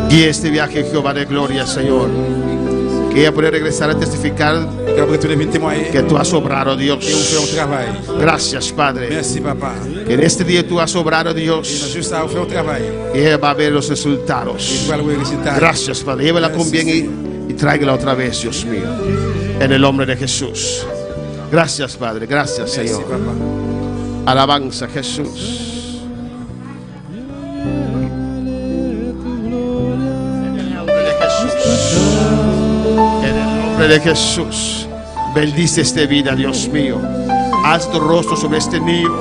Y este viaje, Jehová de gloria, Señor, que ella puede regresar a testificar que tú has obrado, Dios. Gracias, Padre. Que en este día tú has obrado, Dios, y ella va a ver los resultados. Gracias, Padre. Llévala con bien y tráigala otra vez, Dios mío, en el nombre de Jesús. Gracias, Padre. Gracias, Señor. Alabanza, Jesús. De Jesús, bendice esta vida, Dios mío. Haz tu rostro sobre este niño.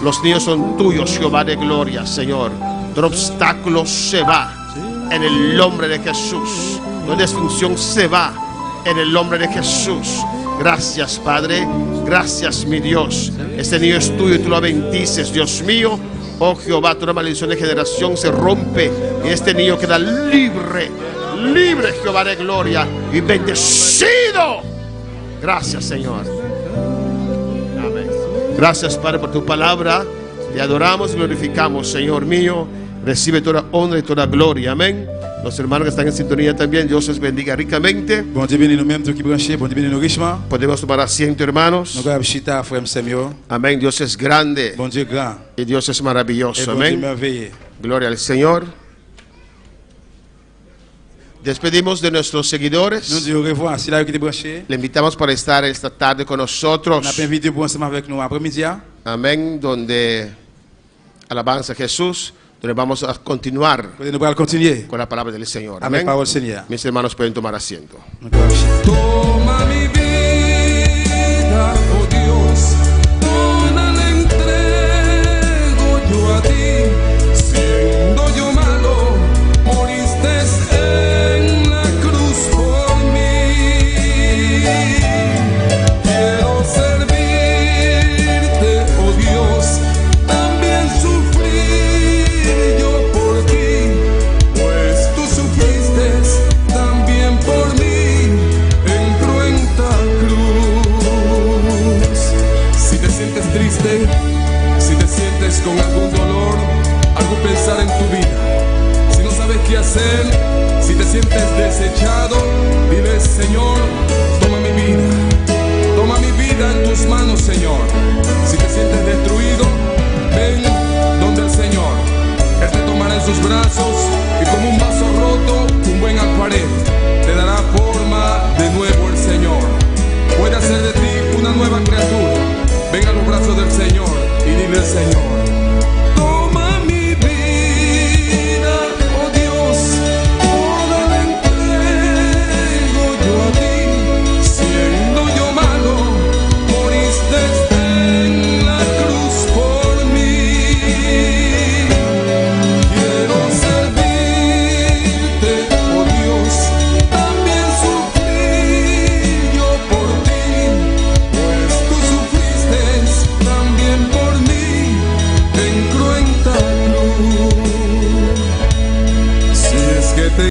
Los niños son tuyos, Jehová de gloria, Señor. Todo obstáculo se va en el nombre de Jesús. Toda disfunción se va en el nombre de Jesús. Gracias, Padre. Gracias, mi Dios. Este niño es tuyo y tú lo bendices, Dios mío. Oh Jehová, toda maldición de generación se rompe y este niño queda libre. Libre, Jehová de gloria, y bendecido. Gracias, Señor. Amén. Gracias, Padre, por tu palabra. Te adoramos y glorificamos, Señor mío. Recibe toda honra y toda gloria. Amén. Los hermanos que están en sintonía también, Dios les bendiga ricamente. Bon Dieu bénit nous-mêmes, tout qui branché, bon Dieu bénit nous richement. Podemos tomar asiento, hermanos. Nous allons chita, frère Samuel. Amén. Dios es grande. Bon Dieu grand. Y Dios es maravilloso. Et bon Dieu Amén. merveilleux. Gloria al Señor. Despedimos de nuestros seguidores. Nous disons au revoir. Si là qui est branché. Le invitamos para estar esta tarde con nosotros. On a invité pour ensemble avec nous après-midi. Amén. Donde alabanza a Jesús. Donde vamos a continuar con la palabra del Señor. Amén. Mis hermanos pueden tomar asiento. Toma mi vida, oh Dios, toda la entrego yo a ti. Siendo yo malo, moriste en la cruz por mí. Quiero servirte, oh Dios, también sufrir yo por ti, pues tú sufriste también por mí en cruenta cruz. Si te sientes triste, si te sientes con algún dolor, algún pensar en tu vida, si no sabes qué hacer, si te sientes desechado, dile: Señor,